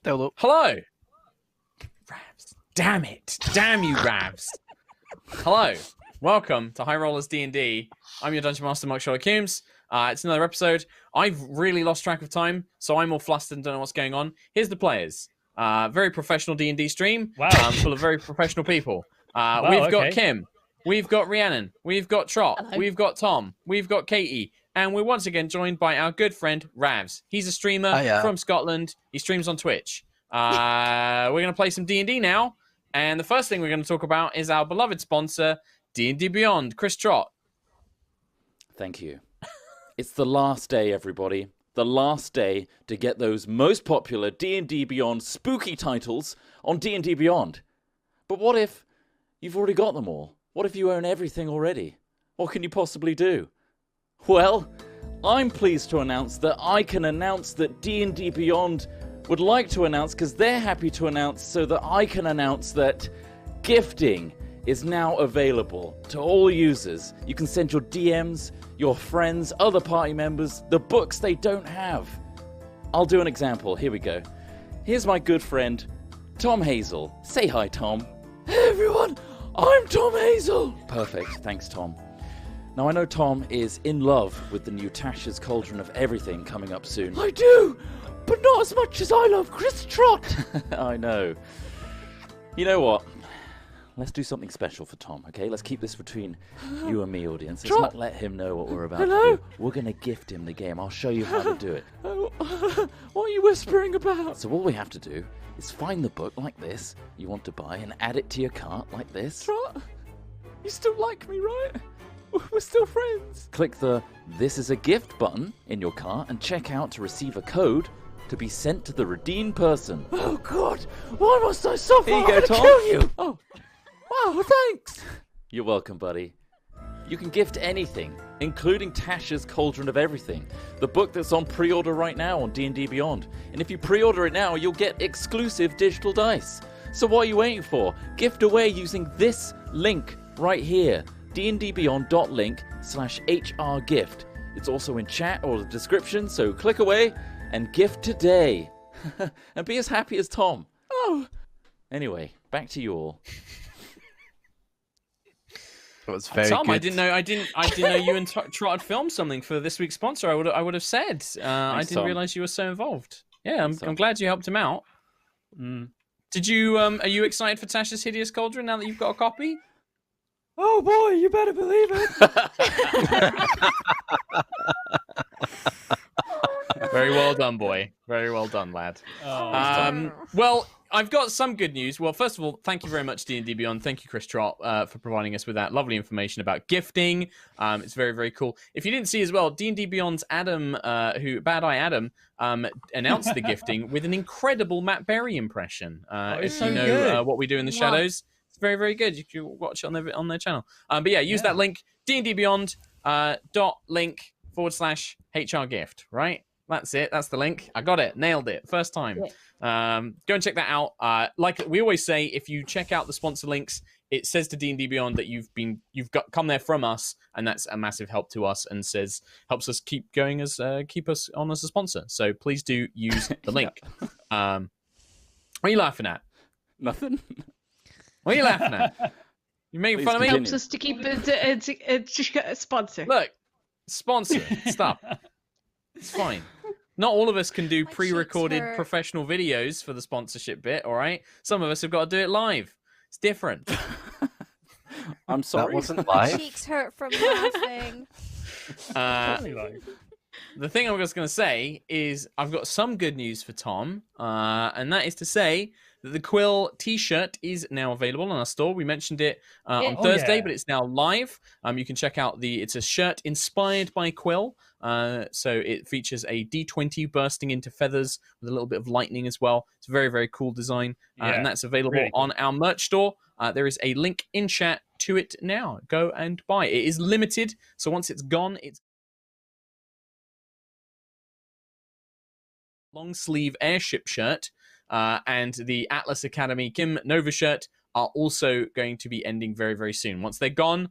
Hold up. Hello. Ravs. Damn it. Damn you, Ravs. Hello. Welcome to High Rollers D&D. I'm your Dungeon Master, Mark Sherlock Holmes. It's another episode. I've really lost track of time, so I'm all flustered and don't know what's going on. Here's the players. Very professional D&D stream. Wow. Full of very professional people. Wow, We've got okay. Kim. We've got Rhiannon. We've got Trot. Hello. We've got Tom. We've got Katie. And we're once again joined by our good friend, Ravs. He's a streamer from Scotland. He streams on Twitch. We're going to play some D&D now. And the first thing we're going to talk about is our beloved sponsor, D&D Beyond. Chris Trot. Thank you. It's the last day, everybody. The last day to get those most popular D&D Beyond spooky titles on D&D Beyond. But what if you've already got them all? What if you own everything already? What can you possibly do? Well, I'm pleased to announce that I can announce that D&D Beyond would like to announce, because they're happy to announce, so that I can announce that gifting is now available to all users. You can send your DMs, your friends, other party members, the books they don't have. I'll do an example. Here we go. Here's my good friend, Tom Hazel. Say hi, Tom. Hey, everyone. I'm Tom Hazel. Perfect. Thanks, Tom. Now, I know Tom is in love with the new Tasha's Cauldron of Everything coming up soon. I do, but not as much as I love Chris Trot. I know. You know what? Let's do something special for Tom, okay? Let's keep this between you and me, audience. Let's not let him know what we're about to do. We're going to gift him the game. I'll show you how to do it. What are you whispering about? So all we have to do is find the book like this you want to buy and add it to your cart like this. Trot, you still like me, right? We're still friends. Click the This is a Gift button in your cart and check out to receive a code to be sent to the redeemed person. Oh, God. Why must I suffer? Here you go, Tom. Kill you. Oh. Wow, thanks. You're welcome, buddy. You can gift anything, including Tasha's Cauldron of Everything, the book that's on pre-order right now on D&D Beyond. And if you pre-order it now, you'll get exclusive digital dice. So what are you waiting for? Gift away using this link right here, dndbeyond.link/hrgift. It's also in chat or the description, so click away and gift today. And be as happy as Tom. Oh. Anyway, back to you all. That was very Tom, good. I didn't know you and Trot had filmed something for this week's sponsor. I would have said. I didn't Tom. realize you were so involved. Yeah, I'm Tom. glad you helped him out. Did you? Are you excited for Tasha's Hideous Cauldron now that you've got a copy? Oh boy, you better believe it. Very well done, boy. Very well done, lad. Oh, Well, I've got some good news. Well, first of all, thank you very much, D&D Beyond. Thank you, Chris Trot, for providing us with that lovely information about gifting. It's very, very cool. If you didn't see as well, D&D Beyond's Adam, Bad Eye Adam, announced the gifting with an incredible Matt Berry impression. If so you know good. what we do in the shadows, it's very, very good. You can watch it on their channel. But yeah, use that link, dndbeyond.link/hrgift, right? That's it. That's the link. I got it. Nailed it. First time. Yeah. Go and check that out. Like we always say, if you check out the sponsor links, it says to D&D Beyond that you've come there from us, and that's a massive help to us, and helps us keep going keep us on as a sponsor. So please do use the link. What are you laughing at? Nothing. What are you laughing at? You making Please fun of me? continue. Helps us to keep it a sponsor. Look, sponsor. Stop. It's fine. Not all of us can do My pre-recorded cheeks hurt. professional videos for the sponsorship bit, all right? Some of us have got to do it live. It's different. I'm sorry. That wasn't My live. cheeks hurt from laughing. totally like. The thing I was going to say is I've got some good news for Tom, and that is to say that the Quill t-shirt is now available on our store. We mentioned it on Oh, Thursday, yeah. but it's now live. You can check out it's a shirt inspired by Quill. So it features a D20 bursting into feathers with a little bit of lightning as well. It's a very, very cool design. And that's available really cool. on our merch store. There is a link in chat to it now. Go and buy it. It is limited, so once it's gone, it's long sleeve airship shirt and the Atlas Academy Kim Nova shirt are also going to be ending very, very soon. Once they're gone,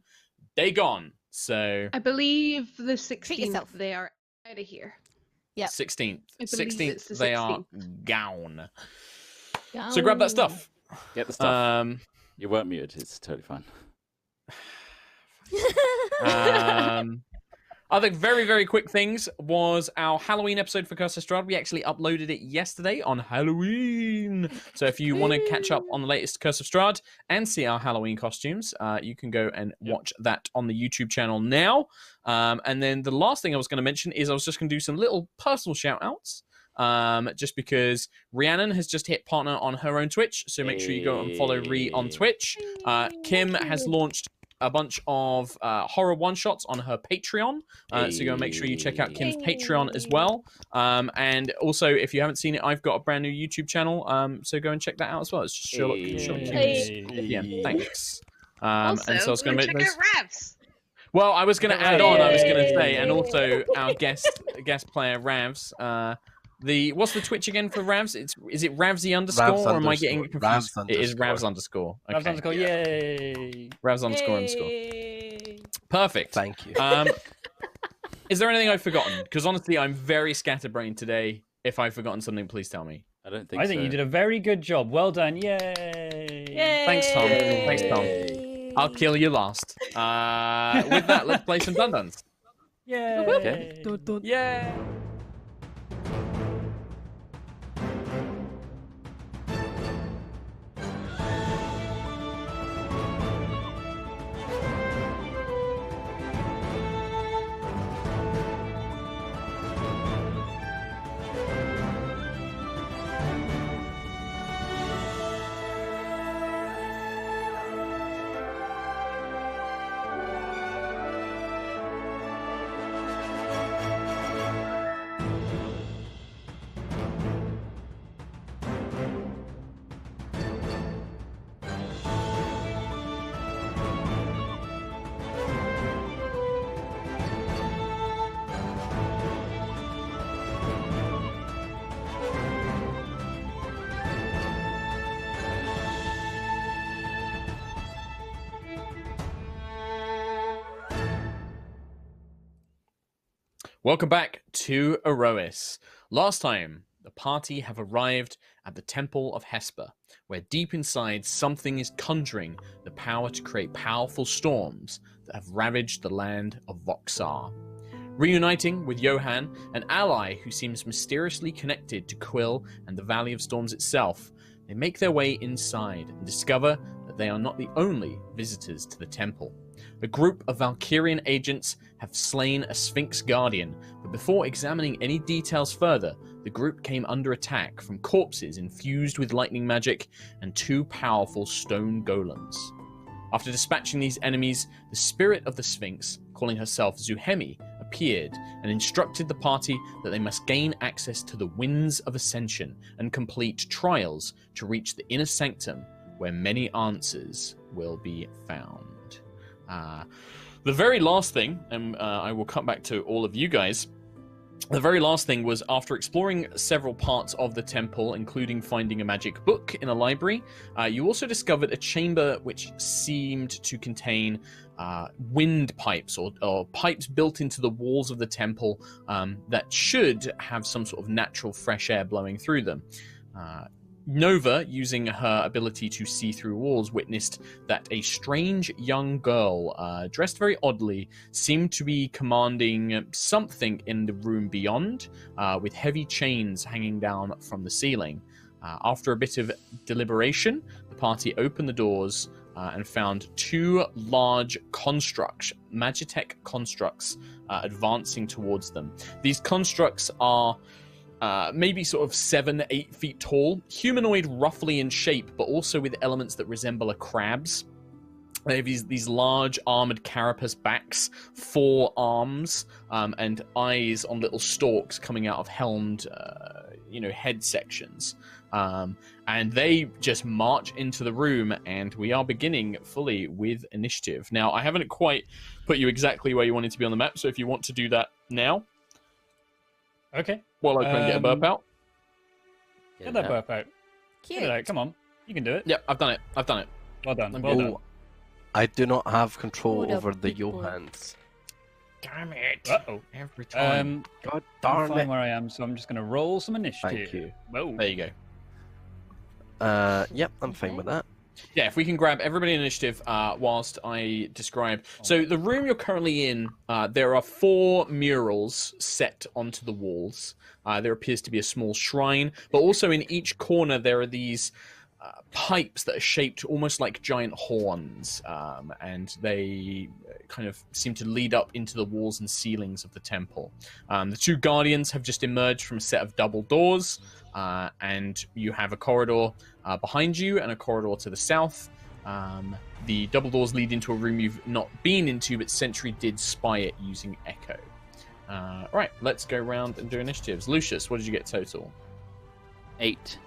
they gone. So I believe the yourself. 16th they are out of here. Yep. 16th. I believe it's the 16th, they are 16th. gone. So grab that stuff. Get the stuff. Um, You weren't muted. It's totally fine. Other very, very quick things was our Halloween episode for Curse of Strahd. We actually uploaded it yesterday on Halloween. So if you want to catch up on the latest Curse of Strahd and see our Halloween costumes, you can go and watch that on the YouTube channel now. And then the last thing I was going to mention is I was just going to do some little personal shout-outs. Just because Rhiannon has just hit partner on her own Twitch, so make sure you go and follow Rhi on Twitch. Kim has launched a bunch of horror one-shots on her Patreon, so go and make sure you check out Kim's Patreon as well. And also, if you haven't seen it, I've got a brand new YouTube channel, so go and check that out as well. It's just Sherlock Yeah, thanks. Also, and so I was going to check make those. out Ravs. Well, I was going to add on. I was going to say, and also our guest player Ravs. What's the Twitch again for Ravs? Is it Ravsy underscore, Ravs or am I underscore. getting confused? Ravs It is underscore. Ravs underscore. Okay. Ravs underscore, yay! Ravs underscore. Yay. Perfect. Thank you. Is there anything I've forgotten? Because honestly, I'm very scatterbrained today. If I've forgotten something, please tell me. I don't think I think so. you did a very good job. Well done, yay! Yay. Thanks, Tom. Thanks, Tom. Yay. I'll kill you last. With that, let's play some Dun Duns. Yay! Okay. Yeah. Welcome back to Aerois. Last time, the party have arrived at the Temple of Hesper, where deep inside something is conjuring the power to create powerful storms that have ravaged the land of Voxar. Reuniting with Johan, an ally who seems mysteriously connected to Quill and the Valley of Storms itself, they make their way inside and discover that they are not the only visitors to the temple. A group of Valkyrian agents have slain a Sphinx Guardian, but before examining any details further, the group came under attack from corpses infused with lightning magic and two powerful stone golems. After dispatching these enemies, the spirit of the Sphinx, calling herself Zuhemi, appeared and instructed the party that they must gain access to the Winds of Ascension and complete trials to reach the inner sanctum, where many answers will be found. The very last thing, and I will come back to all of you guys, the very last thing was after exploring several parts of the temple, including finding a magic book in a library, you also discovered a chamber which seemed to contain wind pipes or pipes built into the walls of the temple that should have some sort of natural fresh air blowing through them. Nova, using her ability to see through walls, witnessed that a strange young girl, dressed very oddly, seemed to be commanding something in the room beyond, with heavy chains hanging down from the ceiling. After a bit of deliberation, the party opened the doors and found two large constructs, Magitech constructs, advancing towards them. These constructs are maybe sort of 7-8 feet tall, humanoid roughly in shape, but also with elements that resemble a crab's. They have these large armored carapace backs, 4 arms, and eyes on little stalks coming out of helmed, head sections. And they just march into the room, and we are beginning fully with initiative. Now, I haven't quite put you exactly where you wanted to be on the map, so if you want to do that now, Okay. while I try and get a burp out. Get that burp out. Cute. Get it out. Come on. You can do it. Yep, I've done it. Well done. I'm Well good. done. I do not have control Hold up, over the people. Johans. Damn it. Uh-oh. Every time. God I'm darn fine it. where I am, so I'm just going to roll some initiative. Thank you. Whoa. There you go. Yep, I'm fine with that. Yeah, if we can grab everybody in initiative whilst I describe. So the room you're currently in, there are 4 murals set onto the walls. There appears to be a small shrine, but also in each corner there are these pipes that are shaped almost like giant horns, and they kind of seem to lead up into the walls and ceilings of the temple. The 2 guardians have just emerged from a set of double doors, and you have a corridor behind you and a corridor to the south. The double doors lead into a room you've not been into, but Sentry did spy it using Echo. Right, let's go around and do initiatives. Lucius, what did you get total? 8.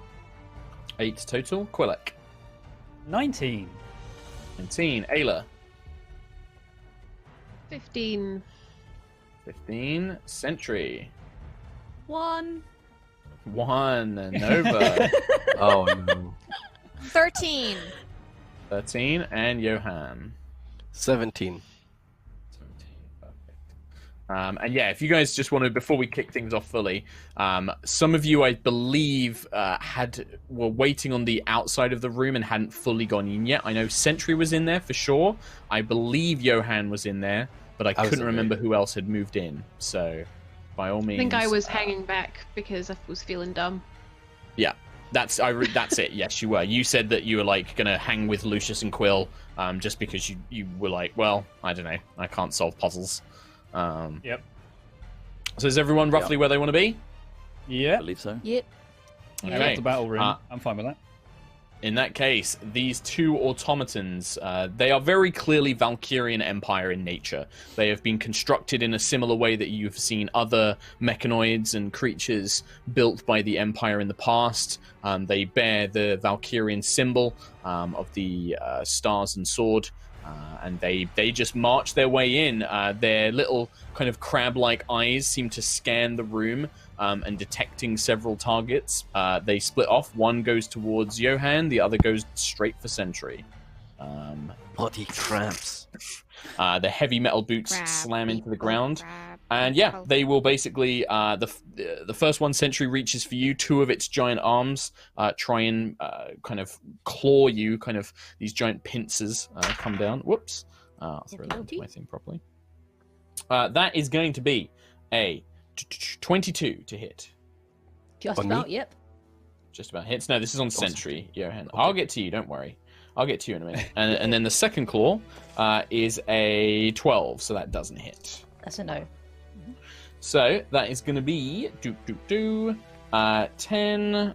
8 total. Quillick. 19. 19. Ayla. 15. 15. Sentry. 1. 1. Nova. Oh no. 13. 13. And Johan. 17. 17. Perfect. And yeah, if you guys just want to, before we kick things off fully, some of you, I believe, were waiting on the outside of the room and hadn't fully gone in yet. I know Sentry was in there for sure. I believe Johan was in there, but I couldn't remember who else had moved in. So, by all means, I think I was hanging back because I was feeling dumb. Yeah, that's it. Yes, you were. You said that you were like gonna hang with Lucius and Quill, just because you were like, well, I don't know, I can't solve puzzles. Yep. So is everyone roughly where they want to be? I Yeah. believe so. Yep. I Okay. left the battle room. I'm fine with that. In that case, these 2 automatons, they are very clearly Valkyrian Empire in nature. They have been constructed in a similar way that you've seen other mechanoids and creatures built by the Empire in the past. They bear the Valkyrian symbol of the stars and sword, and they just march their way in. Their little kind of crab-like eyes seem to scan the room, and detecting several targets. They split off. One goes towards Johan, the other goes straight for Sentry. Bloody crabs. The heavy metal boots Grab slam into the people, ground. grab And yeah, people. they will basically, the first one, Sentry, reaches for you. 2 of its giant arms try and kind of claw you, kind of these giant pincers come down. Whoops. I'll throw that into my thing properly. That is going to be a 22 to hit. Just On me? about, yep. Just about hits. No, this is on Awesome. Sentry, Johan. Okay. I'll get to you, don't worry. I'll get to you in a minute. And then the second claw is a 12, so that doesn't hit. That's a no. So that is going to be 10,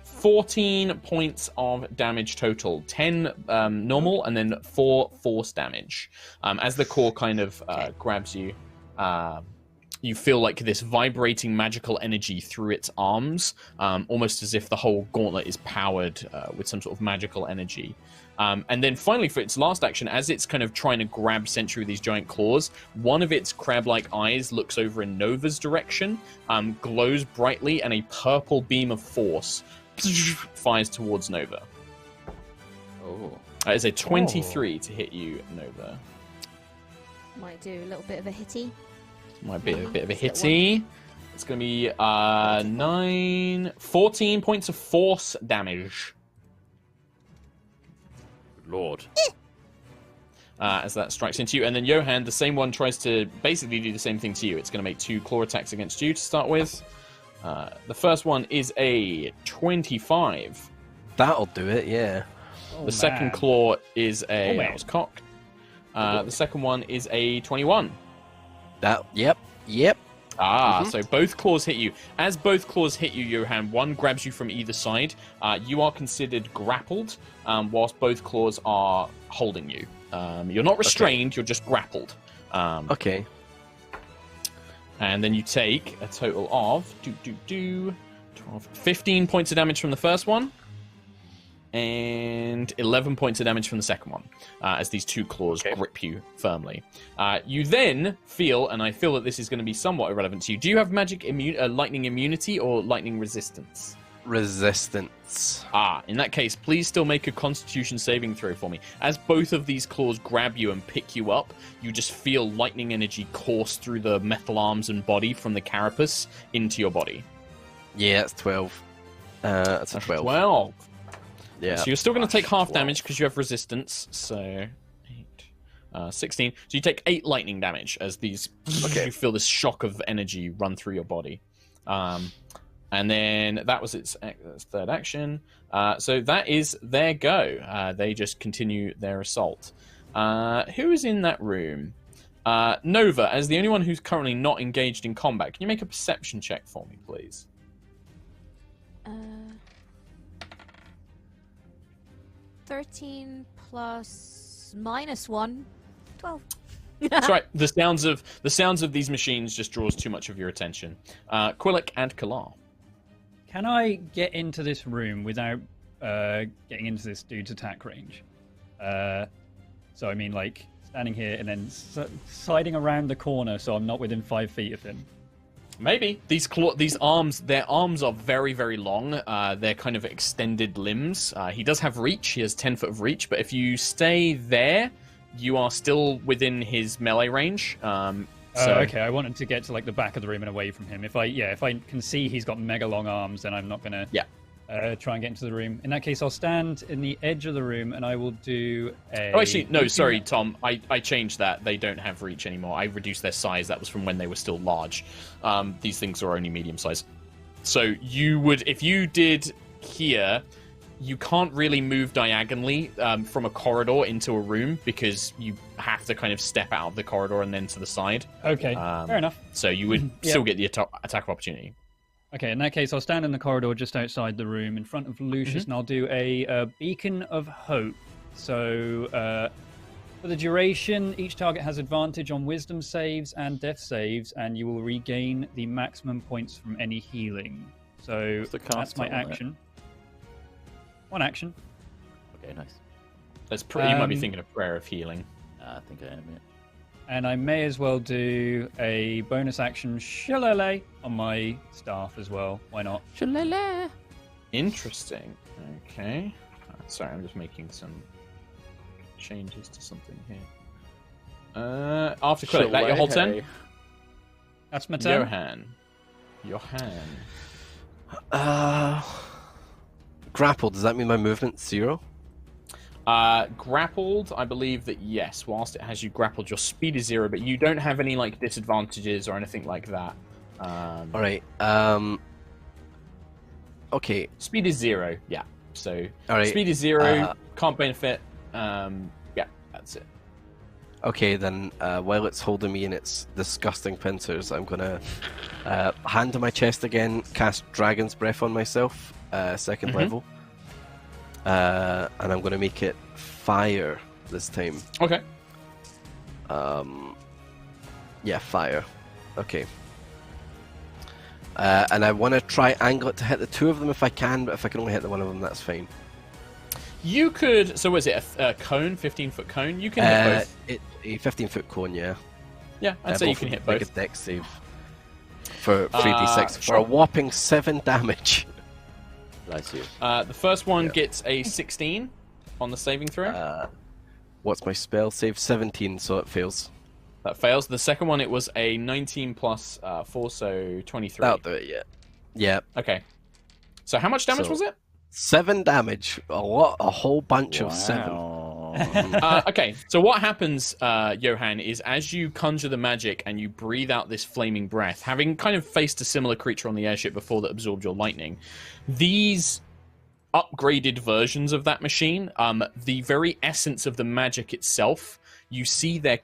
14 points of damage total. 10 normal, and then 4 force damage. As the claw kind of grabs you, you feel like this vibrating magical energy through its arms, almost as if the whole gauntlet is powered with some sort of magical energy. And then finally, for its last action, as it's kind of trying to grab Sentry with these giant claws, one of its crab-like eyes looks over in Nova's direction, glows brightly, and a purple beam of force fires towards Nova. Oh. That is a 23 to hit you, Nova. Might do a little bit of a hitty. Might be a bit of a Just hitty. It's going to be 14 points of force damage. Lord. As that strikes into you. And then Johan, the same one, tries to basically do the same thing to you. It's going to make 2 claw attacks against you to start with. The first one is a 25. That'll do it, yeah. Oh, The second man. claw is a... Oh, man. that was cocked. The second one is a 21. Yep. So both claws hit you. As both claws hit you, Johan, one grabs you from either side. You are considered grappled, whilst both claws are holding you. You're not restrained, you're just grappled. Okay. And then you take a total of 15 points of damage from the first one, and 11 points of damage from the second one, as these 2 claws grip you firmly. You then feel, and I feel that this is going to be somewhat irrelevant to you, do you have magic lightning immunity or lightning resistance? resistance. In that case, please still make a Constitution saving throw for me. As both of these claws grab you and pick you up, you just feel lightning energy course through the metal arms and body from the carapace into your body. Yeah, it's 12. That's a 12. 12. Yeah. So you're still going to take half damage because you have resistance. So 16. So you take 8 lightning damage as these. Okay. You feel this shock of energy run through your body. And then that was its third action. So that is their go. They just continue their assault. Who is in that room? Nova, as the only one who's currently not engaged in combat, can you make a perception check for me, please? 13 plus -1, 12. That's right. The sounds of these machines just draws too much of your attention. Quillic and Kalar. Can I get into this room without getting into this dude's attack range? So I mean, like, standing here and then sliding around the corner so I'm not within 5 feet of him. Maybe these arms, their arms are very, very long. They're kind of extended limbs. He does have reach. He has 10 foot of reach. But if you stay there, you are still within his melee range. Okay, I wanted to get to like the back of the room and away from him. If I can see he's got mega long arms, then I'm not gonna try and get into the room. In that case, I'll stand in the edge of the room and I will do a. Oh, actually, no, sorry, Tom. I changed that. They don't have reach anymore. I reduced their size. That was from when they were still large. These things are only medium size. So you would, if you did here, you can't really move diagonally from a corridor into a room because you have to kind of step out of the corridor and then to the side. Okay, fair enough. So you would still get the attack of opportunity. Okay, in that case, I'll stand in the corridor just outside the room in front of Lucius, and I'll do a beacon of hope. So for the duration, each target has advantage on wisdom saves and death saves, and you will regain the maximum points from any healing. So that's my action. One action. Okay, nice. That's pretty. You might be thinking of prayer of healing. I think I am. Yeah. And I may as well do a bonus action shillelagh on my staff as well. Why not? Shillelagh. Interesting. Okay. Sorry, I'm just making some changes to something here. After credit, that your whole turn? That's my turn. Johan. Grappled, does that mean my movement's 0? Grappled, I believe that yes. Whilst it has you grappled, your speed is 0, but you don't have any like disadvantages or anything like that. All right. Okay. Speed is 0. Yeah. So all right. Speed is 0. Can't benefit. Yeah, that's it. Okay, then while it's holding me in its disgusting pincers, I'm gonna hand to my chest again, cast Dragon's Breath on myself, 2nd level. And I'm going to make it fire this time. Okay. Yeah, fire. Okay. And I want to try angle it to hit the 2 of them if I can, but if I can only hit the 1 of them, that's fine. You could. So was it a cone, 15-foot cone? You can hit both. A 15-foot cone, yeah. Yeah, I'd say you can hit both. Make a dex save for 3d6 for a whopping 7 damage. Bless you. The first one gets a 16 on the saving throw. What's my spell save? 17, so it fails. That fails. The second one, it was a 19 plus 4, so 23. That'll do it, yeah. Yeah. Okay. So how much damage was it? 7 damage. A whole bunch of 7. Okay, so what happens, Johan, is as you conjure the magic and you breathe out this flaming breath, having kind of faced a similar creature on the airship before that absorbed your lightning, these upgraded versions of that machine, the very essence of the magic itself, you see their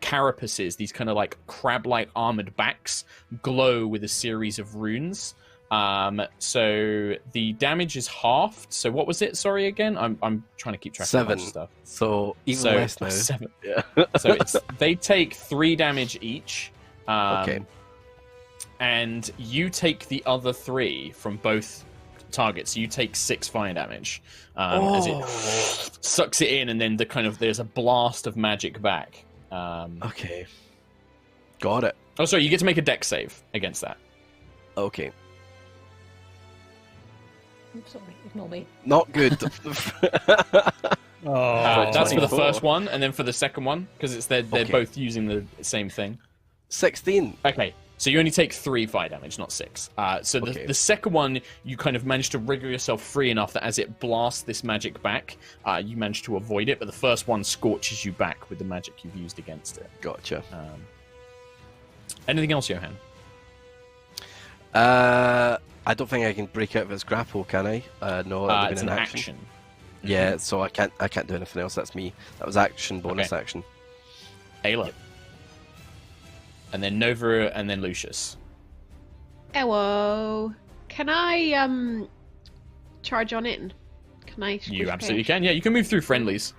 carapaces, these kind of like crab-like armored backs, glow with a series of runes. So the damage is halved. So what was it? Sorry again. I'm trying to keep track 7. of stuff. So even less now. 7. Yeah. So they take 3 damage each. Okay. And you take the other 3 from both targets. You take 6 fire damage as it sucks it in, and then there's a blast of magic back. Okay. Got it. Oh, sorry. You get to make a dex save against that. Okay. I'm sorry, ignore me. Not good. That's for the 24. first one, and then for the second one, because they're Okay. both using the same thing. 16. Okay, so you only take 3 fire damage, not 6. So Okay. the second one, you kind of manage to wriggle yourself free enough that as it blasts this magic back, you manage to avoid it, but the first one scorches you back with the magic you've used against it. Gotcha. Anything else, Johan? I don't think I can break out of its grapple, can I? No, that would It's have an been action. Yeah, so I can't do anything else. That's me. That was action, bonus Okay. action. Ayla. And then Nova, and then Lucius. Hello. Can I charge on in? Can I? You absolutely can. Yeah, you can move through friendlies.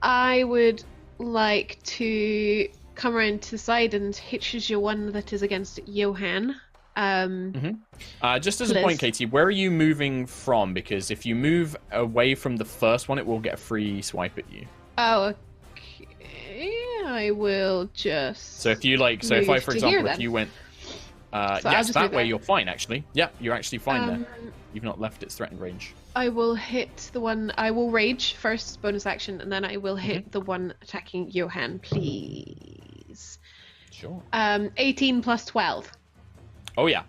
I would like to come around to the side and hit you one that is against Johan. Just as a point, Katie, where are you moving from? Because if you move away from the first one, it will get a free swipe at you. Oh, okay. I will just. So if you like, so if I, move for to example, here, if then. you went, I'll yes, just that move way there. you're fine. Actually, yeah, you're actually fine there. Um, You've not left its threatened range. I will hit the one. I will rage first, bonus action, and then I will hit the one attacking Johan, please. Sure. 18 plus 12. Oh yeah.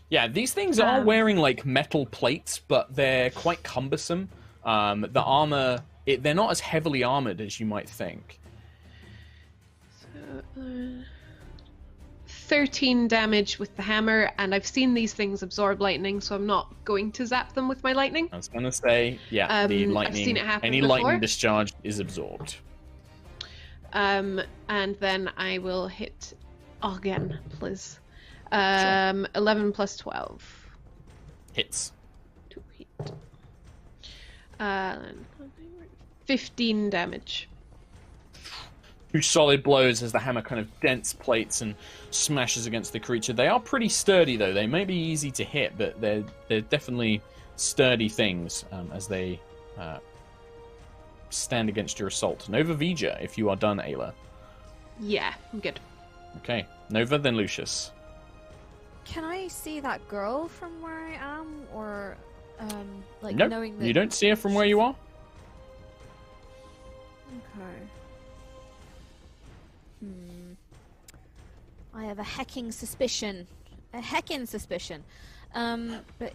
Yeah, these things are wearing like metal plates, but they're quite cumbersome. The armor, they're not as heavily armored as you might think. So, 13 damage with the hammer, and I've seen these things absorb lightning, so I'm not going to zap them with my lightning. I was gonna say, yeah, the I've lightning, seen it happen any before. lightning discharge is absorbed. And then I will hit again, please. 11 plus 12. Hits. To hit. 15 damage. 2 solid blows as the hammer kind of dents plates and smashes against the creature. They are pretty sturdy, though. They may be easy to hit, but they're definitely sturdy things as they stand against your assault. Nova Vija, if you are done, Ayla. Yeah, I'm good. Okay, Nova, then Lucius. Can I see that girl from where I am, or like Nope, knowing that you don't see her from where you are. Okay. I have a hecking suspicion. But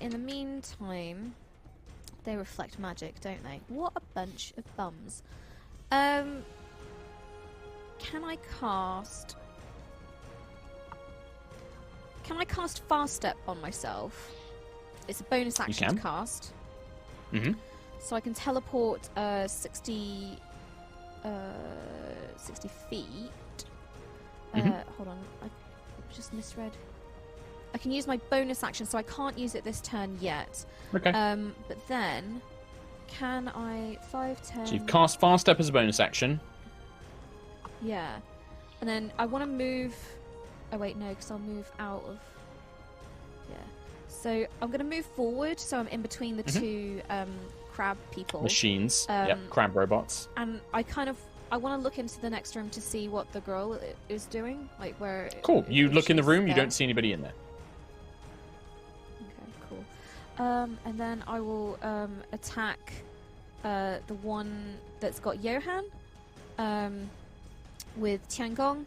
in the meantime, they reflect magic, don't they? What a bunch of bums. Can I cast Fast Step on myself? It's a bonus action to can. cast. Mm-hmm. So I can teleport 60 feet. Hold on, I just misread. I can use my bonus action, so I can't use it this turn yet. Okay. But then, can I 5, 10... So you've cast Fast Step as a bonus action. Yeah. And then I want to move... Oh wait, no, because I'll move out of... Yeah. So I'm going to move forward, so I'm in between the two crab people. Machines. Yep, crab robots. And I want to look into the next room to see what the girl is doing, like where. Cool. You if look in the she's room, you there. don't see anybody in there. Okay, cool. And then I will attack the one that's got Johan with Tiangong.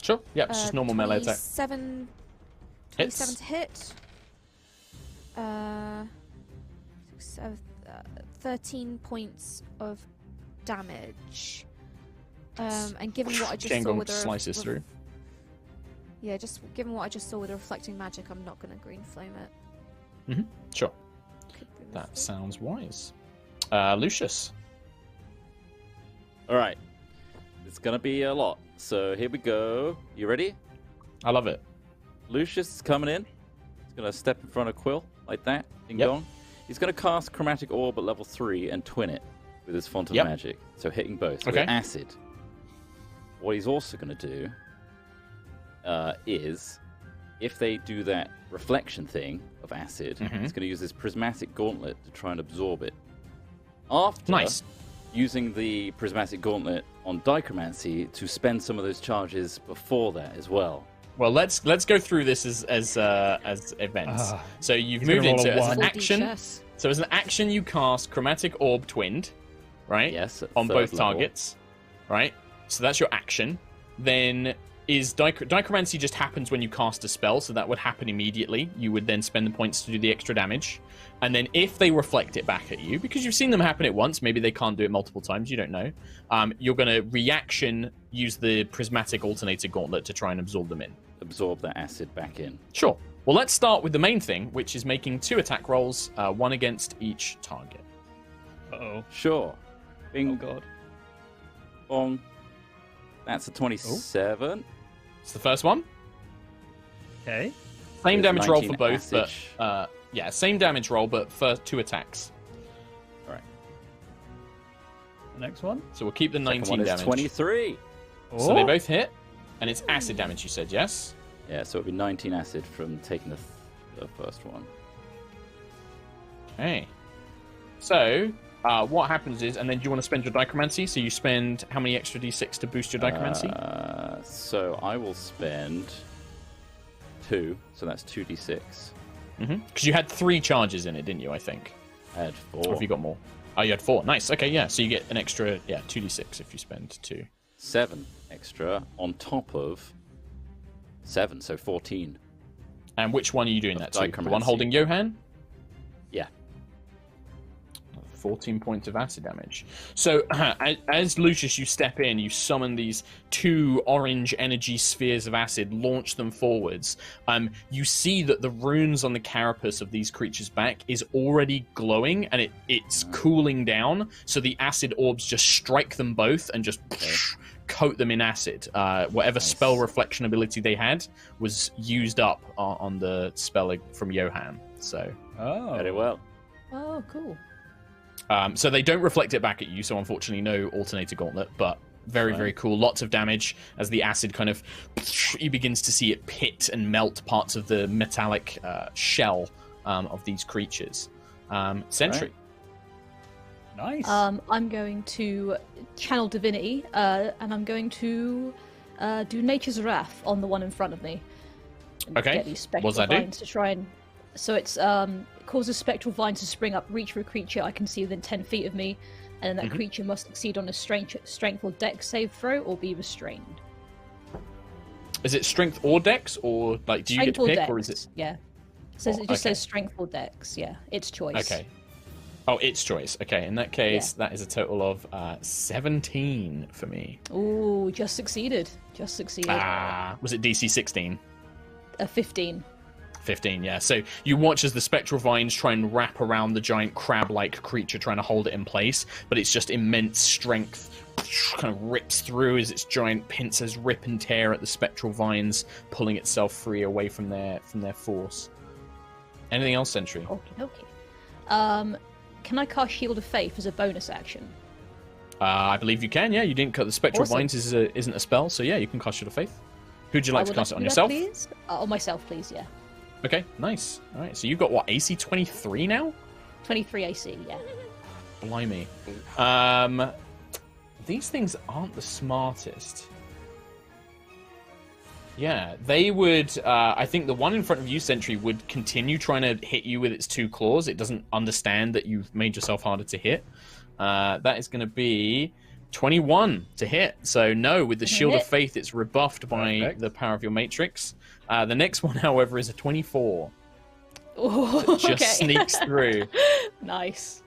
Sure. Yep, it's just normal melee attack. 27 Hits. to hit. 13 points of damage. And given what I just saw Tiangong with the slices through. Yeah, just given what I just saw with the reflecting magic, I'm not going to green flame it. Sure. Could be That mistake. sounds wise. Lucius. All right. It's going to be a lot. So here we go. You ready? I love it. Lucius is coming in. He's going to step in front of Quill like that. Ding Yep. dong. He's going to cast Chromatic Orb at level 3 and twin it with his Font of Yep. Magic. So hitting both with Okay. acid. What he's also going to do is, if they do that reflection thing of acid, he's going to use his Prismatic Gauntlet to try and absorb it. After Nice. using the Prismatic Gauntlet on Dichromancy to spend some of those charges before that as well. Well, let's go through this as events. So you've He's gonna moved into roll a as an 4D action. chess. So as an action, you cast Chromatic Orb Twinned, right? Yes, at On third both level. targets, right? So that's your action. Then is Dichromancy just happens when you cast a spell, so that would happen immediately. You would then spend the points to do the extra damage. And then if they reflect it back at you, because you've seen them happen at once, maybe they can't do it multiple times, you don't know. You're going to reaction, use the Prismatic Alternator Gauntlet to try and absorb them in. Absorb that acid back in. Sure. Well, let's start with the main thing, which is making 2 attack rolls, 1 against each target. Uh-oh. Sure. Bing, Oh, God. bong. That's a 27. It's the first one. Okay. Same There's damage roll for 19 both, acid. but yeah, same damage roll, but for 2 attacks. The next one. So we'll keep the Second 19 one is damage. 23. So they Oh. both hit, and it's acid damage. You said yes. Yeah, so it'll be 19 acid from taking the first one. Okay. So what happens is, and then do you want to spend your Dichromancy? So you spend how many extra d6 to boost your Dichromancy? So I will spend 2, so that's 2d6. Because you had 3 charges in it, didn't you? I think. I had Or 4. have you got more? Oh, you had 4. Nice. Okay, yeah. So you get an extra, 2d6 if you spend 2. 7 extra on top of 7, so 14. And which one are you doing Of that to? The one Dichromancy. holding Johan? Yeah. 14 points of acid damage. So, as Lucius, you step in, you summon these 2 orange energy spheres of acid, launch them forwards. You see that the runes on the carapace of these creatures' back is already glowing, and it's cooling down. So the acid orbs just strike them both and just coat them in acid. Whatever spell reflection ability they had was used up on the spell from Johan. So. Oh. Very well. Oh, cool. So they don't reflect it back at you, so unfortunately no alternator gauntlet, but very cool. Lots of damage as the acid kind of, you begins to see it pit and melt parts of the metallic shell of these creatures. Sentry. Nice. I'm going to channel divinity, and I'm going to do Nature's Wrath on the one in front of me. And Okay. Get these spectral What does that do? vines to try and. So it's causes spectral vines to spring up, reach for a creature I can see within 10 feet of me, and then that Mm-hmm. creature must succeed on a strength or dex save throw or be restrained. Is it strength or dex, or like do you get Strength to or pick, dex. or is it? Yeah. So it just okay. says strength or dex. Yeah, it's choice. Okay. Oh, it's choice. Okay, in that case, that is a total of 17 for me. Ooh, just succeeded. Just succeeded. Was it DC 16? 15. 15, yeah. So you watch as the spectral vines try and wrap around the giant crab-like creature, trying to hold it in place, but it's just immense strength kind of rips through as its giant pincers rip and tear at the spectral vines, pulling itself free away from their force. Anything else, Sentry? Okay. Can I cast Shield of Faith as a bonus action? I believe you can, yeah. You didn't cut the spectral Awesome. vines isn't a spell, so yeah, you can cast Shield of Faith. Who'd you like to would cast it on? do that, Yourself? please? On myself, please, yeah. Okay, nice. All right, so you've got what, AC 23 now? 23 AC, yeah. Blimey. These things aren't the smartest. Yeah, they would. I think the one in front of you, Sentry, would continue trying to hit you with its 2 claws. It doesn't understand that you've made yourself harder to hit. That is going to be 21 to hit. So no, with the Shield of Faith, it's rebuffed by Perfect. the power of your Matrix. The next one, however, is a 24. Ooh, It just sneaks through. Nice.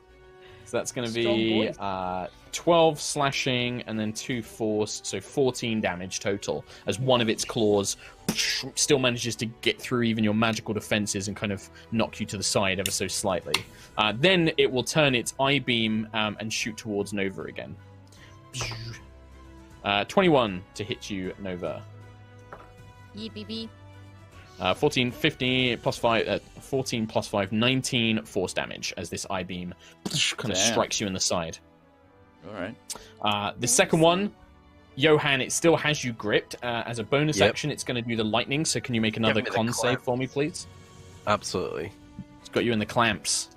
So that's going to Strong be boys. 12 slashing and then 2 force, so 14 damage total, as one of its claws still manages to get through even your magical defenses and kind of knock you to the side ever so slightly. Then it will turn its eye beam and shoot towards Nova again. 21 to hit you, Nova. Yee, BB. 14, 15 plus 5, 14 plus 5, 19 force damage as this eye beam kind of Damn. strikes you in the side. All right. The second one, Johan, it still has you gripped. As a bonus action, it's going to do the lightning. So can you make another me the con save clamp. for me, please? Absolutely. It's got you in the clamps.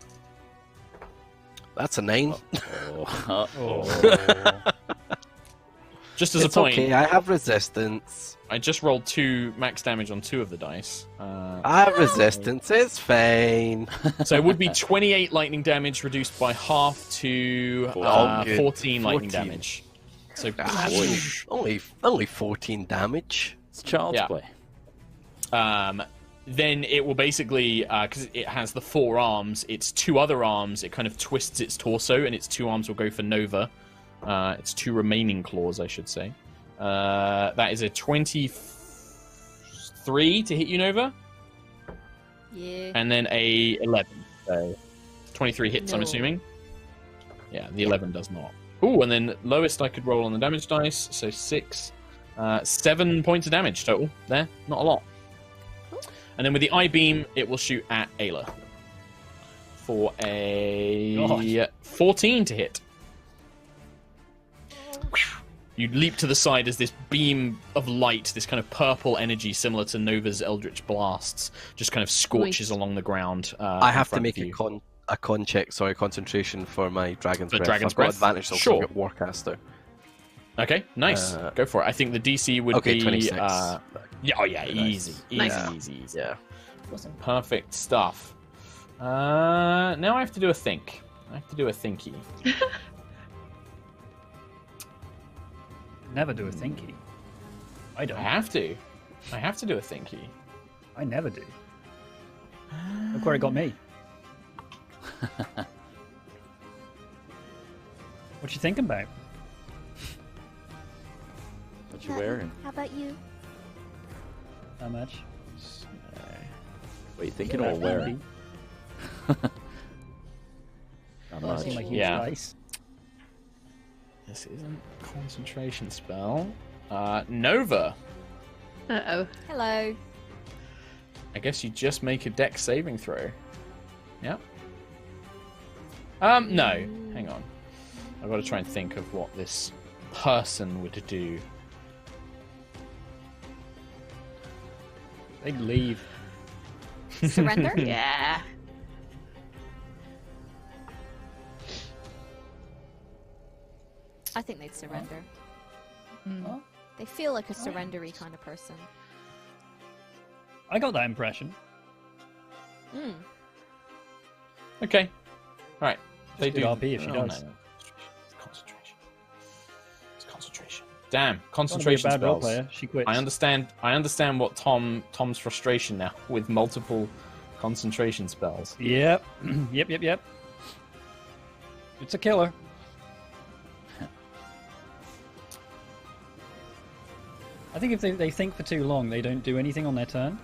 That's a 9. Oh. Oh. Just as It's a point, okay. I have resistance. I just rolled 2 max damage on 2 of the dice. I have resistance. It's fine. So it would be 28 lightning damage reduced by half to good. 14 lightning 14. damage. So Only 14 damage. It's child's Yeah. play. then it will basically, because it has the 4 arms, its 2 other arms, it kind of twists its torso, and its 2 arms will go for Nova. Its 2 remaining claws, I should say. That is a 23 to hit you, Nova, Yeah. and then a 11. So 23 hits, I'm No. assuming. Yeah, the 11 does not. Ooh, and then lowest I could roll on the damage dice, so 6. 7 points of damage total there, not a lot. And then with the eye beam, it will shoot at Ayla for a God. 14 to hit. You leap to the side as this beam of light, this kind of purple energy similar to Nova's Eldritch Blasts, just kind of scorches Nice. along the ground. I in have to front make of a you. con check. Sorry, concentration for my dragon's For breath. Dragon's I've got Breath? advantage. So Sure. I've got Warcaster. Okay, nice. Go for it. I think the DC would Okay, be 26. Yeah, oh yeah, Nice. easy, Nice. easy. Yeah. Awesome. Perfect stuff. Now I have to do a think. I have to do a thinky. Never do a thinky. I don't. I have to. I have to do a thinky. I never do. Look where it got me. What you thinking about? What you wearing? How about you? How much? What are you thinking or wearing? Not Oh, I see my much. huge Yeah. dice. This isn't a concentration spell. Nova. Uh-oh. Hello. I guess you just make a dex saving throw. Yeah. No. Hang on. I've got to try and think of what this person would do. They'd leave. Surrender? Yeah. I think they'd surrender. Mm. They feel like a surrendery kind of person. I got that impression. Mm. Okay. All right. They do do. RP if she oh, does. No. It's concentration. It's concentration. Damn. Don't be a Concentration bad role spells. player. She quits. I understand what Tom's frustration now with multiple concentration spells. Yep. Yep. It's a killer. I think if they think for too long, they don't do anything on their turn.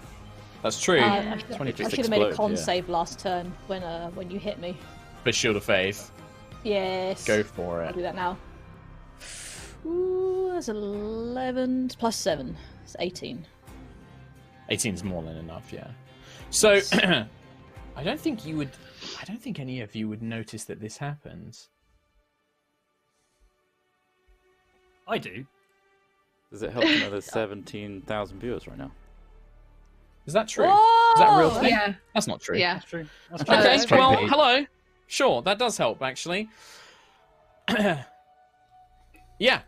That's true. I when it just should have made a explode, con yeah. save last turn when you hit me. For Shield of Faith. Yes. Go for I'll it. do that now. Ooh, that's 11 plus 7. It's 18. 18 is more than enough, yeah. So, I don't think any of you would notice that this happens. I do. Does it help to know there's 17,000 viewers right now? Is that true? Is that a real Whoa! thing? Yeah. That's not true. Yeah. That's true. That's true. Okay, That's true. well, Paid. hello. Sure, that does help, actually. Yeah,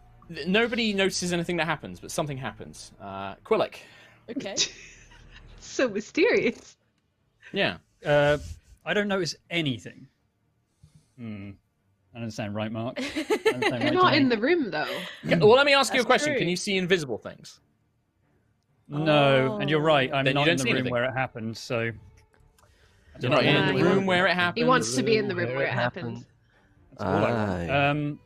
nobody notices anything that happens, but something happens. Quillick. Okay. So mysterious. Yeah. I don't notice anything. I understand, right, Mark? I understand, You're right, not Tommy? in the room, though. Well, let me ask you a That's question. true. Can you see invisible things? No, and you're right. I'm Then you not don't in the see room anything. where it happened, so. You're don't not know in what the to do. room where it happened. He wants to be in the room where it happened. That's all I want.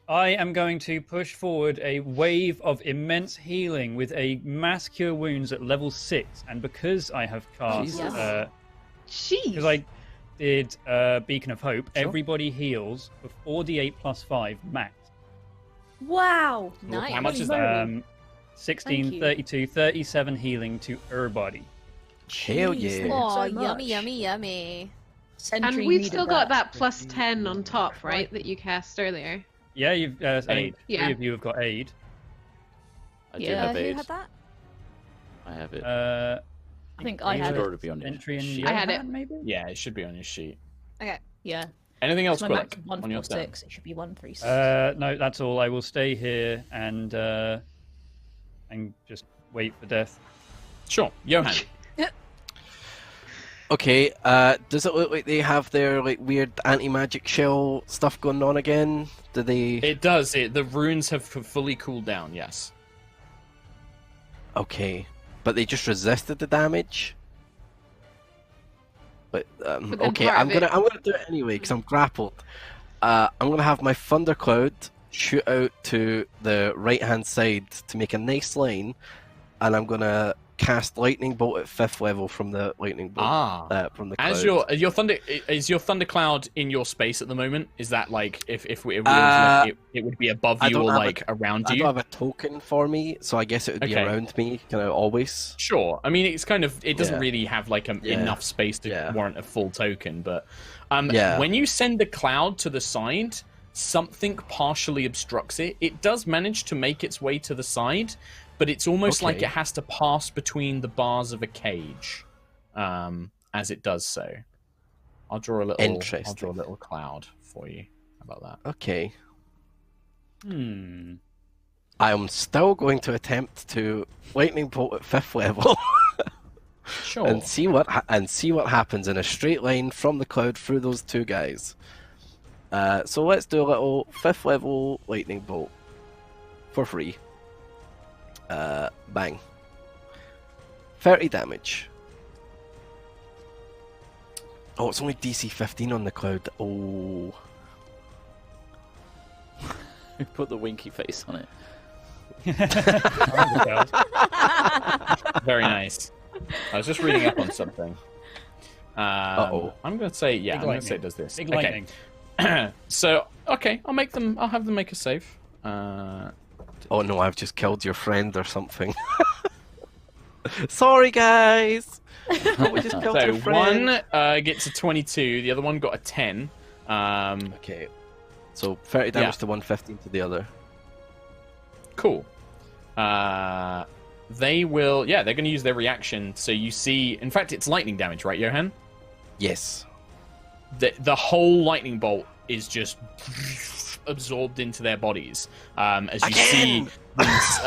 I am going to push forward a wave of immense healing with a mass cure wounds at level 6, and because I have cast, Jesus. Jeez. because I did Beacon of Hope, everybody heals for 4d8 plus 5 max. Wow. Nice. How much is that? 16, Thank you. 32, 37 healing to everybody. Hell Jeez, yeah. Oh, so yummy, much. yummy, yummy. And Sentry we've needed still got that plus 10 on top, right? That you cast earlier. Yeah, you've I think Yeah. 3 of you have got aid. I do Yeah. have Who aid. had that? I have it. I think I It had should it. already be on your Entry in sheet. I had it. Maybe. Yeah, it should be on your sheet. Okay. Yeah. Anything else, My max Quillick, is on your turn? 146. It should be 136. No, that's all. I will stay here and just wait for death. Sure, Johan. Okay, does it look like they have their like weird anti-magic shell stuff going on again? Do they? It does. The runes have fully cooled down. Yes. Okay, but they just resisted the damage. But then okay, part I'm of it- gonna do it anyway because I'm grappled. I'm gonna have my thundercloud shoot out to the right-hand side to make a nice line, and I'm gonna cast lightning bolt at 5th level from the lightning bolt from the cloud. As your thundercloud in your space at the moment? Is that like if it would be above I you don't or have like around I you? don't have a token for me, so I guess it would be Okay. around me, kind of always. Sure. I mean, it's kind of it doesn't Yeah. really have like enough space to Yeah. warrant a full token, but Yeah. when you send the cloud to the side, something partially obstructs it. It does manage to make its way to the side, but it's almost like Okay. it has to pass between the bars of a cage, as it does so. I'll draw a little. I'll Interesting. draw a little cloud for you. How about that? Okay. Hmm. I am still going to attempt to lightning bolt at 5th level Sure. and see what happens in a straight line from the cloud through those two guys. So let's do a little 5th level lightning bolt for free. Bang. 30 damage. Oh, it's only DC 15 on the cloud. Oh. Put the winky face on it. Very nice. I was just reading up on something. Uh-oh. I'm going to say, Big I'm going to say lightning. it does this. Big Okay. lightning. So, okay, I'll have them make a save. Oh no, I've just killed your friend or something. Sorry, guys. We just killed So your friend. one gets a 22, the other one got a 10. Okay. So 30 damage to one, 15 to the other. Cool. They will, they're going to use their reaction. So you see, in fact, it's lightning damage, right, Johan? Yes. The whole lightning bolt is just absorbed into their bodies. As you see these,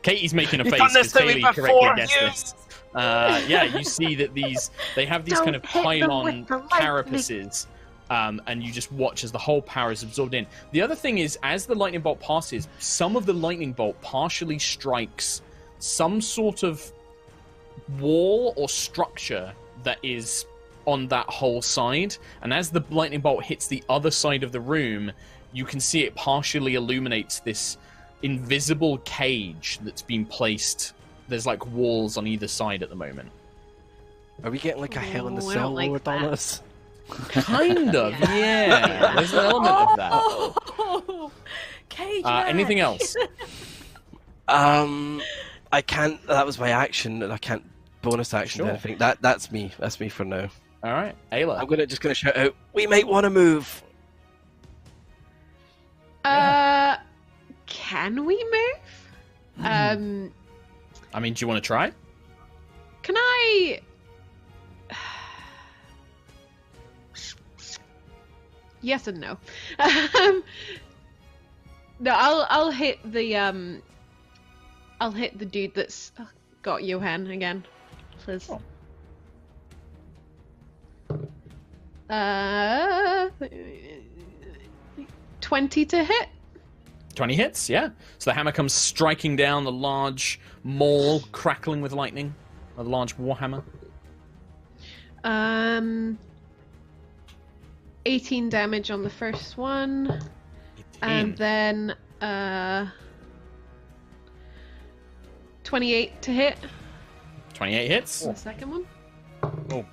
Katie's making a You've face done this because to me Haley correctly before, guessed you- this. You see that they have these kind of Don't hit them pylon with the lightning. carapaces, and you just watch as the whole power is absorbed in. The other thing is, as the lightning bolt passes, some of the lightning bolt partially strikes some sort of wall or structure that is on that whole side, and as the lightning bolt hits the other side of the room, you can see it partially illuminates this invisible cage that's been placed. There's like walls on either side at the moment. Are we getting like a hell in the Oh, I cell don't like lowered on that. us? Kind of, yeah. There's an element of that. Oh, cage Anything match. else? I can't. That was my action, and I can't bonus action Sure. anything. That's me. That's me for now. All right, Ayla. I'm just gonna shout out. We might want to move. Can we move? I mean, do you want to try? Can I? Yes and no. No, I'll hit the dude that's got Johan again, please. Oh. 20 to hit. 20 hits, yeah. So the hammer comes striking down the large maul, crackling with lightning. A large warhammer. 18 damage on the first one, and then 28 to hit 28 hits. on the second one. Oh.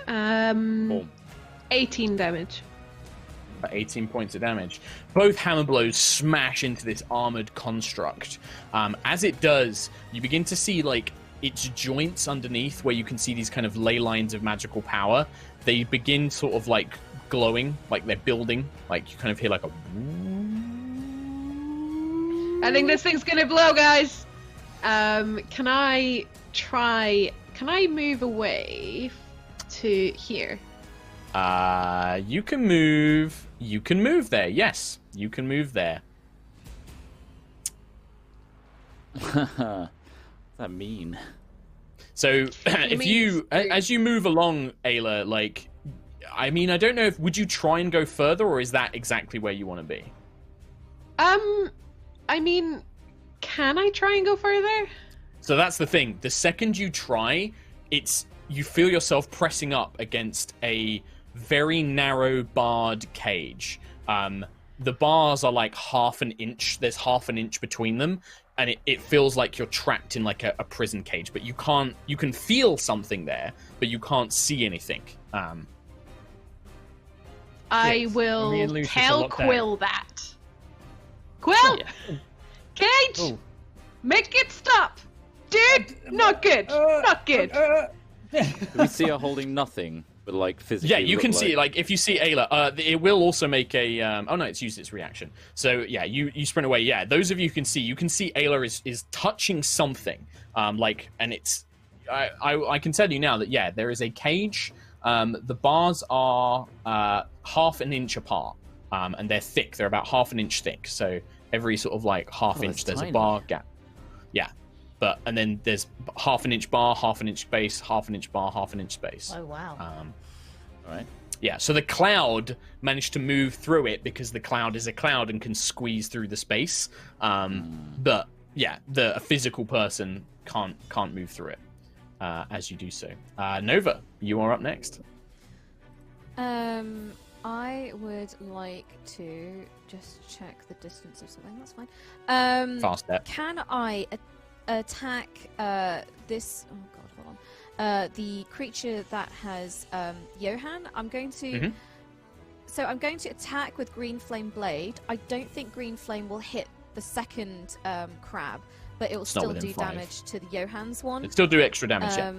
Boom. 18 damage. About 18 points of damage. Both hammer blows smash into this armored construct. As it does, you begin to see like its joints underneath, where you can see these kind of ley lines of magical power. They begin sort of like glowing, like they're building. Like you kind of hear like a. I think this thing's gonna blow, guys. Can I move away to here? You can move. You can move there. Yes, you can move there. What's that mean? So if means you, as you move along, Ayla, like, I mean, I don't know if would you try and go further, or is that exactly where you want to be? I mean, can I try and go further? So that's the thing. The second you try, you feel yourself pressing up against a very narrow barred cage. The bars are like half an inch. There's half an inch between them, and it feels like you're trapped in like a prison cage. But you can feel something there, but you can't see anything. I Me and will Lucius are tell locked Quill that. Quill! Cage! Oh. Make it stop! Dude! Not good! Not good! We see her holding nothing, but like physically. Yeah, you look can see, like, if you see Ayla, it will also make a, oh no, it's used its reaction. So, yeah, you sprint away. Yeah, those of you can see Ayla is touching something, like, and it's, I can tell you now that, yeah, there is a cage. The bars are half an inch apart, and they're thick. They're about half an inch thick. So every sort of like half inch, there's tiny. a bar gap. Yeah, and then there's half an inch bar, half an inch space, half an inch bar, half an inch space. Oh wow. All right. Yeah, so the cloud managed to move through it because the cloud is a cloud and can squeeze through the space. But yeah, a physical person can't move through it. As you do so. Nova, you are up next. I would like to just check the distance of something. That's fine. Fast step. Can I attack this? Oh god, hold on. The creature that has Johan. I'm going to. Mhm. So I'm going to attack with Green Flame Blade. I don't think Green Flame will hit the second crab, but it will not still within do 5. damage to the Johans one. It still do extra damage. Yeah.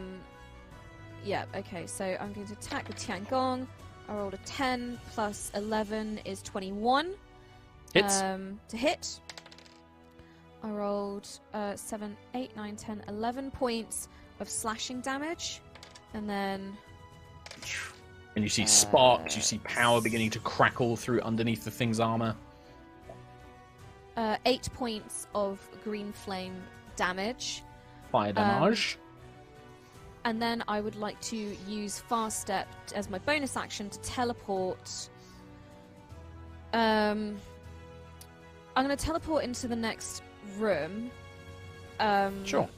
Yeah, okay, so I'm going to attack with Tiangong. I rolled a 10 plus 11 is 21. Hits. To hit. I rolled 7, 8, 9, 10, 11 points of slashing damage. And then... And you see sparks, you see power beginning to crackle through underneath the thing's armor. 8 points of green flame damage. Fire damage. And then I would like to use Fast Step as my bonus action to teleport. I'm going to teleport into the next room. Sure.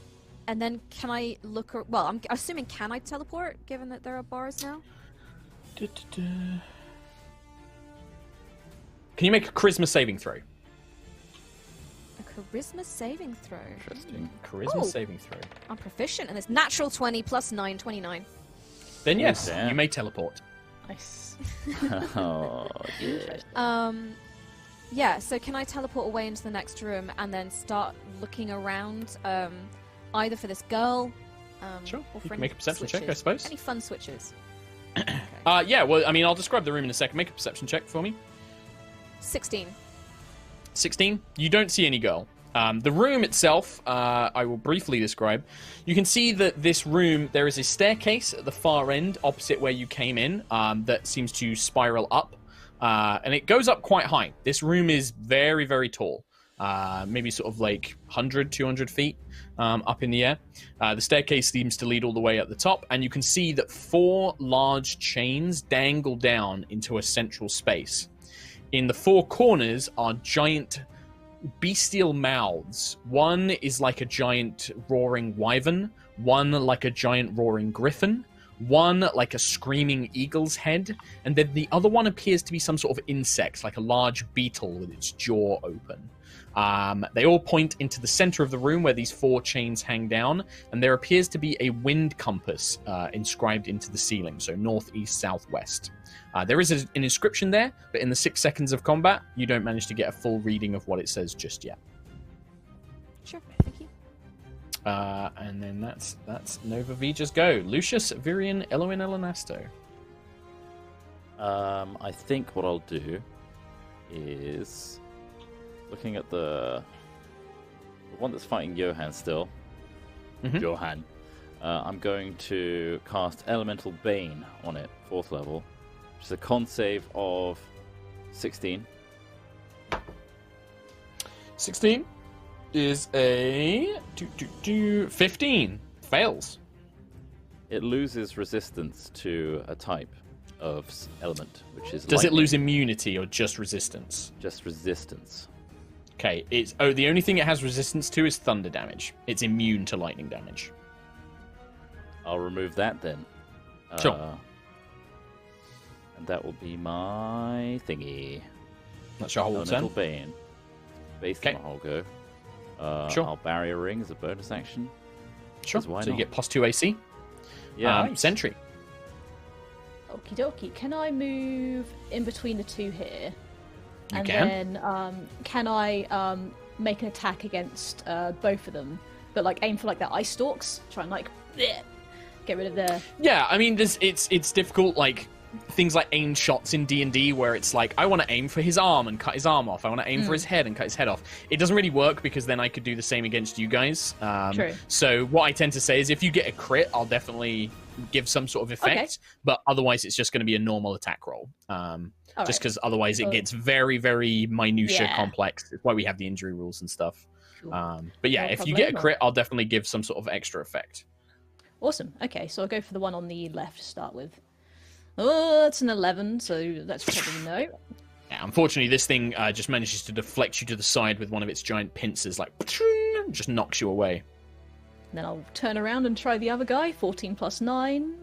And then can I look... Well, I'm assuming can I teleport, given that there are bars now? Can you make a charisma saving throw? A charisma saving throw. Interesting. Charisma Oh. saving throw. I'm proficient in this. Natural 20 plus 9, 29. Then yes, damn. you may teleport. Nice. Oh, yeah. Yeah, so can I teleport away into the next room and then start looking around, either for this girl, Sure. or You for can any make a perception check, I switches? suppose. Any fun switches? Okay. Yeah, well, I mean, I'll describe the room in a second. Make a perception check for me. 16. 16. You don't see any girl. The room itself, I will briefly describe. You can see that this room, there is a staircase at the far end, opposite where you came in, that seems to spiral up. And it goes up quite high. This room is very, very tall. Maybe sort of like 100, 200 feet up in the air. The staircase seems to lead all the way at the top, and you can see that 4 large chains dangle down into a central space. In the 4 corners are giant bestial mouths. One is like a giant roaring wyvern, one like a giant roaring griffin, one like a screaming eagle's head, and then the other one appears to be some sort of insect, like a large beetle with its jaw open. They all point into the center of the room where these 4 chains hang down, and there appears to be a wind compass inscribed into the ceiling, so northeast, southwest. There is an inscription there, but in the 6 seconds of combat, you don't manage to get a full reading of what it says just yet. Sure, thank you. And then that's Nova V. Just go. Lucius, Virion, Eloin, Elanasto. I think what I'll do is looking at the one that's fighting Johan still. Mhm. Johan. I'm going to cast Elemental Bane on it, 4th level. is a con save of 16. 16 is a 15. Fails. It loses resistance to a type of element, which is Does it lightning. lose immunity or just resistance? Just resistance. Okay, the only thing it has resistance to is thunder damage. It's immune to lightning damage. I'll remove that then. Sure. And that will be my thingy. That's your whole Elemental turn. Bane. Base Okay. I'll go. Sure. I'll Barrier Ring as a bonus action. Sure. 'Cause why So you not? get +2 AC. Yeah. Sentry. Okie dokie. Can I move in between the two here? You And can. then can I make an attack against both of them, but like aim for like their ice stalks? Try and like bleh, get rid of their. Yeah, I mean, it's difficult. Like things like aim shots in D&D, where it's like I want to aim for his arm and cut his arm off. I want to aim for his head and cut his head off. It doesn't really work because then I could do the same against you guys. True. So what I tend to say is, if you get a crit, I'll definitely give some sort of effect. Okay. But otherwise, it's just going to be a normal attack roll. All Just right. because otherwise it Well- gets very, very minutiae Yeah. complex. It's why we have the injury rules and stuff. Cool. But yeah, No if you get a problemo. crit, I'll definitely give some sort of extra effect. Awesome. Okay, so I'll go for the one on the left to start with. Oh, that's an 11, so that's probably no. Yeah, unfortunately, this thing just manages to deflect you to the side with one of its giant pincers, like just knocks you away. And then I'll turn around and try the other guy. 14 plus 9,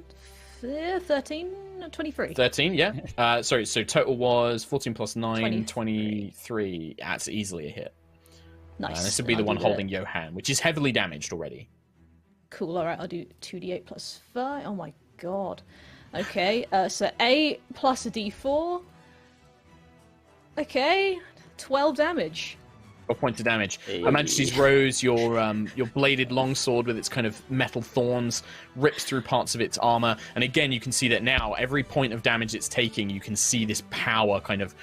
13, 23. 13, yeah. Sorry, so total was 14 plus 9, 23. 23. That's easily a hit. Nice. This would be And the I'll one do holding Johan, which is heavily damaged already. Cool, alright, I'll do 2d8 plus 5. Oh my god. Okay, so 8 plus a d4. Okay, 12 damage. 12 points of damage. Hey. Her Majesty's Rose, your bladed longsword with its kind of metal thorns rips through parts of its armor, and again you can see that now every point of damage it's taking, you can see this power kind of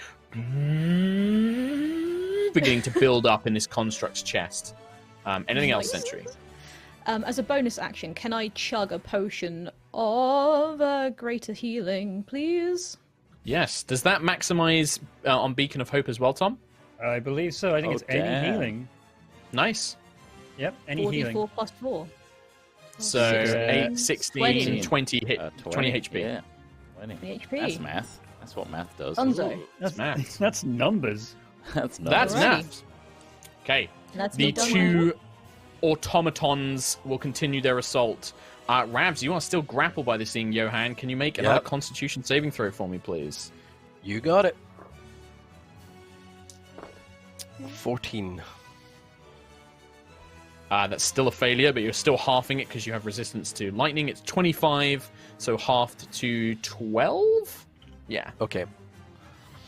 beginning to build up in this construct's chest. Anything else, Nice. Sentry? As a bonus action, can I chug a potion of greater healing, please? Yes. Does that maximize on Beacon of Hope as well, Tom? I believe so. I think Oh, it's any damn. healing. Nice. Yep, any 4d4 healing. plus 4. So 16, 8, 16, 20. 20 hit, 20 HP. Yeah. 20. 20 HP. That's math. That's what math does. Dunzo. That's math. That's numbers. That's not. That's Alrighty. math. Okay. And that's The me done. two automatons will continue their assault. Rabs, you are still grappled by this thing, Johan. Can you make another Yep. Constitution saving throw for me, please? You got it. 14. That's still a failure, but you're still halving it because you have resistance to lightning. It's 25, so halved to 12? Yeah. Okay.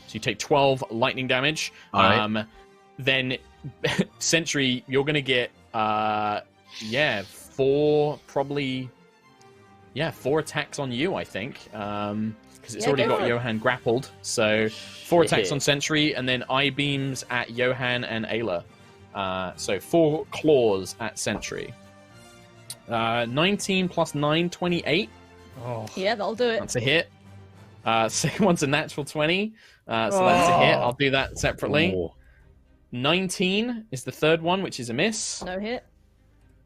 So you take 12 lightning damage. All right. Then, Sentry, you're going to get, 4 attacks on you, I think. Because it's Yeah, already go got for it. Johan grappled. So 4 attacks Shit. on Sentry, and then eye beams at Johan and Ayla. So 4 claws at Sentry. 19 plus 9, 28. Oh, Yeah, that'll do it. That's a hit. Second one's a natural 20. So that's a hit. I'll do that separately. Oh. 19 is the third one, which is a miss. No hit.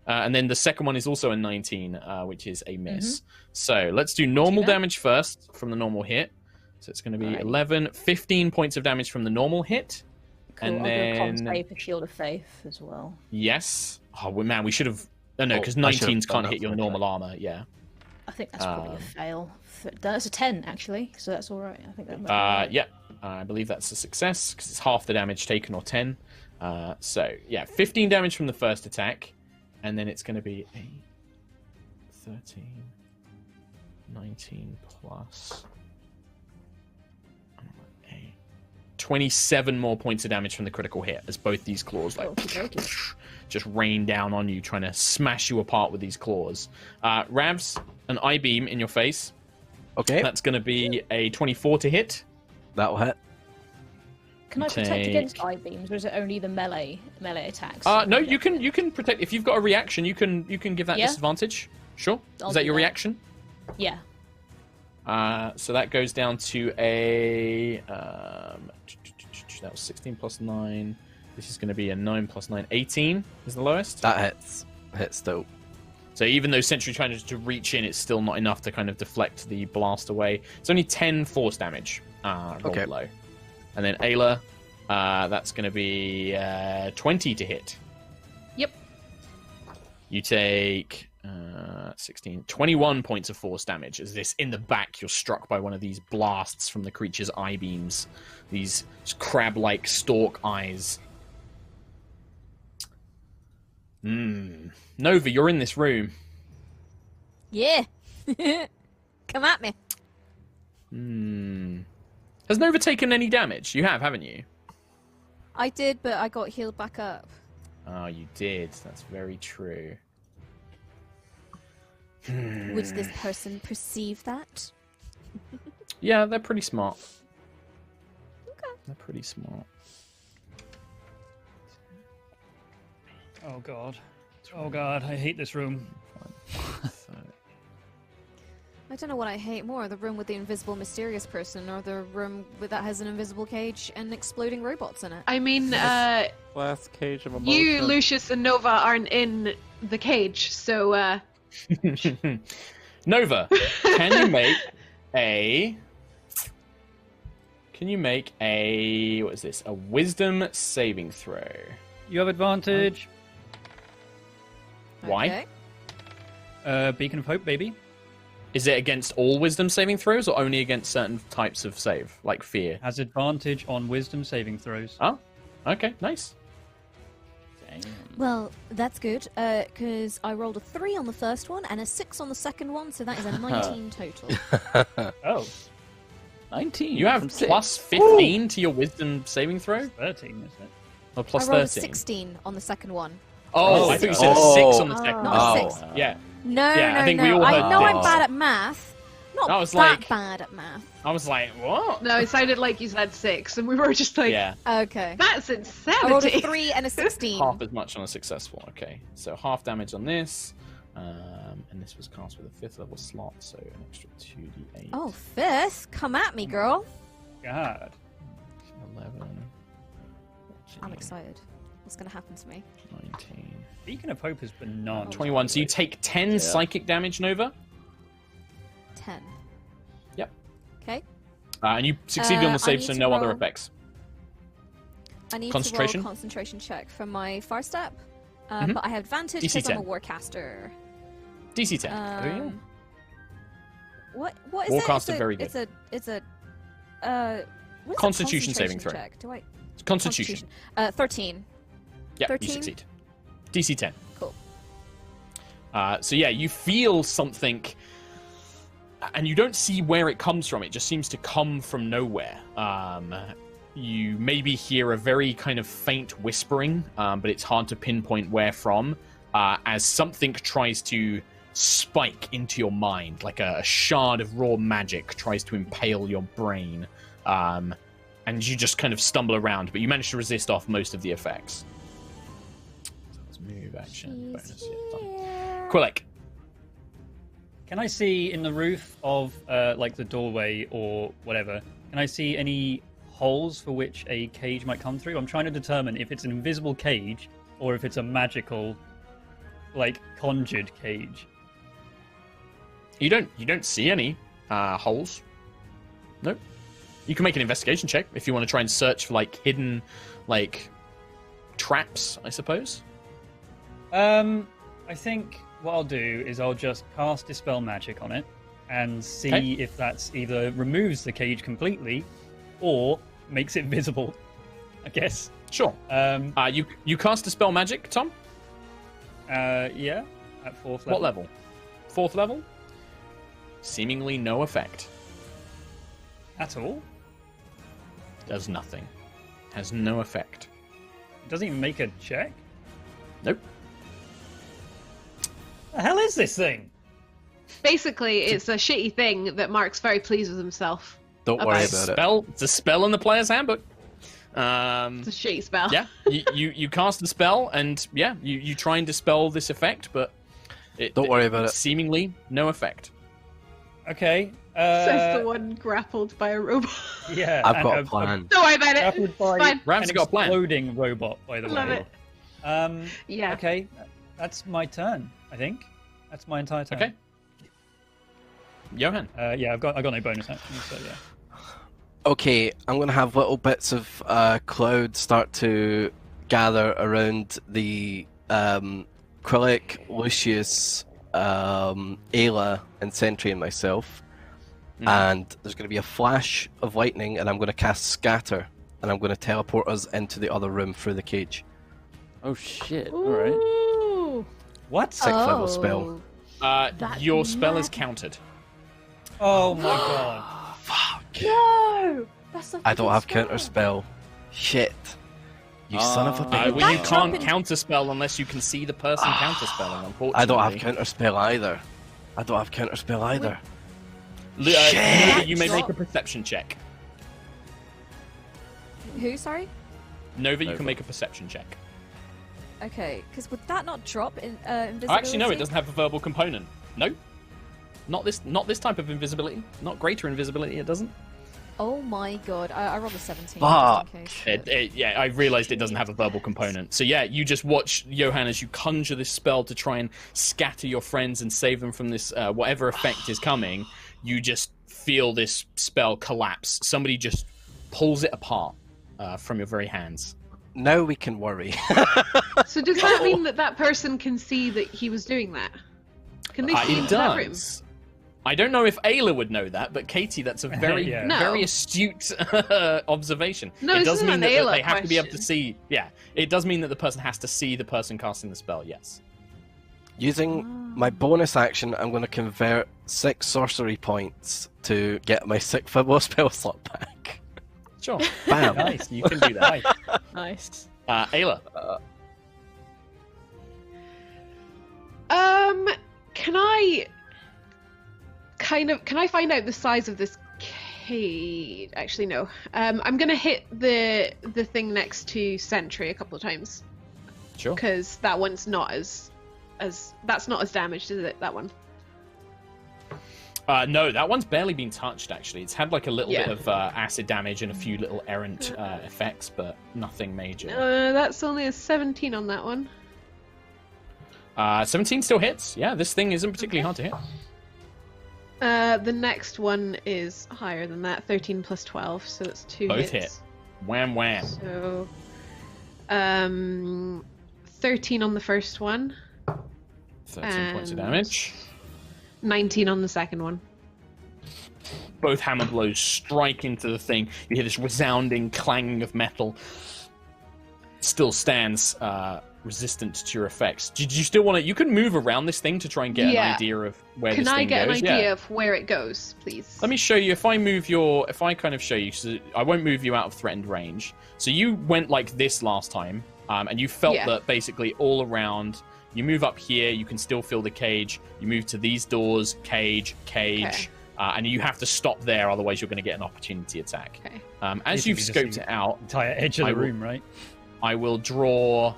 And then the second one is also a 19, which is a miss. So let's do normal bad. damage first from the normal hit. So it's going to be Alright. 11, 15 points of damage from the normal hit. Cool. And I'll do a con then- save for Shield of Faith as well. Yes. Oh, well, man, we should have... No, Oh, because I should've 19s done can't that hit your first, normal armor. Yeah. I think that's probably a Um, fail. That's a 10, actually, so that's alright. I think that might be alright. Yeah. I believe that's a success because it's half the damage taken or 10. So, yeah, 15 damage from the first attack. And then it's going to be 8, 13, 19 plus 8, 27 more points of damage from the critical hit as both these claws like Okey-dokey. just rain down on you, trying to smash you apart with these claws. Ravs, an eye beam in your face. Okay. That's going to be a 24 to hit. That'll hit. Can I protect take- against eye beams, or is it only the melee attacks? No, you can protect if you've got a reaction. You can give that Yeah? disadvantage. Sure. I'll Is that do your that. reaction? Yeah. So that goes down to a that was 16 plus 9. This is going to be a 9 plus 9. 18 is the lowest. That hits still. So even though Sentry trying to reach in, it's still not enough to kind of deflect the blast away. It's only 10 force damage. Rolled low. And then Ayla, that's going to be 20 to hit. Yep. You take 16, 21 points of force damage as this in the back you're struck by one of these blasts from the creature's eye beams. These crab-like stalk eyes. Nova, you're in this room. Yeah. Come at me. Has Nova taken any damage? You have, haven't you? I did, but I got healed back up. Oh, you did. That's very true. Would this person perceive that? Yeah, they're pretty smart. Okay. They're pretty smart. Oh god. Oh god, I hate this room. I don't know what I hate more, the room with the invisible mysterious person or the room that has an invisible cage and exploding robots in it. I mean, Last cage of emotion. you, Lucius, and Nova aren't in the cage, so Nova, can you make a what is this? A wisdom saving throw. You have advantage. Why? Okay. Beacon of Hope, baby. Is it against all wisdom saving throws or only against certain types of save, like fear? Has advantage on wisdom saving throws. Oh, okay, nice. Damn. Well, that's good, because I rolled a 3 on the first one and a 6 on the second one, so that is a 19 total. Oh, 19. You have from six. plus 15 to your wisdom saving throw? 13, isn't it? Or plus I rolled a 13? 16 on the second one. Oh, I thought you said a 6 on the second Not one. a 6. Yeah. No, Yeah, no, I think no. we all I heard know I'm this. bad at math. Not I was that like- bad at math. I was like, what? no, it sounded like you said 6, and we were just like, Yeah. Okay. that's I rolled a insanity. 3 and a 16. Half as much on a successful. Okay, so half damage on this. And this was cast with a 5th level slot, so an extra 2d8. Oh, 5th? Come at me, girl. God. 11. I'm excited. What's going to happen to me? 19. Beacon of Hope is bananas. 21. So you take 10 psychic damage, Nova. 10. Yep. Okay. And you succeeded on I the save, need so to no other roll- effects. I need Concentration? to roll a concentration check from my far step, Mhm. but I have advantage DC because I'm a 10. warcaster. DC 10. What is Warcaster, it? very good. It's a what is a Constitution saving throw. check? Do I Constitution. 13. Yeah, 13? you succeed. DC 10. Cool. So yeah, you feel something, and you don't see where it comes from. It just seems to come from nowhere. You maybe hear a very kind of faint whispering, but it's hard to pinpoint where from, as something tries to spike into your mind, like a shard of raw magic tries to impale your brain, and you just kind of stumble around, but you manage to resist off most of the effects. So let's move action bonus. Yeah, done. Quillick. Can I see in the roof of like the doorway or whatever? Can I see any holes for which a cage might come through? I'm trying to determine if it's an invisible cage or if it's a magical, like conjured cage. You don't see any holes. Nope. You can make an investigation check if you want to try and search for like hidden like traps, I suppose. I think what I'll do is I'll just cast Dispel Magic on it and see Okay. if that's either removes the cage completely or makes it visible, I guess. Sure. You cast a spell magic, Tom? Yeah, at 4th level. What level? 4th level? Seemingly no effect. At all? Does nothing. Has no effect. Doesn't even make a check? Nope. The hell is this thing? Basically, it's a shitty thing that Mark's very pleased with himself. Don't Okay. worry about it. It's a spell in the player's handbook. It's a shitty spell. Yeah, you cast the spell, and yeah, you try and dispel this effect, but Don't worry about it. Seemingly no effect. Okay. Says the one grappled by a robot. Yeah. I've and got a plan. Don't worry about it. Grappled It's by fine. Rav's an got a plan. exploding robot, by the Love way. it. Yeah. Okay, that's my turn. I think that's my entire turn. Okay. Johan. Yeah, I got no bonus actions, so yeah. Okay, I'm gonna have little bits of cloud start to gather around the Krillic, Lucius, Ayla, and Sentry and myself. And there's going to be a flash of lightning, and I'm going to cast Scatter, and I'm going to teleport us into the other room through the cage. Oh shit! All right. Ooh. What? 6th level spell. That's Your spell is mad. countered. Oh my god. Fuck. No! That's a I don't have fucking counter spell. spell. Shit. You son of a bitch. Well, you That's can't dropping- counterspell unless you can see the person counterspelling, unfortunately. I don't have counter spell either. Nova, you may make a perception check. Who, sorry? Nova, you Nova. can make a perception check. Okay, because would that not drop in invisibility? Actually, no, it doesn't have a verbal component. No. Not this type of invisibility. Not greater invisibility, it doesn't. Oh my god, I rolled a 17. Fuck. Just in case. Yeah, I realised it doesn't have a verbal component. So yeah, you just watch Johan as you conjure this spell to try and scatter your friends and save them from this whatever effect is coming. You just feel this spell collapse. Somebody just pulls it apart from your very hands. Now we can worry. So does that mean that person can see that he was doing that? Can they see It into that room? does. I don't know if Ayla would know that, but Katie, that's a very, Yeah. No. very astute observation. No, it this does isn't mean an that Ayla they have to be able to question. see. Yeah, it does mean that the person has to see the person casting the spell. Yes. Using my bonus action, I'm going to convert 6 sorcery points to get my 6th level spell slot back. Sure. Bam. Nice. You can do that. Nice. Ayla. Can I find out the size of this cage? Actually, no. I'm gonna hit the thing next to Sentry a couple of times Sure. because that one's not as that's not as damaged, is it? That one. No, that one's barely been touched. Actually, it's had like a little Yeah. bit of acid damage and a few little errant effects, but nothing major. That's only a 17 on that one. 17 still hits. Yeah, this thing isn't particularly hard to hit. The next one is higher than that, 13 plus 12, so it's 2 Both hits. hit. Wham wham. So, 13 on the first one, 13 points of And- damage. 19 on the second one. Both hammer blows strike into the thing. You hear this resounding clanging of metal. Still stands resistant to your effects. Did you still want to? You can move around this thing to try and get an Yeah. idea of where Can this I thing get goes. an idea Yeah. of where it goes, please? Let me show you. If I kind of show you, so I won't move you out of threatened range. So you went like this last time, and you felt Yeah. that basically all around. You move up here, you can still feel the cage. You move to these doors, cage, Okay. and you have to stop there, otherwise you're going to get an opportunity attack. Okay. As You you've can just scoped see- it out, Entire edge of I the will- room, right? I will draw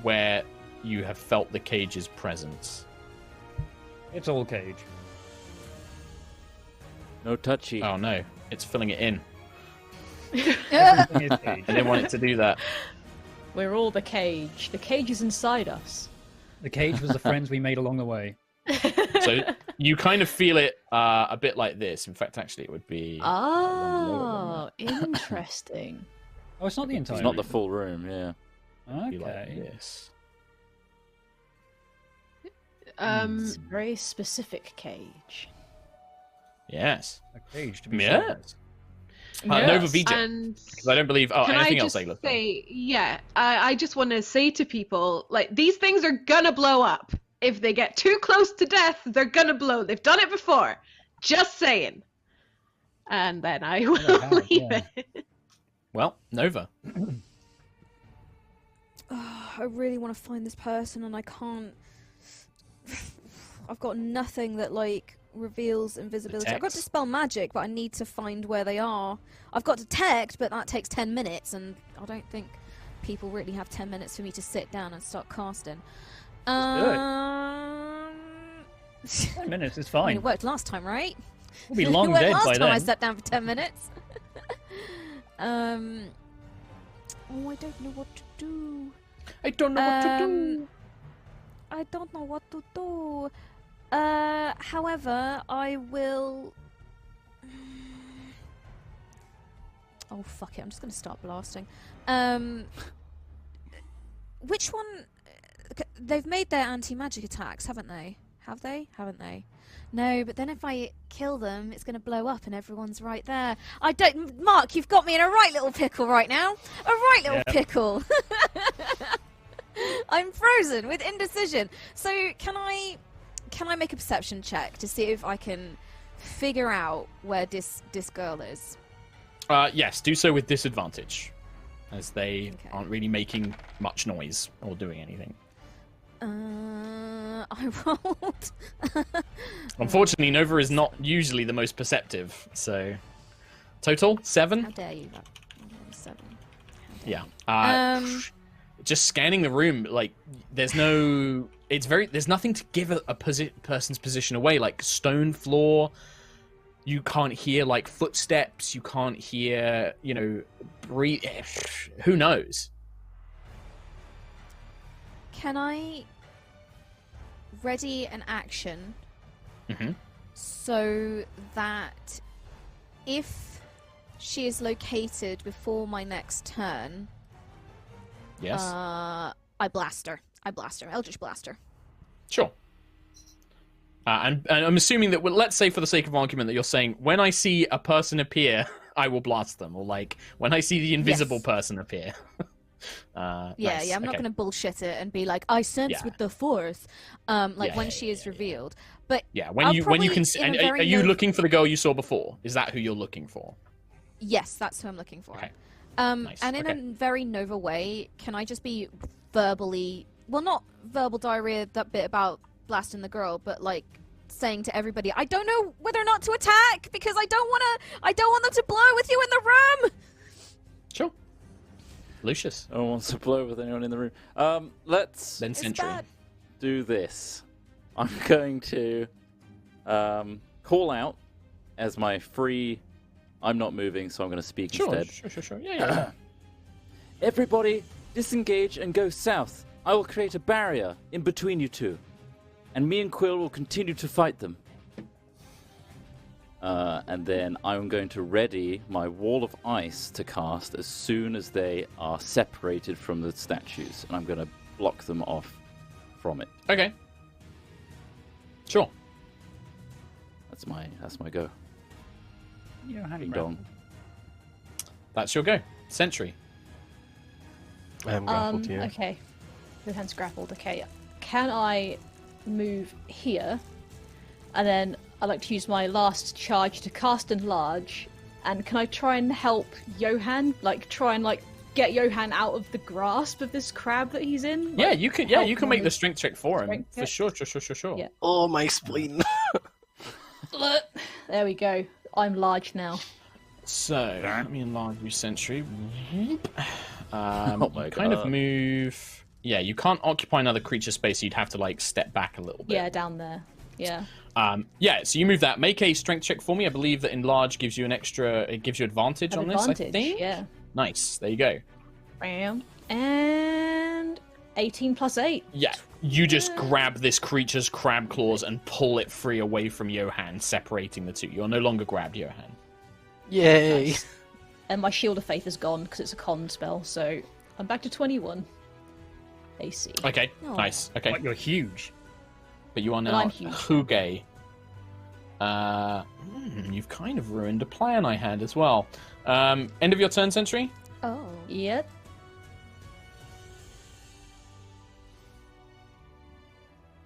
where you have felt the cage's presence. It's all cage. No touchy. Oh no, it's filling it in. Everything is cage. I didn't want it to do that. We're all the cage. The cage is inside us. The cage was the friends we made along the way. So you kind of feel it a bit like this. In fact, actually, it would be. Oh, interesting. Oh, it's not the entire It's not the room. full room, yeah. be like Okay. this. It's a very specific cage. Yes. A cage, to be sure. Yes. Nova VJ. And Because I don't believe. Oh, can anything I else, just Ayla? say, yeah, I just want to say to people, like, these things are gonna blow up. If they get too close to death, they're gonna blow. They've done it before. Just saying. And then I will they have, leave yeah. it. Well, Nova. I really want to find this person and I can't. I've got nothing that like reveals invisibility. I've got Detect. dispel magic, but I need to find where they are. I've got detect, but that takes 10 minutes, and I don't think people really have 10 minutes for me to sit down and start casting. do it. 10 minutes is I fine. mean, it worked last time, right? We'll be long it worked dead last by time I then. sat down for 10 minutes. Oh, I don't know what to do. I don't know what to do. I don't know what to do. However, I will. Oh fuck it! I'm just gonna start blasting. Which one? They've made their anti-magic attacks, haven't they? Have they? Haven't they? No, but then if I kill them, it's going to blow up and everyone's right there. I don't... Mark, you've got me in a right little pickle right now. A right little pickle. I'm frozen with indecision. So can I make a perception check to see if I can figure out where this girl is? Yes, do so with disadvantage, as they Okay. aren't really making much noise or doing anything. I rolled. Unfortunately, Nova is not usually the most perceptive, so... Total? 7? How dare you? 7. Yeah. Just scanning the room, like, there's no... There's nothing to give a person's position away, like stone floor. You can't hear, like, footsteps. You can't hear, breathe. Who knows? Can I ready an action Mm-hmm. so that if she is located before my next turn, Yes. I blast her. Eldritch blast her. Sure. And I'm assuming that, well, let's say for the sake of argument that you're saying, when I see a person appear, I will blast them. Or, like, when I see the invisible Yes. person appear. Yeah, Nice. I'm not Okay. going to bullshit it and be like, I sense Yeah. with the force, like Yeah, when yeah, she is revealed. But Yeah, when I'll you probably can... in a And very are you low- looking for the girl you saw before? Is that who you're looking for? yes, that's who I'm looking for. Okay. And in okay. a very Nova way, can I just be verbally, well, not verbal diarrhea, that bit about blasting the girl, but like saying to everybody, I don't know whether or not to attack because I don't want them to blow with you in the room. Sure. Lucius. No one wants to blow with anyone in the room. Let's Then It's Sentry. bad. do this. I'm going to call out as my free... I'm not moving, so I'm going to speak Sure, instead. sure. Yeah. Everybody, disengage and go south. I will create a barrier in between you two. And me and Quill will continue to fight them. And then I'm going to ready my wall of ice to cast as soon as they are separated from the statues. And I'm going to block them off from it. Okay. Sure. That's my go. Ding dong. That's your go. Sentry. I am grappled here. Okay. Johan's grappled. Okay. Can I move here? And then I'd like to use my last charge to cast Enlarge. And can I try and help Johan? Like, try and, like, get Johan out of the grasp of this crab that he's in? Yeah, Like, you can help make him. the strength check for him. Strength For check? sure. Yeah. Oh, my spleen. There we go. I'm large now. So, let me enlarge you, Sentry. Oh my You kind of God. move... Yeah, you can't occupy another creature space, so you'd have to, like, step back a little bit. Yeah, down there. Yeah. Yeah, so you move that. Make a strength check for me. I believe that enlarge gives you it gives you advantage on this, I think. Yeah. Nice. There you go. Bam. And 18 plus 8. Yeah, you just grab this creature's crab claws and pull it free away from Johan, separating the two. You're no longer grabbed, Johan. Yay! And my Shield of Faith is gone because it's a con spell, so I'm back to 21 AC. Okay, Oh. nice. Okay, But you're huge. but you are Well, now I'm huge. Huge. You've kind of ruined a plan I had as well. End of your turn, Sentry? Oh. Yep.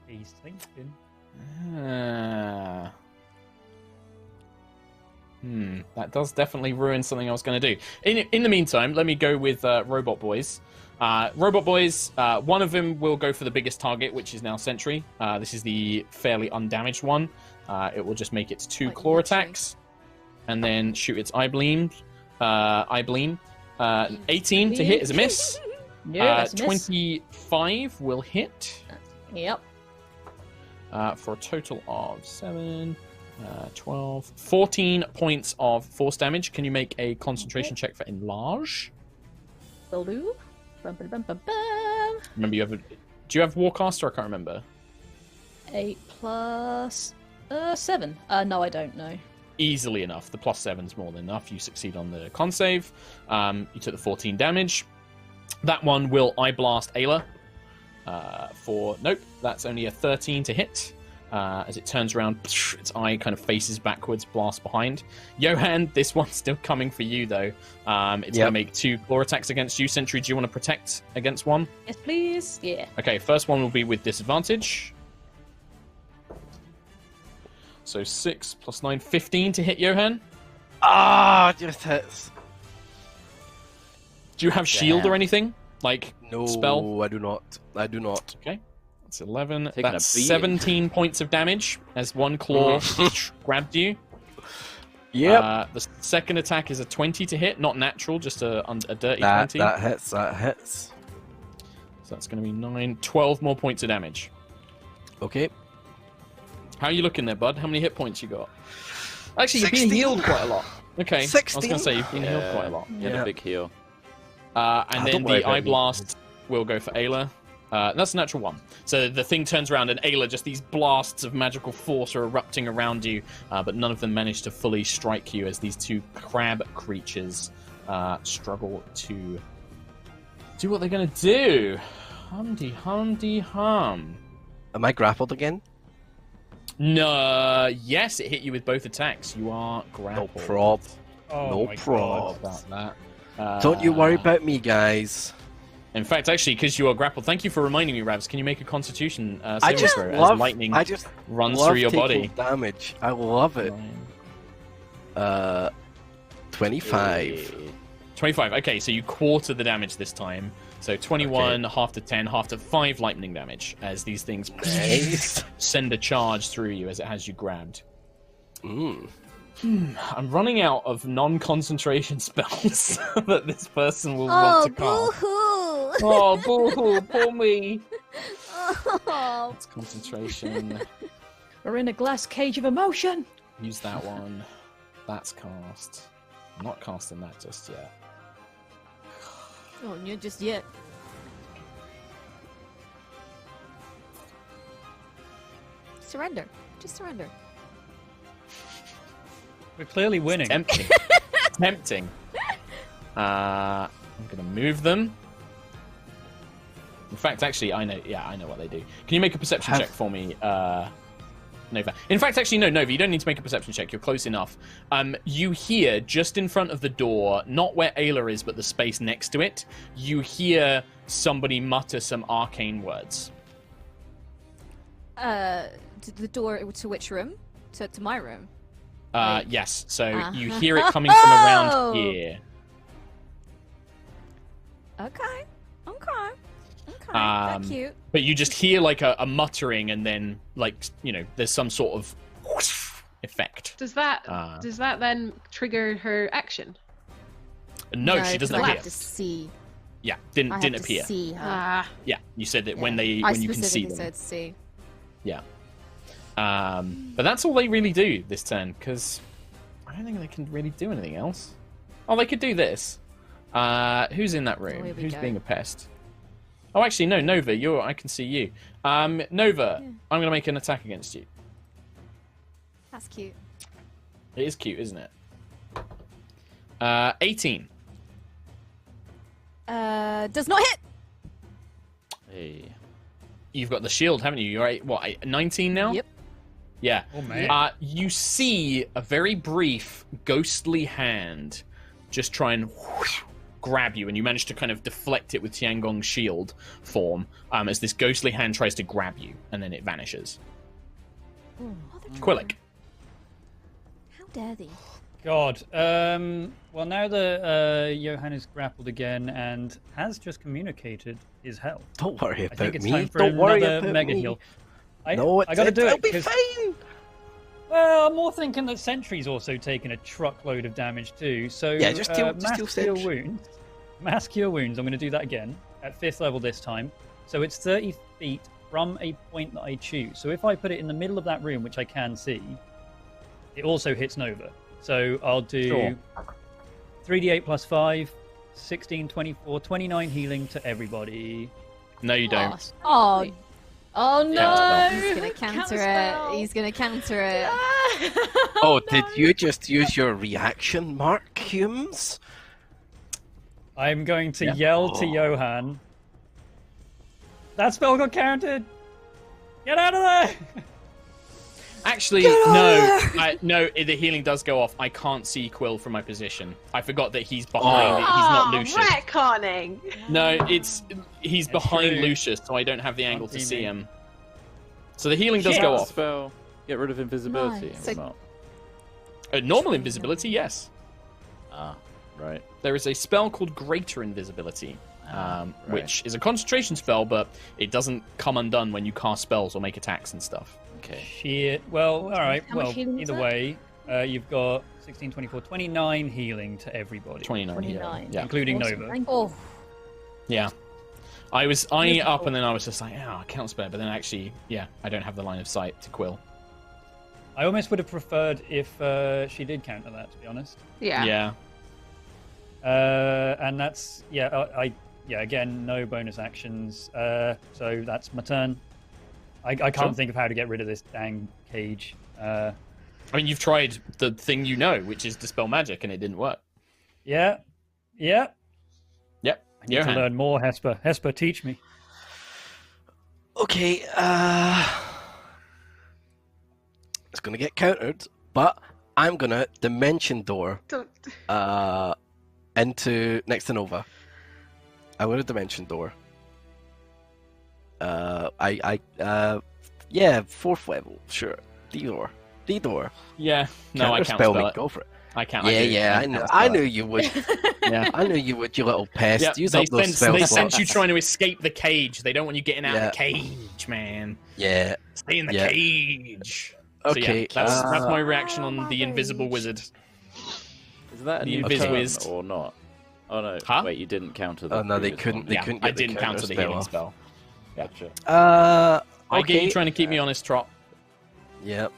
He's thinking. That does definitely ruin something I was going to do. In the meantime, let me go with Robot Boys. Robot Boys, one of them will go for the biggest target, which is now Sentry. This is the fairly undamaged one. It will just make its 2 Like claw literally. attacks, and then shoot its eye beam. 18 to hit is a miss. Yeah, that's a miss. 25 will hit. Yep. for a total of 7, 12, 14 points of force damage. Can you make a concentration check for enlarge? Will do. Bum, bum, bum, bum, bum. Remember, do you have Warcaster? I can't remember. 8 plus 7. No, I don't know. Easily enough. The +7's more than enough. You succeed on the con save. You took the 14 damage. That one will Eye Blast Ayla. Nope, that's only a 13 to hit. As it turns around, its eye kind of faces backwards, blast behind. Johan, this one's still coming for you, though. It's going to make 2 claw attacks against you. Sentry, do you want to protect against one? Yes, please. Yeah. Okay, first one will be with disadvantage. So 6 plus 9, 15 to hit Johan. Just hits. Do you have shield or anything? Like, No, spell? I do not. I do not. Okay. That's 11. Taking a That's beating. 17 points of damage as one claw grabbed you. Yep. The second attack is a 20 to hit, not natural, just a dirty that 20. that hits. That hits. So that's going to be 9, 12 more points of damage. Okay. How are you looking there, bud? How many hit points you got? Actually, you've 16. been healed quite a lot. Okay, 16? I was going to say you've been healed quite a lot. You had Yeah. a big heal. And then don't worry the Eye about me. Blast will go for Ayla. That's a natural 1. So the thing turns around and Ayla, just these blasts of magical force are erupting around you, but none of them manage to fully strike you as these 2 crab creatures struggle to do what they're going to do. Humdy hum. Am I grappled again? No, yes, it hit you with both attacks. You are grappled. No prob. Oh No my prob. God. About that. Don't you worry about me, guys. In fact, actually, because you are grappled, thank you for reminding me, Ravs. Can you make a Constitution I saving just throw love. as lightning I just runs love through your taking body? damage. I love it. 25. 25. Okay, so you quarter the damage this time. So 21, half to 10, half to 5 lightning damage as these things Nice. send a charge through you as it has you grabbed. Mm. I'm running out of non-concentration spells that this person will Oh, want to cast. boo-hoo! Oh, boo-hoo, poor me. Oh, It's concentration. We're in a glass cage of emotion. Use that one. That's cast. I'm not casting that just yet. oh, not just yet. Surrender. Just surrender. We're clearly winning. Tempting. Tempting. I'm gonna move them. In fact, actually, I know. Yeah, I know what they do. Can you make a perception check for me, Nova? In fact, actually, no, Nova. You don't need to make a perception check. You're close enough. You hear just in front of the door, not where Ayla is, but the space next to it. You hear somebody mutter some arcane words. The door to which room? To my room. Yes. So you Uh-huh. hear it coming from around Oh! here. Okay. That's cute. But you just hear like a muttering, and then there's some sort of effect. Does that Ah. then trigger her action? No, she 'cause doesn't I appear. have to see. Yeah, I didn't have to appear. see her. Ah, Yeah, you said that Yeah. when I you can see specifically them. said see. Yeah. But that's all they really do this turn, because I don't think they can really do anything else. Oh, they could do this. Who's in that room? here we Who's go. being a pest? Oh, actually, no, Nova. I can see you. Nova, Yeah. I'm gonna make an attack against you. That's cute. It is cute, isn't it? 18. Does not hit. Hey. You've got the shield, haven't you? You're 19 now? Yep. Yeah. Oh, man. You see a very brief, ghostly hand just try and grab you, and you manage to kind of deflect it with Tiangong's shield form as this ghostly hand tries to grab you, and then it vanishes. Quillic. How dare they? God. Well, now that Johan is grappled again and has just communicated his health, Don't worry I about think it's me. time for Don't worry another about mega me. heal. No, I gotta do it'll it. be 'cause- fine. Well, I'm more thinking that Sentry's also taken a truckload of damage too. So Yeah, just deal mass cure Sentry. wounds. Mass cure wounds. I'm going to do that again at 5th level this time. So it's 30 feet from a point that I choose. So if I put it in the middle of that room, which I can see, it also hits Nova. So I'll do 3d8 plus 5, 16, 24, 29 healing to everybody. No, you don't. Oh, oh no! He's gonna counter it. He's gonna counter it. Oh, did you just use your reaction mark, Humes? I'm going to yell to Johan. That spell got countered! Get out of there! Actually, no, the healing does go off. I can't see Quill from my position. I forgot that he's behind it. He's not Lucius. Retconning. No, he's behind true. Lucius, so I don't have the angle to see see me. him. So the healing does Shit. go off. Spell. Get rid of invisibility Nice. or So- not? Normal invisibility, yes. Ah, right. There is a spell called Greater Invisibility, Right. which is a concentration spell, but it doesn't come undone when you cast spells or make attacks and stuff. Okay. Shit. Well, alright. How much Well, healing is either that? way, you've got 16, 24, 29 healing to everybody. 29. 29. Yeah. Including Awesome, Nova. thank you. Oh, Yeah. I was eyeing it up and then I was just like, I can't spare. But then actually, yeah, I don't have the line of sight to Quill. I almost would have preferred if she did counter that, to be honest. Yeah. And that's again, no bonus actions. So that's my turn. I can't Sure. think of how to get rid of this dang cage. I mean, you've tried the thing you know, which is Dispel Magic, and it didn't work. Yeah. Yep. I need to Johan. learn more, Hesper. Hesper, teach me. Okay, it's gonna get countered, but I'm gonna Dimension Door Don't. into next to Nova. I would have Dimension Door. Fourth level, sure. D-door. Yeah. No, I Counter can't spell spell me, it. go for it. I can't. I knew you would. Yeah. I knew you would, you little pest. Yep, Use they up those sense, spell they slots. sense you trying to escape the cage. They don't want you getting out Yeah. of the cage, man. Yeah. Stay in the Yeah. cage. Okay. So yeah, that's my reaction on the Invisible Wizard. Is that a The new Invis turn Wizard. or not? Oh no! Huh? Wait, you didn't counter the. Oh no, they previous couldn't. one. They Yeah, couldn't. I Get didn't counter the healing off. spell. Gotcha. I get Okay. you trying to keep me honest, Trot. Yep.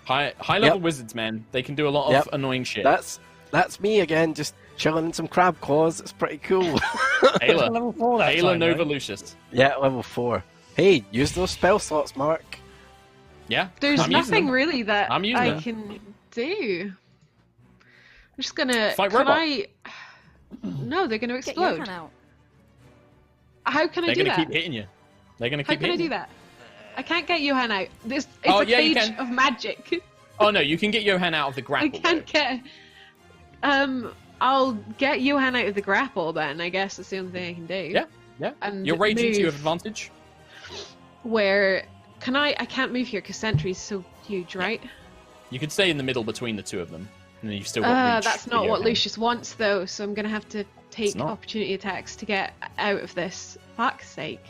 High level Yep. wizards, man. They can do a lot of Yep. annoying shit. That's me again, just chilling in some crab claws. It's pretty cool. Ayla. Level 4 that Ayla time, Nova right? Lucius. Yeah, level 4. Hey, use those spell slots, Mark. Yeah. There's I'm using nothing them. really that I'm using I them. can do. I'm just gonna. Fight can robot. I? No, they're gonna get explode. Johan out. How can I They're do gonna that? keep hitting you. They're gonna How keep can I hitting do you. that? I can't get Johan out. It's Oh, a yeah, you cage can. of magic. Oh no, you can get Johan out of the I grapple. can't though. get. I'll get Johan out of the grapple then. I guess that's the only thing I can do. Yeah. Yeah. And You're raging, so you have move advantage. Where can I? I can't move here because Sentry's so huge, right? You could stay in the middle between the two of them, and then you've still got reach. That's for not what Johan. Lucius wants, though. So I'm gonna have to take not. opportunity attacks to get out of this. Fuck's sake.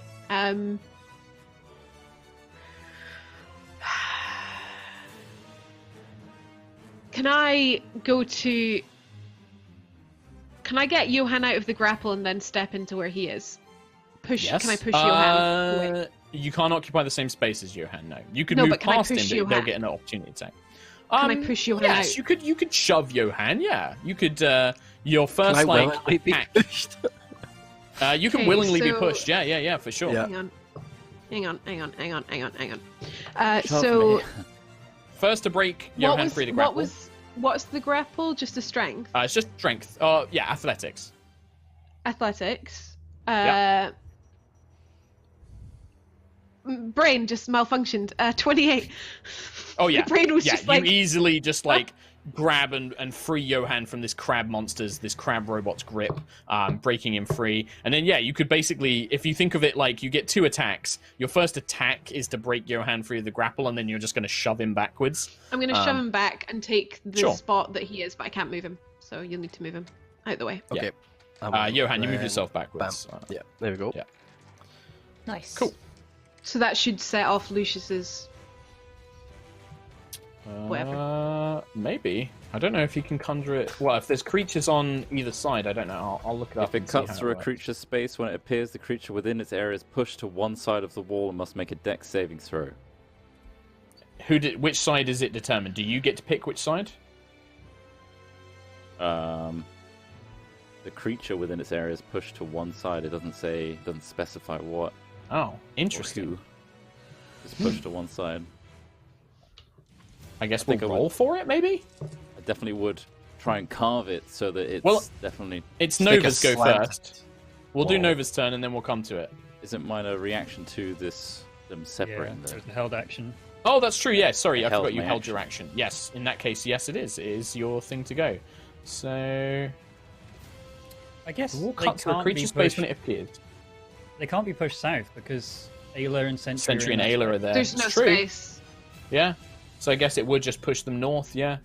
Can I go to? Can I get Johan out of the grapple and then step into where he is? Push. Yes. Can I push Johan away? You can't occupy the same space as Johan. No, you could No, move but can I past him, push but they'll Johan? get an opportunity attack. Can I push Johan yes, out? you could shove Johan. Yeah, you could. Your Can first I like willingly be attack. pushed? You can Okay, willingly be so- pushed. Yeah, for sure. Yeah. Hang on. Shove So me. First to break what Johan was free to grapple. what's the grapple? Just a strength. It's just strength. Yeah, athletics. Athletics. Yeah. Brain just malfunctioned. 28. Oh yeah, My brain was yeah. just like. You easily just like grab and free Johan from this crab robot's grip, breaking him free. And then yeah, you could basically, if you think of it like you get 2 attacks. Your first attack is to break Johan free of the grapple, and then you're just going to shove him backwards. I'm going to shove him back and take the Sure. spot that he is, but I can't move him. So you'll need to move him out the way. Okay. Johan, you move Then- yourself Bam. backwards. Yeah, there we go. Yeah. Nice. Cool. So that should set off Lucius's. Whatever. Maybe. I don't know if you can conjure it. Well, if there's creatures on either side, I don't know. I'll look it up. If it cuts through a creature's space, when it appears, the creature within its area is pushed to one side of the wall and must make a dex saving throw. Which side is it determined? Do you get to pick which side? The creature within its area is pushed to one side. It doesn't specify what. Oh, interesting. It's pushed to one side. I guess we'll roll for it, maybe? I definitely would try and carve it so that it's definitely... It's Nova's go first. We'll do Nova's turn and then we'll come to it. Isn't mine a reaction to them separating? Yeah, there's the held action. Oh, that's true, yeah. Sorry, I forgot you held action. your action. Yes, in that case, yes, it is. It is your thing to go. So... I guess we'll cut to the creature space when it appears. They can't be pushed south because Ayla and Sentry and Ayla are there. There's no It's true. space. Yeah. So I guess it would just push them north, yeah.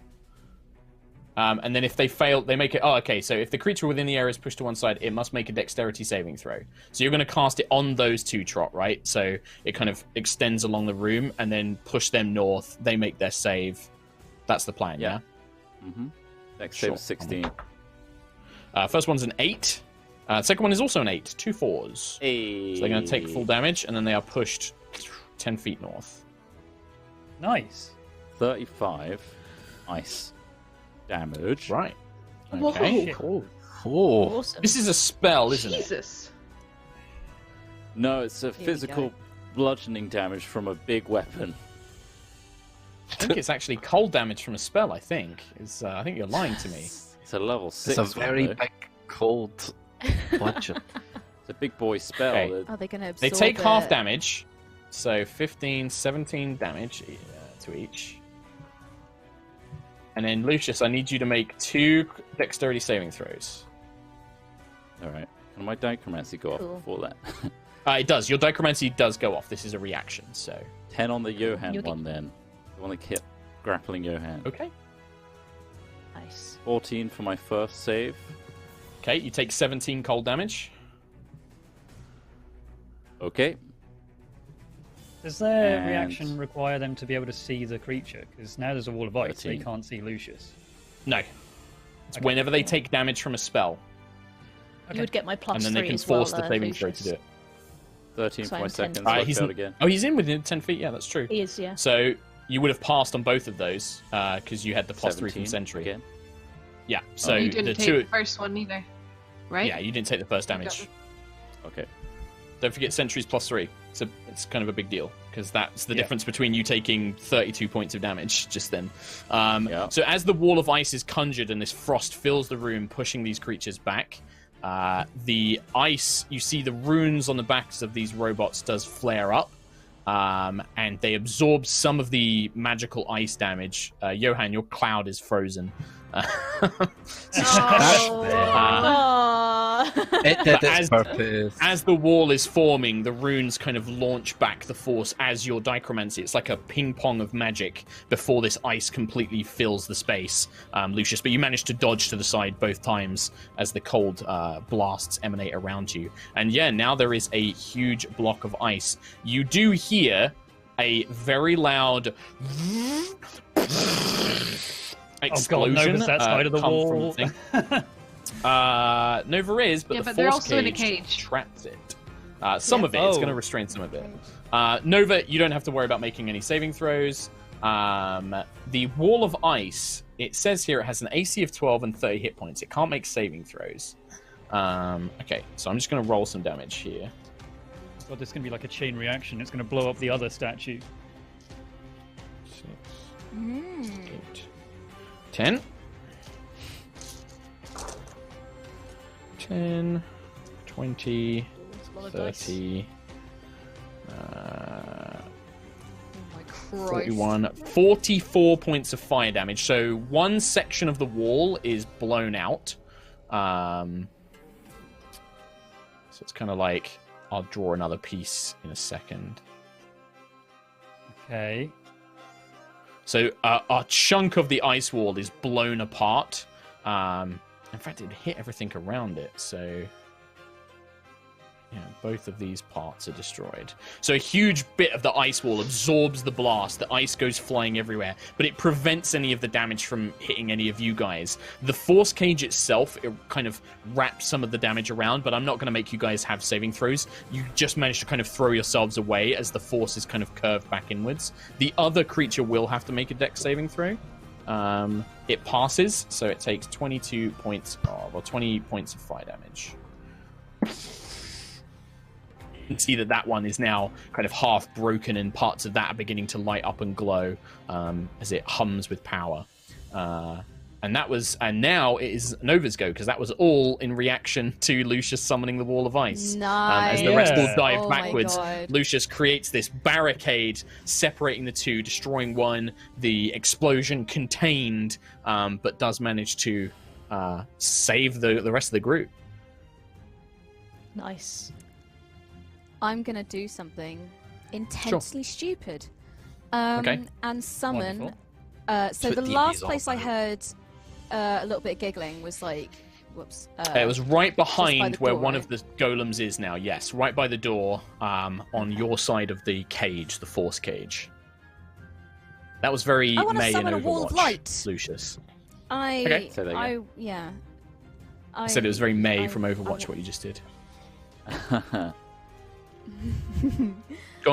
And then if they fail, they make it... Oh, okay, so if the creature within the area is pushed to one side, it must make a dexterity saving throw. So you're going to cast it on those two, Trot, right? So it kind of extends along the room and then push them north. They make their save. That's the plan, yeah? Mm-hmm. Dex save is 16. First one's an 8. Second one is also an 8. 2 4s. Hey. So they're going to take full damage, and then they are pushed 10 feet north. Nice. 35 ice damage. Right. Whoa. Okay, cool. Oh, Awesome. This is a spell, isn't it? Jesus. No, it's a we physical go. bludgeoning damage from a big weapon. I think it's actually cold damage from a spell, I think. I think you're lying to me. It's a level 6 it's a very one, though. big, cold bludgeon. It's a big boy spell. Okay. Are they going to absorb They take half it? damage, so 15, 17 damage to each. And then, Lucius, I need you to make 2 dexterity saving throws. Alright. Can my dichromancy go Cool. off before that? It does. Your dichromancy does go off. This is a reaction, so... 10 on the Johan You'll get- one then. The one that kept grappling Johan. Okay. Nice. 14 for my first save. Okay, you take 17 cold damage. Okay. Does their And- reaction require them to be able to see the creature? Because now there's a wall of ice, 13. they can't see Lucius. No. It's Okay. whenever they take damage from a spell, You would get my plus and then they 3 can as well, force the saving throw to do it. 13 So for my I'm 10. second, so I He's failed again. Oh, he's in within 10 feet. Yeah, that's true. He is, yeah. So you would have passed on both of those because you had the plus 3 from 17 Sentry. again. Yeah. So you the didn't take two. the first one either, right? Yeah, you didn't take the first damage. Okay. Don't forget Sentry's plus 3. It's kind of a big deal because that's the Yeah. difference between you taking 32 points of damage just then. Yeah. So as the wall of ice is conjured and this frost fills the room, pushing these creatures back, the ice, you see the runes on the backs of these robots does flare up, and they absorb some of the magical ice damage. Johan, your cloud is frozen. Oh. It did its as- purpose. As the wall is forming, the runes kind of launch back the force as your dichromancy. It's like a ping pong of magic before this ice completely fills the space, Lucius. But you manage to dodge to the side both times as the cold blasts emanate around you. And yeah, now there is a huge block of ice. You do hear a very loud explosion. Nova's that side of the come from wall. thing. Nova is, but Yeah, the but they're force also in a cage cage. traps it. Some of it, it's Oh. going to restrain some of it. Nova, you don't have to worry about making any saving throws. The wall of ice, it says here it has an AC of 12 and 30 hit points. It can't make saving throws. Okay, so I'm just going to roll some damage here. God, this is going to be like a chain reaction. It's going to blow up the other statue. 6, Mm. 8, 10. 10, 20, It's a lot of dice. 30, Oh my Christ. 41, 44 points of fire damage. So one section of the wall is blown out. So it's kind of like, I'll draw another piece in a second. Okay. So a chunk of the ice wall is blown apart. In fact, it hit everything around it. So Yeah, both of these parts are destroyed. So a huge bit of the ice wall absorbs the blast. The ice goes flying everywhere, but it prevents any of the damage from hitting any of you guys. The force cage itself, it kind of wraps some of the damage around, but I'm not going to make you guys have saving throws. You just managed to kind of throw yourselves away as the force is kind of curved back inwards. The other creature will have to make a dex saving throw. It passes, so it takes 20 points of fire damage. You can see that one is now kind of half broken, and parts of that are beginning to light up and glow as it hums with power. And now it is Nova's go, because that was all in reaction to Lucius summoning the wall of ice. Nice. As the rest all dive Oh my backwards, God. Lucius creates this barricade separating the two, destroying one. The explosion contained, but does manage to save the rest of the group. Nice. I'm gonna do something intensely stupid. Okay. And summon. Wonderful. So That's the what D&D last is all place I about. heard a little bit of giggling was like, whoops. It was right behind the where door, one right? of the golems is now. Yes, right by the door, on your side of the cage, the force cage. That was very I wanna May in summon a Overwatch, wall of light. Lucius. I. Okay. Say that again. Yeah. I said it was very May I- from Overwatch, I- what you just did. Go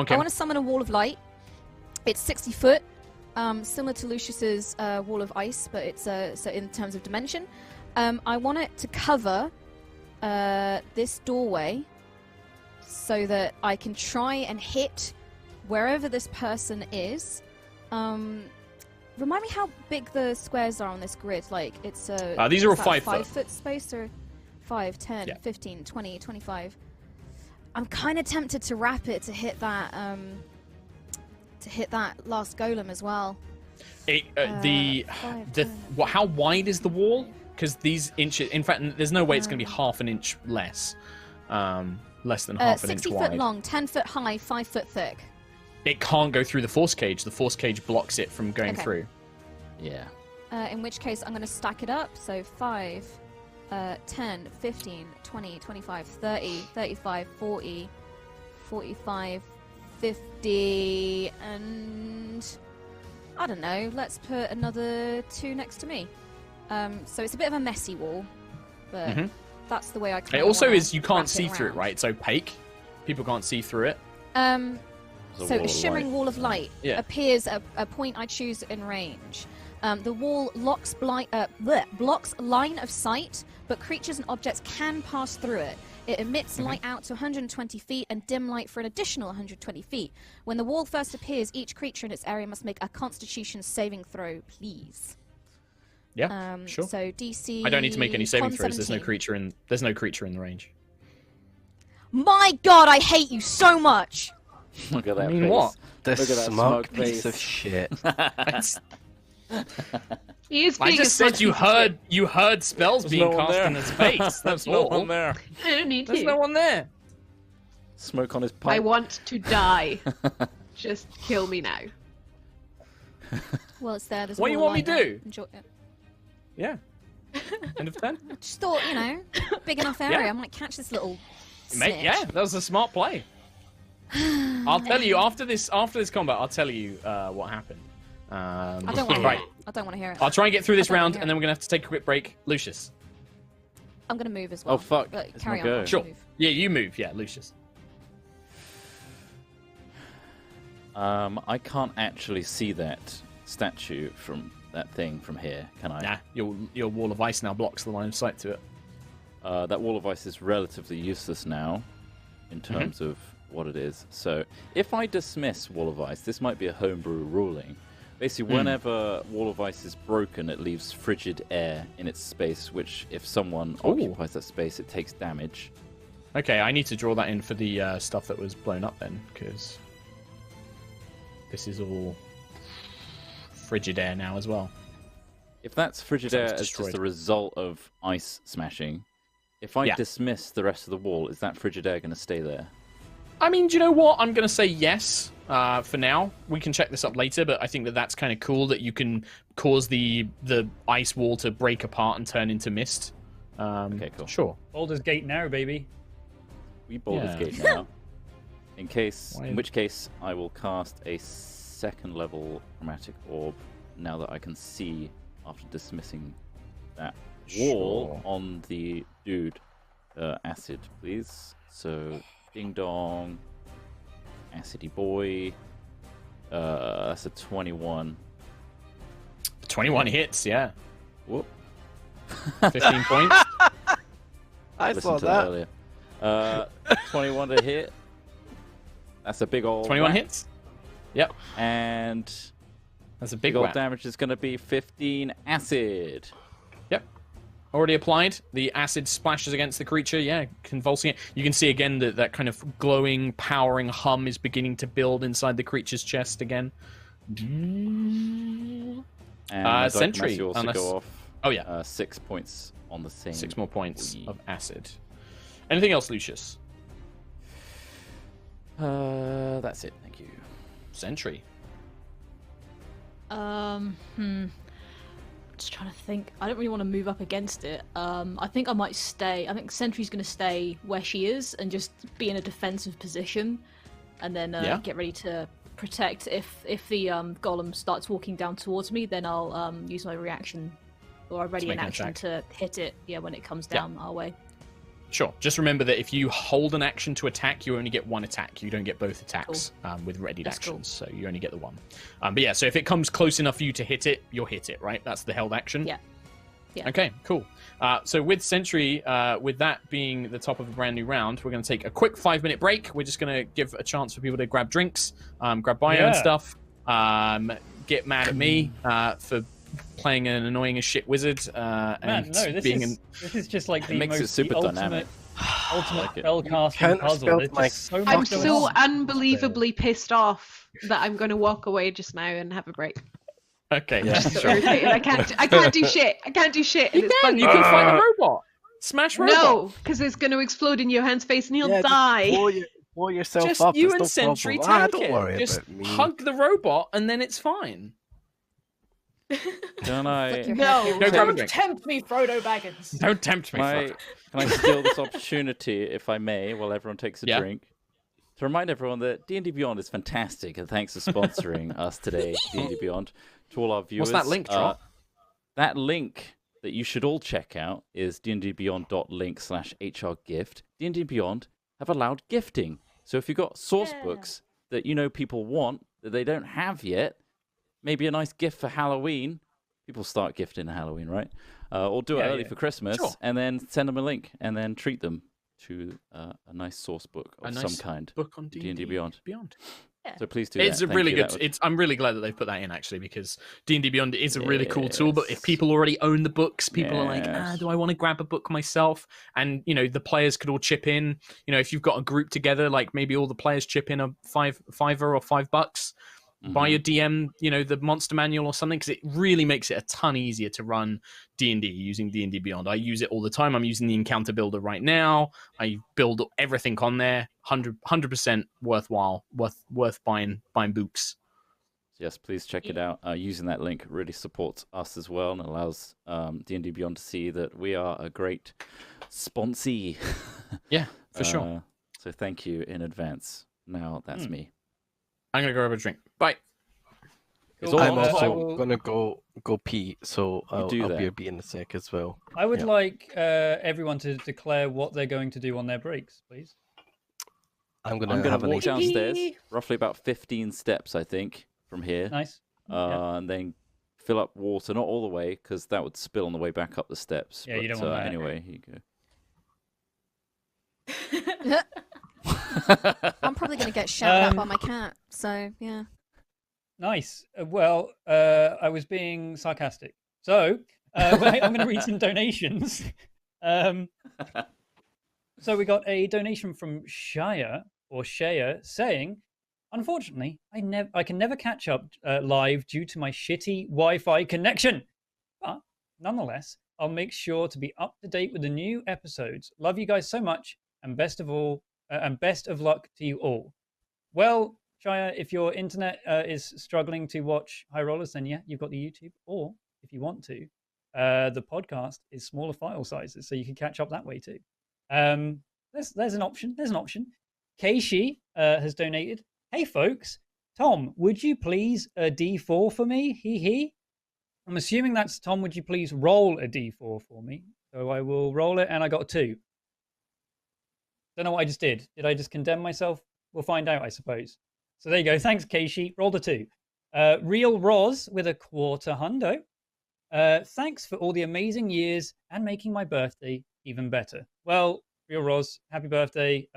on, I Kim. want to summon a wall of light. It's 60 foot, similar to Lucius's wall of ice, but it's so in terms of dimension. I want it to cover this doorway so that I can try and hit wherever this person is. Remind me how big the squares are on this grid. Like, it's a... These are all is that 5 5 foot. foot space, or 5, 10, Yeah. 15, 20, 25. I'm kind of tempted to wrap it to hit that last golem as well. How wide is the wall? Because these inches, in fact, there's no way it's going to be half an inch less, less than half an inch 60 wide. foot long, 10 foot high, 5 foot thick. It can't go through the force cage. The force cage blocks it from going Okay. through. Yeah. In which case, I'm going to stack it up. So 5, 10, 15, 20, 25, 30, 35, 40, 45, 50, and I don't know, let's put another 2 next to me. So it's a bit of a messy wall, but Mhm. that's the way I It kind of also wanna is, you can't wrap see through it, around. right? It's opaque. People can't see through it. There's So wall a of shimmering light. wall of light Yeah. appears at a point I choose in range. The wall blocks line of sight, but creatures and objects can pass through it. It emits light out to 120 feet and dim light for an additional 120 feet. When the wall first appears, each creature in its area must make a Constitution saving throw, please. Yeah, sure. So DC. I don't need to make any saving con throws. There's no 17. creature in the range. My God, I hate you so much. Look at that mean, face. what? This Look at that smug smug piece face. of shit. He is I being a just said smug you heard spells being cast in his face. That's all. there. piece of shit. I don't need There's to. no one there. Smoke on his I pipe. want to die. Just kill me now. Well, it's there. There's a What do you wall want me of light to there. do? Enjoy it. Yeah. End of turn. Just thought, big enough area. I might catch this little. Mate, snitch. yeah, that was a smart play. I'll tell you after this combat. I'll tell you what happened. I don't want to right. hear it. I don't want to hear it. I'll try and get through this I don't round, hear and then we're gonna have to take a quick break. Lucius. I'm gonna move as well. Oh, fuck. But It's carry my on. go. I'll Sure. move. Yeah, you move. Yeah, Lucius. I can't actually see that statue from that thing from here, can I? Nah, your wall of ice now blocks the line of sight to it. That wall of ice is relatively useless now in terms of what it is. So if I dismiss wall of ice, this might be a homebrew ruling. Basically, whenever wall of ice is broken, it leaves frigid air in its space, which if someone occupies that space, it takes damage. Okay, I need to draw that in for the stuff that was blown up then, because this is all frigid air now as well. If that's frigid So air it's as just destroyed. a result of ice smashing, if I Yeah. dismiss the rest of the wall, is that frigid air going to stay there? I mean, do you know what? I'm going to say yes for now. We can check this up later, but I think that that's kind of cool that you can cause the ice wall to break apart and turn into mist. Okay, cool. Sure. Baldur's Gate now, baby. we Baldur's Yeah. Gate now. Why- In which case, I will cast a second level chromatic orb now that I can see after dismissing that wall Sure. on the dude. Acid, please. So, ding dong, acidy boy. That's a 21. 21 hits, yeah. Whoop. 15 points. I Listened saw to that. earlier. 21 to hit. That's a big old 21 whack. hits. Yep. And That's a big big old whack. damage is going to be 15 acid. Yep. Already applied. The acid splashes against the creature, yeah, convulsing it. You can see again that that kind of glowing, powering hum is beginning to build inside the creature's chest again. And my Sentry, Diplomacy also unless- go off. Oh, yeah. 6 points on the same. 6 more points Wee. of acid. Anything else, Lucius? That's it. Thank you. Sentry. Just trying to think. I don't really want to move up against it. I think I might stay. I think Sentry's going to stay where she is and just be in a defensive position, and then Yeah. get ready to protect. If the golem starts walking down towards me, then I'll use my reaction or a ready make in an action attack. to hit it. Yeah, when it comes Yeah. down our way. Sure. Just remember that if you hold an action to attack, you only get one attack. You don't get both attacks with readied That's cool. actions, so you only get the one. But yeah, so if it comes close enough for you to hit it, you'll hit it, right? That's the held action. Yeah. Yeah. Okay, cool. So with Sentry, with that being the top of a brand new round, we're going to take a quick 5-minute break. We're just going to give a chance for people to grab drinks, grab bio and Yeah. stuff, get mad at me for playing an annoying as shit wizard, Man, and no, this being is just like the makes it most super the ultimate, dynamic. ultimate like it. spellcasting Can't puzzle. spell There's my- just so much I'm going so on. unbelievably pissed off that I'm going to walk away just now and have a break. Okay, Yeah. So sure. irritated. I can't do shit. I can't do shit. And You it's can. funny. You can fight the robot. Smash robot. No, because it's going to explode in Johan's face and he'll Yeah, just die. blow yourself Just up. you it's and no Sentry problem. tank don't it. worry Just about me. hug the robot and then it's fine. Can I? Flick your No, head. Go grab a don't drink. tempt me, Frodo Baggins. Don't tempt me. Can Fred. I steal this opportunity, if I may, while everyone takes a Yeah. drink, to remind everyone that D&D Beyond is fantastic, and thanks for sponsoring us today, D&D Beyond. To all our viewers, What's that link, Trot? that link that you should all check out is dndbeyond.link/hrgift. D&D Beyond have allowed gifting. So if you've got source Yeah. books that you know people want that they don't have yet, maybe a nice gift for Halloween. People start gifting at Halloween, right? Or do it Yeah, early yeah. for Christmas, Sure. and then send them a link, and then treat them to a nice source book of A some nice kind. book on D&D Beyond. Beyond. So please do It's that. a Thank really you. good. That would- I'm really glad that they've put that in actually because D&D Beyond is a really cool tool. But if Yes. people already own the books, people are like, Yes. do I want to grab a book myself? And the players could all chip in. If you've got a group together, like maybe all the players chip in a fiver or $5. Buy your DM, the monster manual or something, because it really makes it a ton easier to run D&D using D&D Beyond. I use it all the time. I'm using the encounter builder right now. I build everything on there. 100% worthwhile, worth buying books. Yes, please check it out. Using that link really supports us as well and allows D&D Beyond to see that we are a great sponsee. Yeah, for sure. So thank you in advance. Now that's me. I'm gonna go grab a drink. Bye. It's Cool. all I'm on also will- gonna go pee, so I'll do that. be in a sec as well. I would Yeah. like everyone to declare what they're going to do on their breaks, please. I'm gonna I'm going have to a walk nice downstairs, roughly about 15 steps, I think, from here, Nice. Yeah. and then fill up water, not all the way, because that would spill on the way back up the steps. Yeah, you but, don't want that. Anyway, here you go. I'm probably going to get shouted at by my cat. So yeah. Nice. Well, I was being sarcastic. So I'm going to read some donations. So we got a donation from Shia saying, "Unfortunately, I can never catch up live due to my shitty Wi-Fi connection. But nonetheless, I'll make sure to be up to date with the new episodes. Love you guys so much, and best of luck to you all." Well, Shia, if your internet is struggling to watch High Rollers, then yeah, you've got the YouTube. Or if you want to, the podcast is smaller file sizes, so you can catch up that way too. there's an option. There's an option. Keishi has donated. Hey, folks. Tom, would you please a D4 for me? He. I'm assuming that's Tom. Would you please roll a D4 for me? So I will roll it, and I got a 2. Don't know what I just did. Did I just condemn myself? We'll find out, I suppose. So there you go. Thanks, Keishi. Rolled a 2. Real Roz with a quarter hundo. Thanks for all the amazing years and making my birthday even better. Well, Real Roz, happy birthday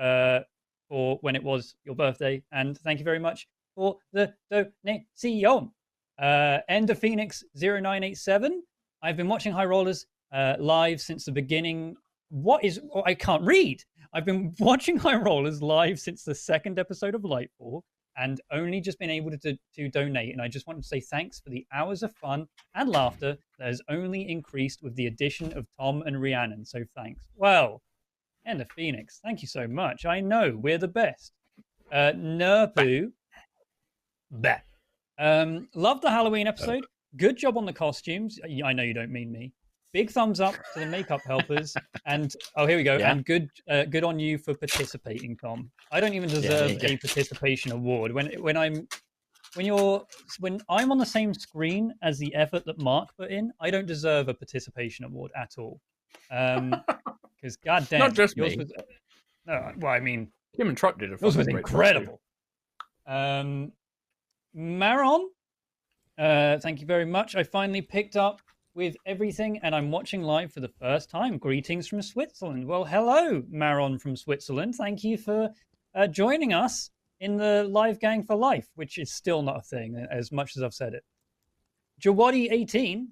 for when it was your birthday, and thank you very much for the donation. Ender Phoenix 0987. I've been watching High Rollers live since the beginning. I can't read. I've been watching High Rollers live since the 2nd episode of Lightfall, and only just been able to donate. And I just wanted to say thanks for the hours of fun and laughter that has only increased with the addition of Tom and Rhiannon. So thanks. Well, Ender Phoenix, thank you so much. I know we're the best. Nerpoo. Bah. Love the Halloween episode. Good job on the costumes. I know you don't mean me. Big thumbs up to the makeup helpers. And here we go. Yeah. And good on you for participating, Tom. I don't even deserve a participation award. When I'm on the same screen as the effort that Mark put in, I don't deserve a participation award at all. Because goddamn, Not just yours me. was, no, well, I mean, Him and Truck did a yours was fucking great job, incredible. Maron, thank you very much. I finally picked up with everything, and I'm watching live for the first time. Greetings from Switzerland. Well, hello, Maron from Switzerland. Thank you for joining us in the live gang for life, which is still not a thing, as much as I've said it. Jawadi18,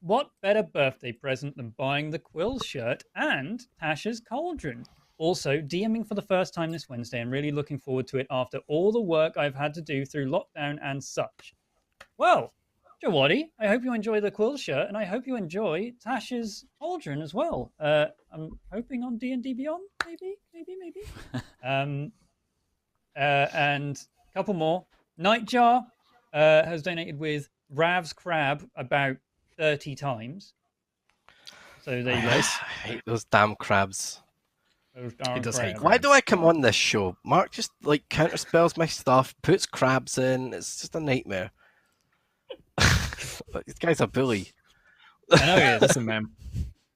what better birthday present than buying the Quills shirt and Tasha's cauldron? Also, DMing for the first time this Wednesday. I'm really looking forward to it after all the work I've had to do through lockdown and such. Well, Jawadi, I hope you enjoy the Quill shirt, and I hope you enjoy Tasha's cauldron as well. I'm hoping on D&D Beyond, maybe. And a couple more. Nightjar has donated with Rav's Crab about 30 times. So there you go. I hate those damn crabs. Those darn does hate crabs. Why do I come on this show? Mark just like counterspells my stuff, puts crabs in. It's just a nightmare. This guy's a bully. I know he is. Listen, man.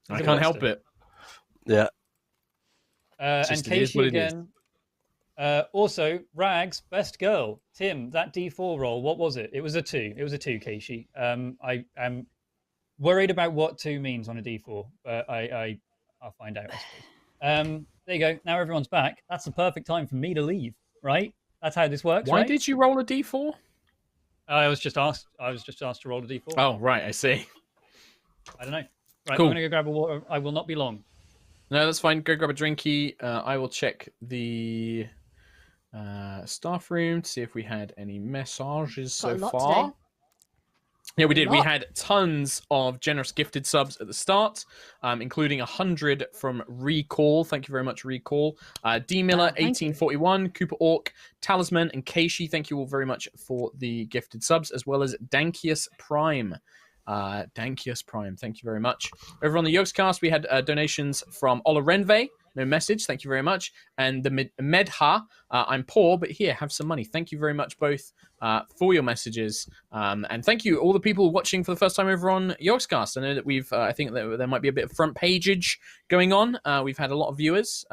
I can't help it. Yeah. And Just it is Casey what it is. again. Also, Rags, best girl. Tim, that D4 roll, what was it? It was a 2. It was a 2, Casey. I am worried about what 2 means on a D4, but I'll find out, I suppose. There you go. Now everyone's back. That's the perfect time for me to leave, right? That's how this works, Why right? did you roll a D4? I was just asked to roll a D4. Oh, right, I see. I don't know. Right, Cool. I'm going to go grab a water. I will not be long. No, that's fine. Go grab a drinky. I will check the staff room to see if we had any messages Got a so lot far. today. Yeah, we did. We lot. had tons of generous gifted subs at the start, including 100 from Recall. Thank you very much, Recall. D Miller, Thank you. 1841, Cooper Orc, Talisman, and Keishi. Thank you all very much for the gifted subs, as well as Dankius Prime. Dankius Prime, thank you very much. Over on the Yogscast, we had donations from Ola Renve. No message, thank you very much. And the Medha, I'm poor, but here, have some money. Thank you very much both for your messages. And thank you all the people watching for the first time over on Yogscast. I know that we've, I think that there might be a bit of front pageage going on. We've had a lot of viewers.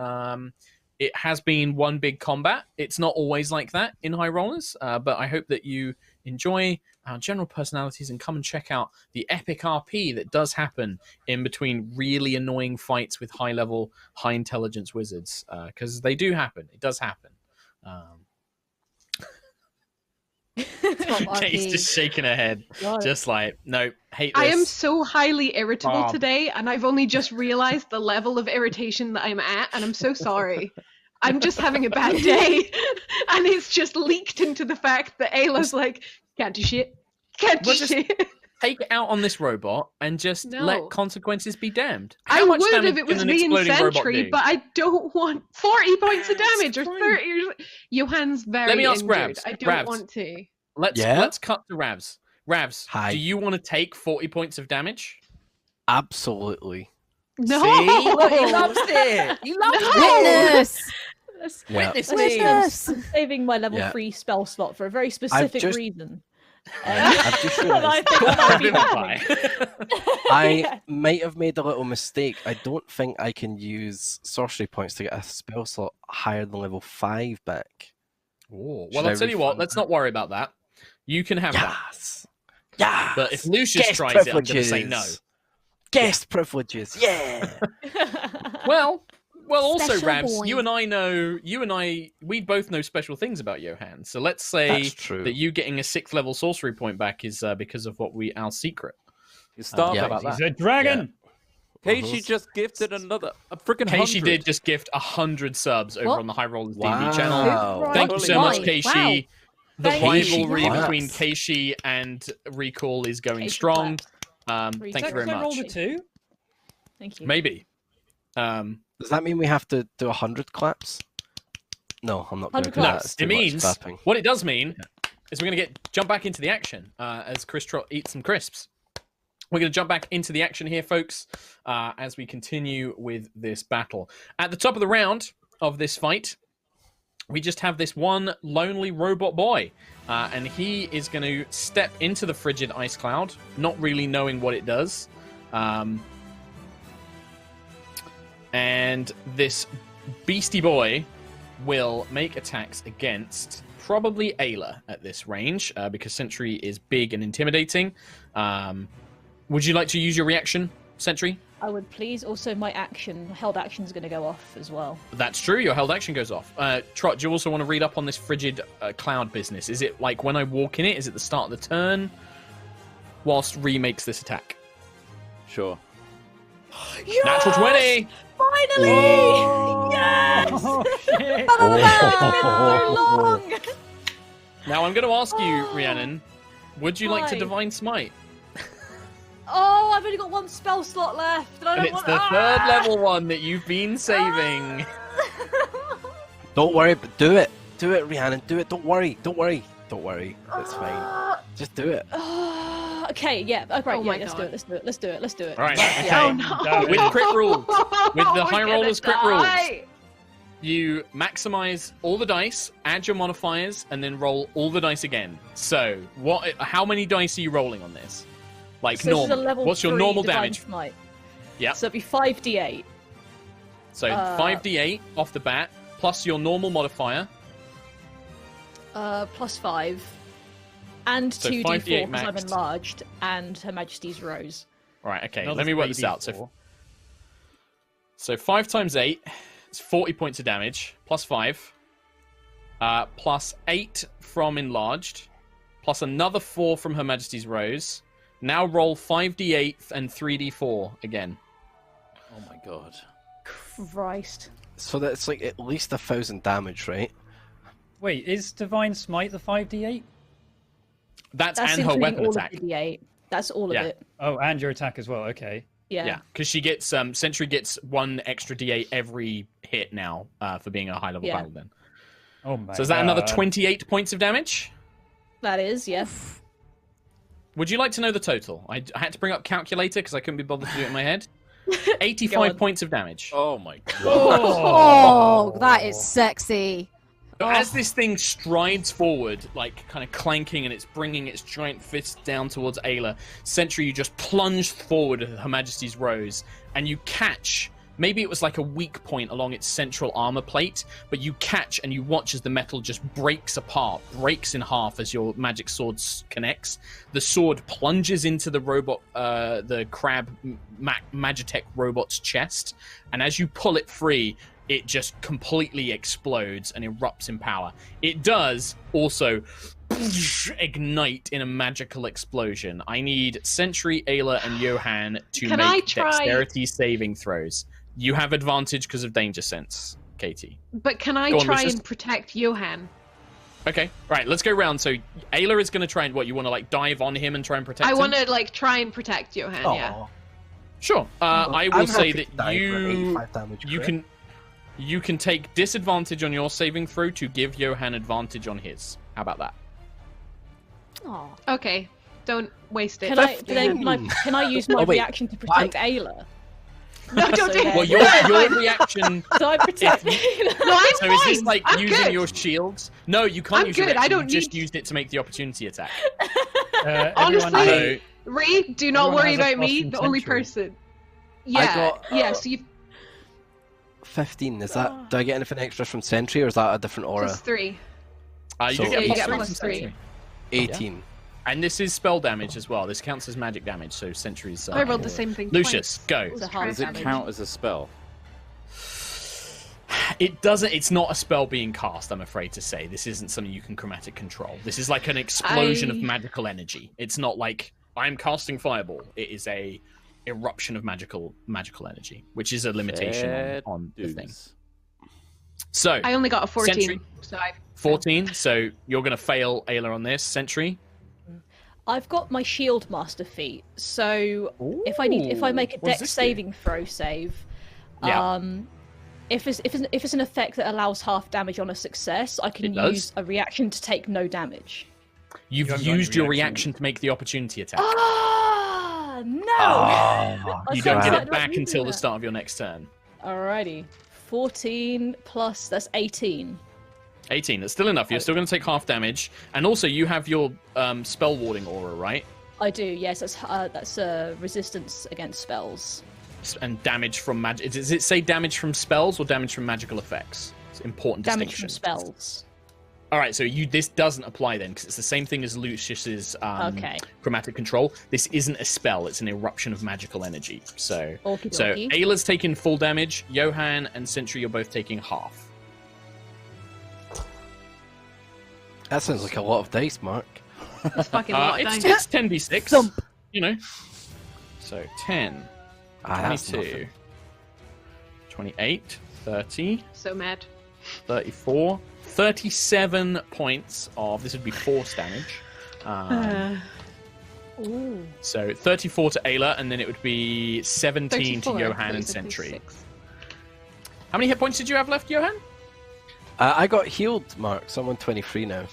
It has been one big combat. It's not always like that in High Rollers, but I hope that you enjoy our general personalities and come and check out the epic RP that does happen in between really annoying fights with high-level, high-intelligence wizards, because they do happen. It does happen. Top Kate's RP. just shaking her head, God. just like, no, hate this. I am so highly irritable Bob. today, and I've only just realized the level of irritation that I'm at, and I'm so sorry. I'm just having a bad day, and it's just leaked into the fact that Ayla's like, can't do shit, can't do Well, just- shit. Take it out on this robot and just No. let consequences be damned. I How much would damage if it can was an being exploding robot sentry, do? but I don't want 40 points of That's damage or fine. 30. Johan's very Let me ask injured. Rabs. I don't Rabs. want to. Let's cut to Ravs. Ravs, Hi. do you want to take 40 points of damage? Absolutely. No. See? Look, he loves it. He loves it. Witness! Yeah. Witness me. Witness! I'm saving my level Yeah. 3 spell slot for a very specific just- reason. I've just And I realised think that might be Vivify. happening. I Yeah. might have made a little mistake. I don't think I can use sorcery points to get a spell slot higher than level 5 back. Ooh, Should well, I I'll tell you what. refund Let's that? not worry about that. You can have that. Yes! Yes! But if Lucius Guest tries it, I'm going to say no. privileges. Guest privileges, yeah! Well, also, Special Rabs, boy. you and I, we both know special things about Johan. So let's say That's true. that you getting a 6th level sorcery point back is because of our secret. You start. Yeah. How about He's that? a dragon. Casey just gifted another a freaking Casey 100. did just gift 100 subs over What? on the High Rollers Wow. D&D channel. Thank you so much, Right. Casey. The Thank you. rivalry Congrats. between Casey and Recall is going Casey strong. claps. Thank Is you that very I rolled much. a 2. Thank you. Maybe. Does that mean we have to do 100 claps? No, I'm not going to 100 do that. claps. It's too It much means clapping. what it does mean is we're going to jump back into the action as Chris Trot eats some crisps. We're going to jump back into the action here, folks, as we continue with this battle. At the top of the round of this fight, we just have this one lonely robot boy, and he is going to step into the frigid ice cloud, not really knowing what it does. And this beastie boy will make attacks against probably Ayla at this range, because Sentry is big and intimidating. Would you like to use your reaction, Sentry? I would please. Also, my held action is going to go off as well. That's true. Your held action goes off. Trot, do you also want to read up on this frigid cloud business? Is it like when I walk in it? Is it the start of the turn? Whilst Ree makes this attack. Sure. Natural 20! Finally! Yes! Oh shit! So long. Now I'm going to ask you, Rhiannon, would you like to Why? Divine Smite? Oh, I've only got one spell slot left, and I And don't it's want. the third level one that you've been saving. Don't worry, but do it. Do it, Rhiannon. Do it. Don't worry. Don't worry. Don't worry. It's fine. Just do it. Okay, yeah, right, Oh yeah, my let's do God. it, let's do it, let's do it, let's do it. All right, Yeah. okay. Oh no! With crit rules. With the high We're rollers gonna crit rules. die. You maximize all the dice, add your modifiers, and then roll all the dice again. So, how many dice are you rolling on this? Like So this is a normal. level What's your 3 normal Divine damage? Smite. Yeah. So it'd be 5d8. So 5d8 off the bat, plus your normal modifier. Plus 5. And So 2d4 5d8 because I'm maxed. enlarged, and Her Majesty's Rose. Right, okay. Another Let me work this 3d4. out. So 5 times 8 is 40 points of damage, plus 5. Plus 8 from enlarged, plus another 4 from Her Majesty's Rose. Now roll 5d8 and 3d4 again. Oh my god. Christ. So that's like at least 1,000 damage, right? Wait, is Divine Smite the 5d8? That's That's and her including weapon all attack. of the d8. That's all of Yeah. it. Oh, and your attack as well. Okay. Yeah. Yeah, because she gets Sentry gets 1 extra d8 every hit now for being a high level Yeah. paladin. Oh my. So is that another God. 28 points of damage? That is, yeah. Would you like to know the total? I had to bring up calculator because I couldn't be bothered to do it in my head. Go 85 on. points of damage. Oh my god. Oh, that is sexy. As this thing strides forward, like kind of clanking, and it's bringing its giant fist down towards Ayla, Sentry, you just plunge forward with Her Majesty's Rose, and you catch. Maybe it was like a weak point along its central armor plate, but you catch and you watch as the metal just breaks apart, breaks in half as your magic sword connects. The sword plunges into the robot, the crab Magitech robot's chest, and as you pull it free, it just completely explodes and erupts in power. It does also ignite in a magical explosion. I need Sentry, Ayla, and Johan to Can I make try- dexterity saving throws. You have advantage because of danger sense, Katie. But can I Go on, try Lucius. and protect Johan? Okay, right, let's go round. So Ayla is going to try and what? You want to like dive on him and try and protect I him? want to like try and protect Johan. Yeah. Aw. Sure. I will I'm say happy that to die for an you 85 damage you crit. can take disadvantage on your saving throw to give Johan advantage on his. How about that? Oh, Okay. Don't waste it. Can I use my Oh, wait. reaction to protect Ayla? No, don't do it. Well, your reaction. So I protect. No, I'm So fine. is this like I'm using good. your shields? No, you can't I'm use your good. I reaction. don't You just need- used it to make the opportunity attack. Everyone Honestly, has- Ray, do not Everyone worry has a about plus me. from The only Sentry. person. Yeah. got, yeah. So you 15. Is that? Do I get anything extra from Sentry, or is that a different aura? plus 3. You So- do Yeah, get you a get plus plus 3 3. from Sentry. 18. And this is spell damage as well. This counts as magic damage, so Sentry's. I rolled the same thing. Lucius, twice. go. It was It's a hard Does it damage. count as a spell? It doesn't. It's not a spell being cast. I'm afraid to say this isn't something you can chromatic control. This is like an explosion of magical energy. It's not like I'm casting fireball. It is a eruption of magical energy, which is a limitation Fair on the thing. dues. So I only got a 14. Sentry. So I 14. So you're going to fail Ayla on this. Sentry. I've got my shield master feat, so if I make a What does dex this do? saving throw save, Yeah. if it's an effect that allows half damage on a success, I can It does? use a reaction to take no damage. You've haven't got any used your reaction. reaction to make the opportunity attack. Ah, no! Ah, I you was don't so get excited it about back using until the that. start of your next turn. Alrighty, 14 plus that's 18. 18. That's still enough. You're still going to take half damage, and also you have your spell warding aura, right? I do, yes. That's resistance against spells. And damage from magic. Does it say damage from spells or damage from magical effects? It's an important Damage distinction. from spells. All right, so this doesn't apply then, because it's the same thing as Lucius's Okay. chromatic control. This isn't a spell; it's an eruption of magical energy. So, Okie so dokie. Ayla's taking full damage. Johan and Sentry, you're both taking half. That sounds like a lot of dice, Mark. It's fucking lot It's down. 10d6. You know. So 10, That's 22, nothing. 28, 30, So mad. 34, 37 points of this would be force damage. Ooh. So 34 to Ayla, and then it would be 17 to 34, Johan and 36. Sentry. How many hit points did you have left, Johan? I got healed, Mark. So I'm on 23 now.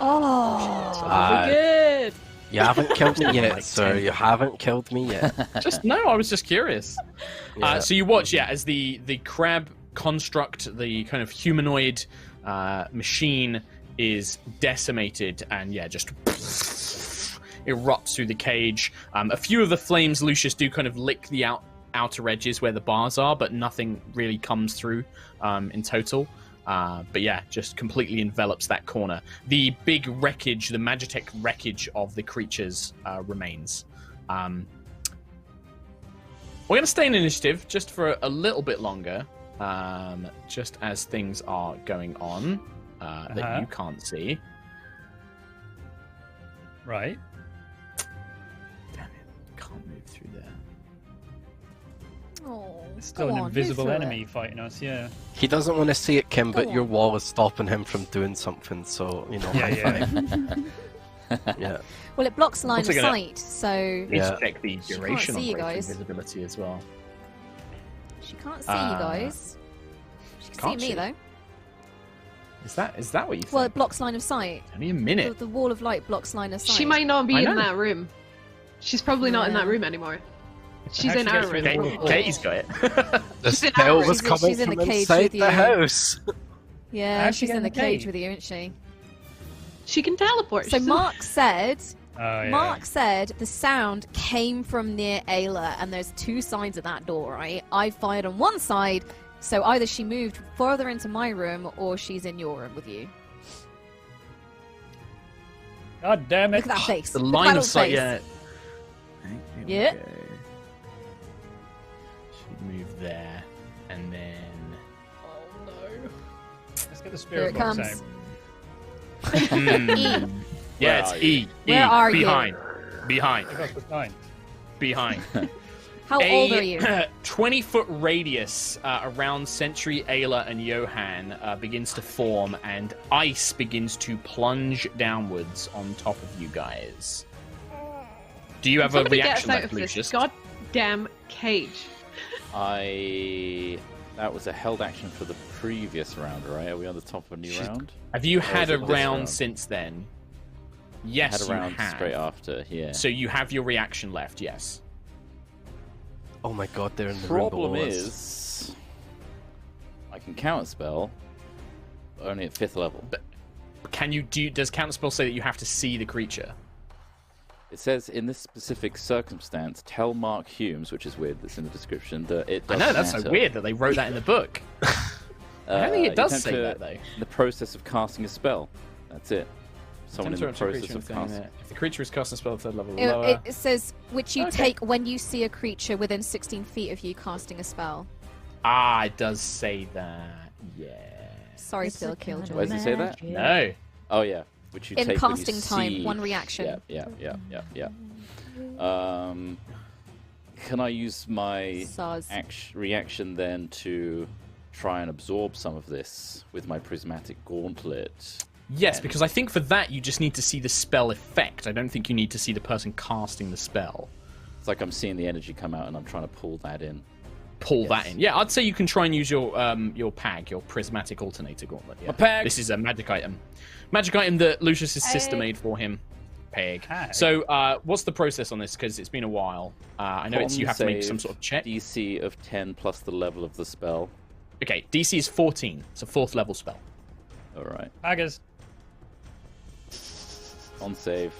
Oh, Uh, good. You haven't killed me yet, Like sir. 10. You haven't killed me yet. I was just curious. Yeah. So you watch, as the crab construct, the kind of humanoid machine is decimated and just erupts through the cage. A few of the flames, Lucius, do kind of lick the outer edges where the bars are, but nothing really comes through in total. But just completely envelops that corner. The big wreckage, the Magitech wreckage of the creatures remains. We're going to stay in initiative just for a little bit longer, just as things are going on that you can't see. Right. Damn it, can't move through there. Oh, Still go an on, invisible move through enemy it. fighting us, yeah. He doesn't want to see it, Kim, but Go your on. wall is stopping him from doing something. So high five. Yeah. Well, it blocks line of Also gonna- sight, so Need Yeah. to check the She can't duration see on you greater guys. invisibility as well. she can't see you guys. She can can't see me she? though. Is that what you think? Well, it blocks line of sight. Only a minute. The wall of light blocks line of sight. She might not be I in know. that room. She's probably not in that Yeah. room anymore. She's How'd in she get our through room. the wall? Katie's got it. The She's in spell our- was she's coming in from the cage inside with the you. house. Yeah, How'd she she's get in the in the cage cage? with you, isn't she? She can teleport. So She's Mark said, Oh, yeah. Mark said the sound came from near Ayla, and there's two sides of that door, right? I fired on one side, so either she moved further into my room or she's in your room with you. God damn it. Look at that face. The Look at that line little of sight, face. yeah. Yeah. She'd move there, and then Oh no. Let's get the Here spirit it box comes. out. E. yeah, it's are E. Where are you? behind, behind, Give us the sign. behind. How old are you? 20-foot radius around Sentry, Ayla, and Johan begins to form, and ice begins to plunge downwards on top of you guys. Do you have a Somebody reaction get us out like of this Lucius? goddamn cage. That was a held action for the previous round, right? Are we on the top of a new round? Have you Or had is a it this round round? since then? I Yes, had a round you have. straight after, yeah. So you have your reaction left, yes. Oh my god, they're in the room Problem below us. is, I can counterspell, but only at 5th level. But can you do? Does counterspell say that you have to see the creature? It says, in this specific circumstance, tell Mark Humes, which is weird, that's in the description, that it I doesn't know that's matter. so weird that they wrote that in the book. I don't think it does say that though. In the process of casting a spell. That's it. Someone in the process of casting. If the creature is casting a spell at 3rd level or lower. It says which you Okay. take when you see a creature within 16 feet of you casting a spell. It does say that. Yeah. Sorry, It's Bill a kind Killjoy. of Why does it say that? magic. No. Oh, yeah. Which you In take when you casting time, see- 1 reaction. Yeah. Can I use my Soz. reaction then to try and absorb some of this with my prismatic gauntlet? Yes, because I think for that you just need to see the spell effect. I don't think you need to see the person casting the spell. It's like I'm seeing the energy come out and I'm trying to pull that in. Pull that in. Yeah, I'd say you can try and use your PAG, your prismatic alternator gauntlet. Yeah. A PAG! This is a magic item. Magic item that Lucius's sister made for him. PAG. PAG. So, what's the process on this? Because it's been a while. I know you have to make some sort of check. DC of 10 plus the level of the spell. Okay, DC is 14. It's a 4th level spell. Alright. Haggers. On save.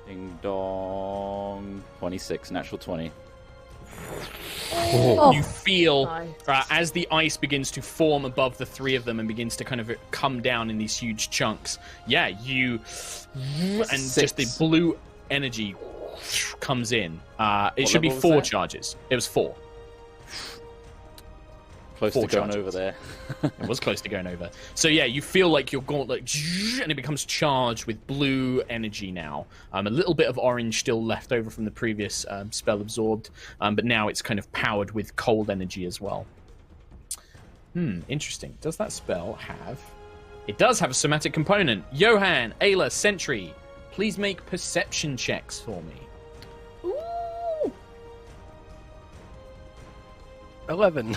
Ding dong. 26, natural 20. You feel Nice. as the ice begins to form above the 3 of them and begins to kind of come down in these huge chunks. Yeah, and just the 6. blue energy comes in. It should be level was 4 that? charges. It was 4. Close 4 to going charges. over there. It was close to going over. So yeah, you feel like your gauntlet, and it becomes charged with blue energy now. A little bit of orange still left over from the previous spell absorbed, but now it's kind of powered with cold energy as well. Interesting. Does that spell have... It does have a somatic component. Johan, Ayla, Sentry, please make perception checks for me. 11.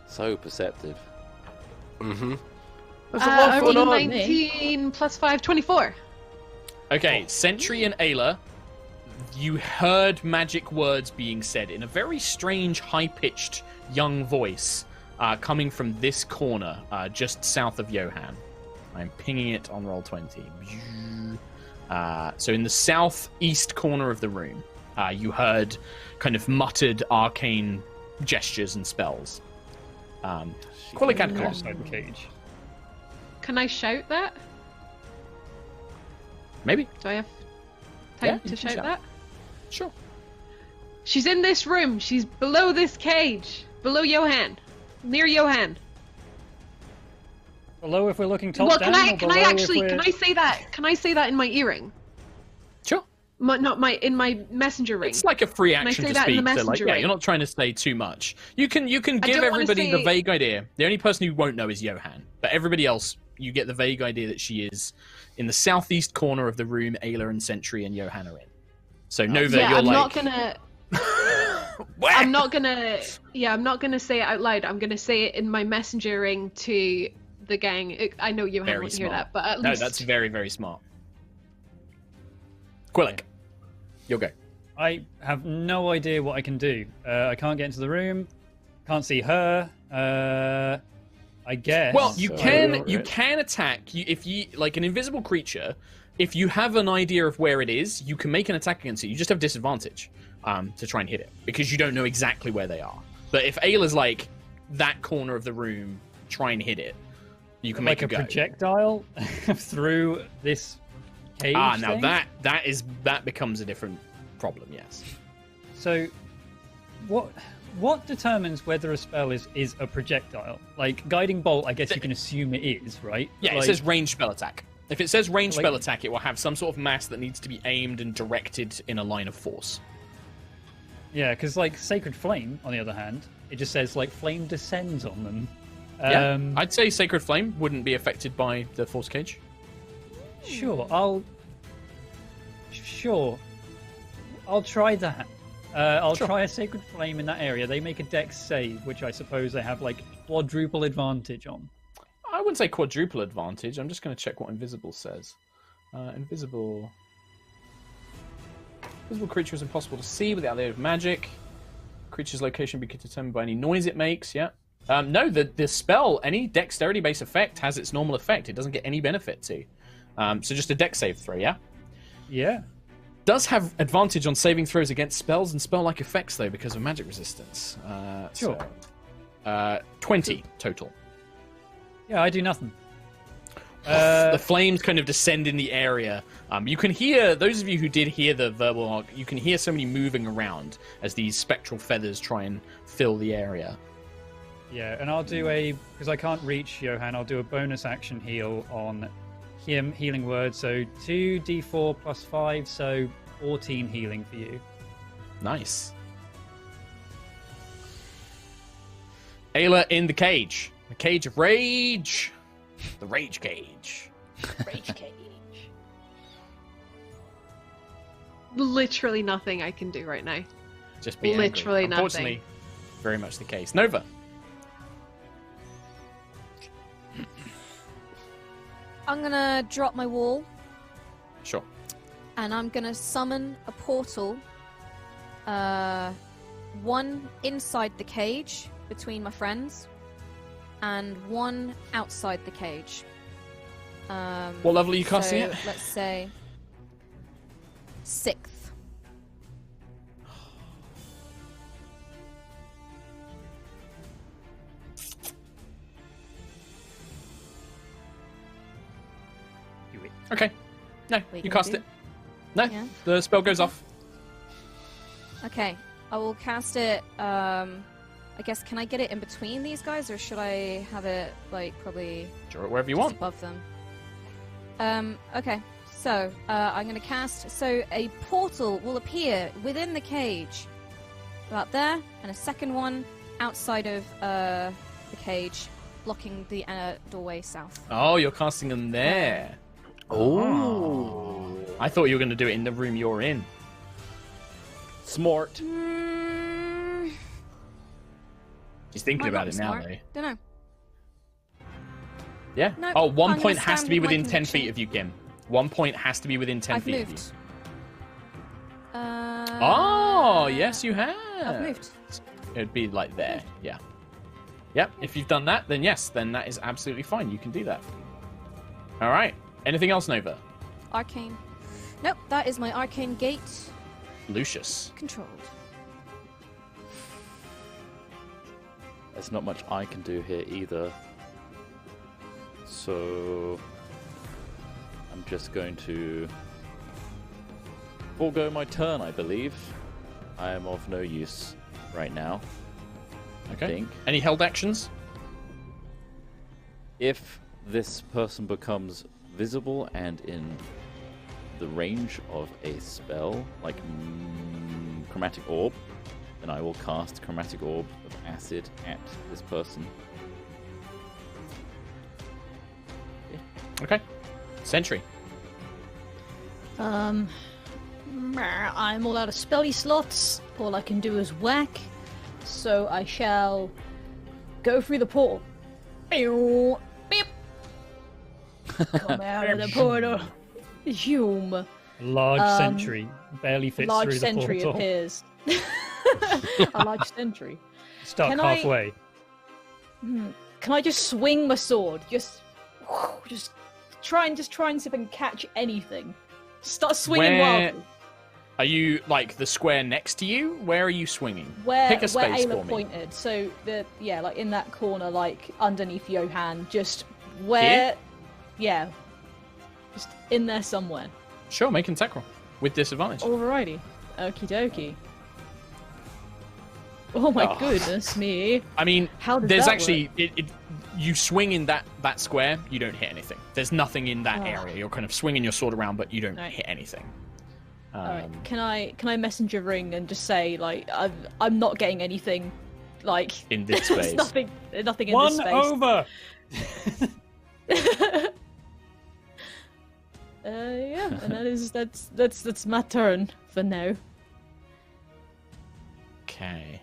So perceptive. Mm-hmm. There's a I lot rolled going a on. 19 plus 5, 24. Okay, Sentry and Ayla, you heard magic words being said in a very strange, high-pitched, young voice coming from this corner, just south of Johan. I'm pinging it on Roll20. So in the southeast corner of the room, you heard kind of muttered arcane gestures and spells. Quillic and Coloss. Outside the cage. Can I shout that? Maybe. Do I have Yeah, time you to can shout shout. that? Sure. She's in this room. She's below this cage. Below Johan. Near Johan. Below if we're looking top Well, down. can I or can below I if actually we're- can I say that? Can I say that in my earring? Sure. In my messenger ring. It's like a free I action say to that in speak. the So like, messenger yeah, ring? you're not trying to say too much. You can give don't wanna everybody the say- vague idea. The only person who won't know is Johan, but everybody else, you get the vague idea that she is in the southeast corner of the room. Ayla and Sentry and Johan are in. So Nova, yeah, you're I'm like, not gonna. Where? I'm not gonna. Yeah, I'm not gonna say it out loud. I'm gonna say it in my messenger ring to the gang. I know Johan Very won't hear smart. that, but at No, least that's very, very smart. Quillic, you'll go. I have no idea what I can do. I can't get into the room. Can't see her. I guess. Well, you So- can attack if you like an invisible creature. If you have an idea of where it is, you can make an attack against it. You just have disadvantage to try and hit it because you don't know exactly where they are. But if Ayla's like that corner of the room, try and hit it. You can like make a it go. projectile through this cage. Now thing? that becomes a different problem. Yes. So, what determines whether a spell is a projectile? Like guiding bolt, I guess you can assume it is, right? Yeah, Like, it says ranged spell attack. If it says ranged Like- spell attack, it will have some sort of mass that needs to be aimed and directed in a line of force. Yeah, because like Sacred Flame, on the other hand, it just says like flame descends on them. Yeah, I'd say Sacred Flame wouldn't be affected by the force cage. Sure, I'll try that. I'll Sure. try a Sacred Flame in that area. They make a dex save, which I suppose they have like quadruple advantage on. I wouldn't say quadruple advantage. I'm just going to check what Invisible says. Invisible. Visible creature is impossible to see without the aid of magic. Creature's location be determined by any noise it makes. Yeah. No, the spell, any dexterity-based effect has its normal effect. It doesn't get any benefit to. So just a dex save throw, yeah? Yeah. Does have advantage on saving throws against spells and spell-like effects, though, because of magic resistance. Sure. So, 20 total. Yeah, I do nothing. The flames kind of descend in the area. You can hear, those of you who did hear the verbal arc, you can hear somebody moving around as these spectral feathers try and fill the area. Yeah, and I'll do because I can't reach Johan, I'll do a bonus action heal on him, healing word. So 2d4 plus 5, so 14 healing for you. Nice. Ayla in the cage. The cage of rage. The rage cage. Rage cage. Literally nothing I can do right now. Just be Literally angry. Unfortunately, nothing. very much the case. Nova. I'm gonna drop my wall Sure. and I'm gonna summon a portal. One inside the cage between my friends, and one outside the cage. What level are you casting so it? Let's say 6th. Okay. No, Wait, you can I cast do- it. No, Yeah. the spell goes off. Okay, I will cast it. I guess, can I get it in between these guys, or should I have it like probably Draw it wherever you just want. above them? Okay, so I'm going to cast. So a portal will appear within the cage, about there, and a second one outside of the cage, blocking the doorway south. Oh, you're casting them there. Oh. I thought you were going to do it in the room you're in. Smart. She's thinking Might about not it be now, smart. though. Don't know. Yeah. Nope, Oh, one I'm point gonna has to stand be with my within 10 conviction. feet of you, Kim. 1 point has to be within 10 I've feet of moved. you. Oh, yes, you have. I've moved. It'd be like there, yeah. Yep, if you've done that, then yes, then that is absolutely fine. You can do that. All right. Anything else, Nova? Arcane. Nope, that is my arcane gate Lucius. controlled. There's not much I can do here either. So I'm just going to forego my turn, I believe. I am of no use right now. I Okay. think. Any held actions? If this person becomes visible and in the range of a spell, like Chromatic Orb, then I will cast Chromatic Orb of Acid at this person. Okay. Sentry. I'm all out of spelly slots. All I can do is whack. So I shall go through the portal. Pew, beep. Come out of the portal. Zoom. Large sentry barely fits Large through the sentry portal. appears. A large sentry. Stuck Can I- halfway. Can I just swing my sword? Just try and see if I can catch anything. Start swinging Where- wildly. Are you like the square next to you? Where are you swinging? Where Pick a space Ayla for me. pointed. So like in that corner, like underneath Johan, just where. Yeah. Just in there somewhere. Sure, make an attack roll with disadvantage. Alrighty. Okie dokie. Oh my goodness me. I mean, How does there's that actually you swing in that square, you don't hit anything. There's nothing in that area. You're kind of swinging your sword around, but you don't Right. hit anything. Alright. Can I messenger ring and just say like I'm not getting anything like In this there's space. nothing in One this space. over! Yeah, and that's my turn for now. Okay.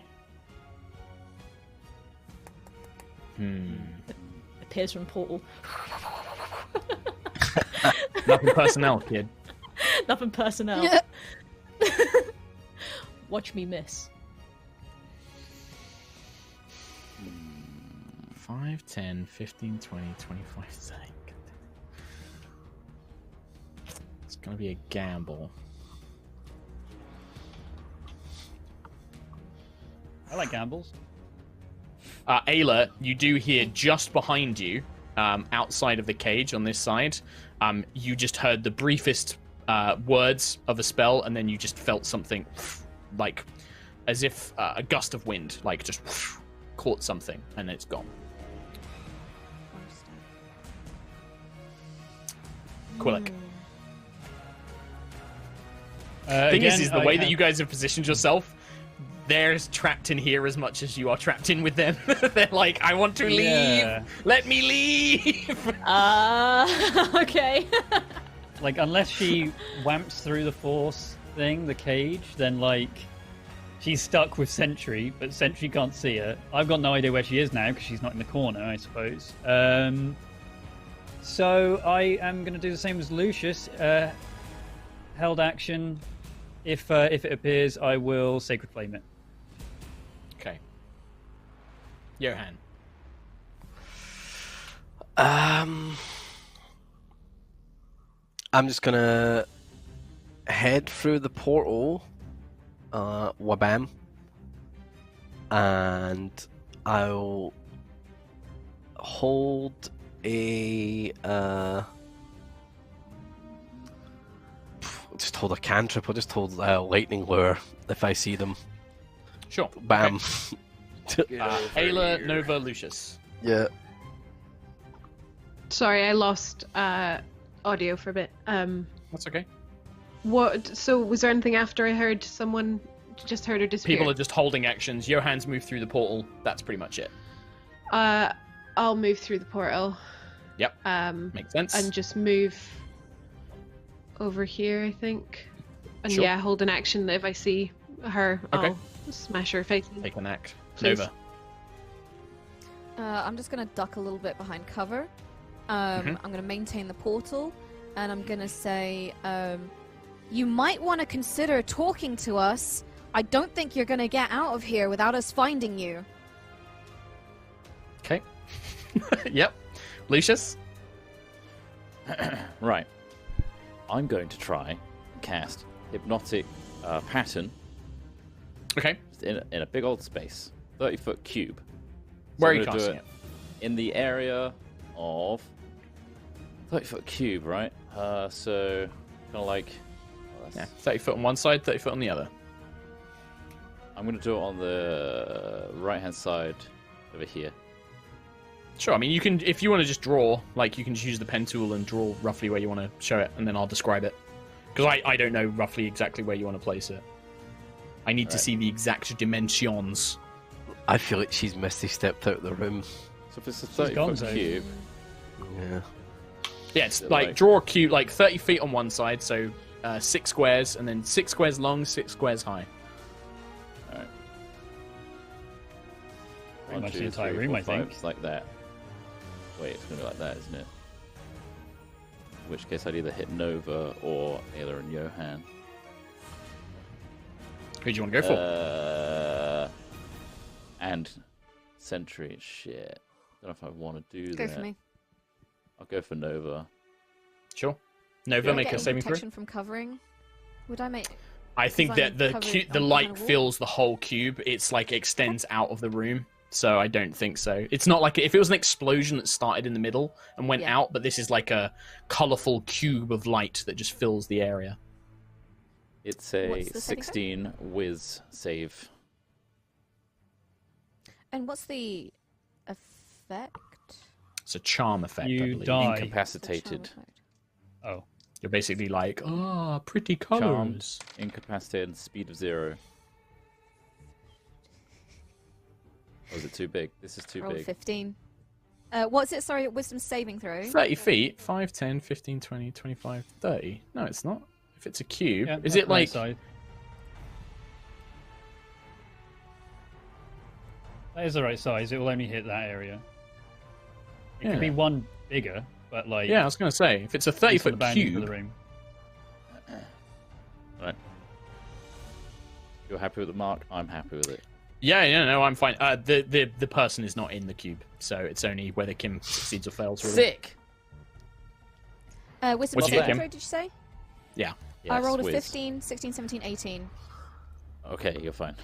Appears from portal. Nothing personnel, kid. Nothing personnel. Watch me miss. 5, 10, 15, 20, 25, 30. It's gonna be a gamble. I like gambles. Ayla, you do hear just behind you, outside of the cage on this side, you just heard the briefest words of a spell, and then you just felt something like as if a gust of wind, like just caught something, and it's gone. Quillic. Thing is the way that you guys have positioned yourself, they're trapped in here as much as you are trapped in with them. They're like, I want to leave. Let me leave. Okay. Like, unless she whamps through the force thing, the cage, then, like, she's stuck with Sentry, but Sentry can't see her. I've got no idea where she is now, because she's not in the corner, I suppose. So I am going to do the same as Lucius. Held action. If it appears, I will Sacred Flame it. Okay. Johan. I'm just gonna head through the portal, wabam, and I'll hold a just hold a cantrip. I'll just hold lightning lure if I see them. Sure. Bam. Okay. Ayla, Nova, Lucius. Yeah. Sorry, I lost audio for a bit. That's okay. What? So was there anything after I heard someone just heard her disappear? People are just holding actions. Johan's moved through the portal. That's pretty much it. I'll move through the portal. Yep. Makes sense. And just move over here, I think. And Sure. yeah, hold an action. If I see her, Okay. I'll smash her face. Take an act. Please. Nova. I'm just going to duck a little bit behind cover. I'm going to maintain the portal, and I'm going to say, you might want to consider talking to us. I don't think you're going to get out of here without us finding you. Okay. Yep. Lucius? Right. I'm going to try and cast Hypnotic Pattern Okay. in a big old space. 30-foot cube. Where are I'm you gonna do casting it? In the area of 30-foot cube, right? So kind of like. Yeah. 30 foot on one side, 30 foot on the other. I'm going to do it on the right-hand side over here. Sure. I mean, you can, if you want to just draw, like, you can just use the pen tool and draw roughly where you want to show it, and then I'll describe it. Because I don't know roughly exactly where you want to place it. I need to see the exact dimensions. I feel like she's Misty stepped out of the room. So if it's a gone, 30-foot so- cube, Yeah. Yeah, it's So, like, like- draw a cube, like 30 feet on one side, so 6 squares, and then 6 squares long, 6 squares high. alright. Pretty much the entire room, I think. It's like that. Wait, it's going to be like that, isn't it? In which case I'd either hit Nova or Ayla and Johan. Who do you want to go for? And Sentry. Shit. Don't know if I want to do Go that. for me. I'll go for Nova. Sure. Nova, Yeah. make a Getting saving throw. protection from covering. Would I make? I think Because that I'm the covered the on light behind a wall. fills the whole cube. It's like extends out of the room, so I don't think so. It's not like if it was an explosion that started in the middle and went Yeah. out, but this is like a colorful cube of light that just fills the area. It's a What's the saving throw? 16 whiz save. And what's the effect? It's a charm effect. I You believe. die. The Incapacitated. charm effect. Oh. You're basically like, oh, pretty Charmed, colors. incapacitated, and speed of 0. Or is it too big? This is too Roll big. 15. What's it? Sorry, wisdom saving throw. 30 feet, 5, 10, 15, 20, 25, 30. No, it's not. If it's a cube, Yeah, is that's it the right like? side. That is the right size. It will only hit that area. It Yeah. could be one bigger, but like Yeah, I was gonna say, if it's a at least on 30-foot the boundaries of cube, the room. Right. You're happy with the mark? I'm happy with it. Yeah, no, I'm fine. The person is not in the cube, so it's only whether Kim succeeds or fails. Really. Sick. Wisdom What'd you get, saving Kim? throw, did you say? Yeah, I rolled a Wiz. 15, 16, 17, 18. Okay, you're fine.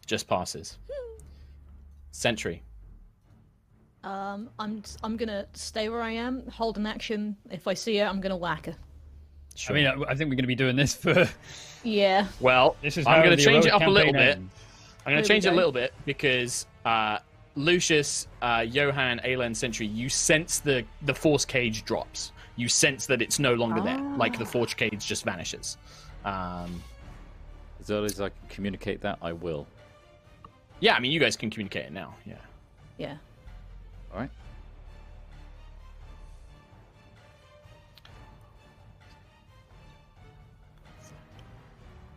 just passes. Sentry. I'm gonna stay where I am, hold an action. If I see her, I'm gonna whack her. Sure. I mean, I think we're going to be doing this for. Yeah. well, This is I'm how going to the change it heroic up a little campaign bit. ends. I'm going to There we change it a go. little bit because Lucius, Johan, Ayla, and Sentry, you sense the force cage drops. You sense that it's no longer there. Like the force cage just vanishes. As early as I can communicate that, I will. Yeah, I mean, you guys can communicate it now. Yeah. Yeah. All right.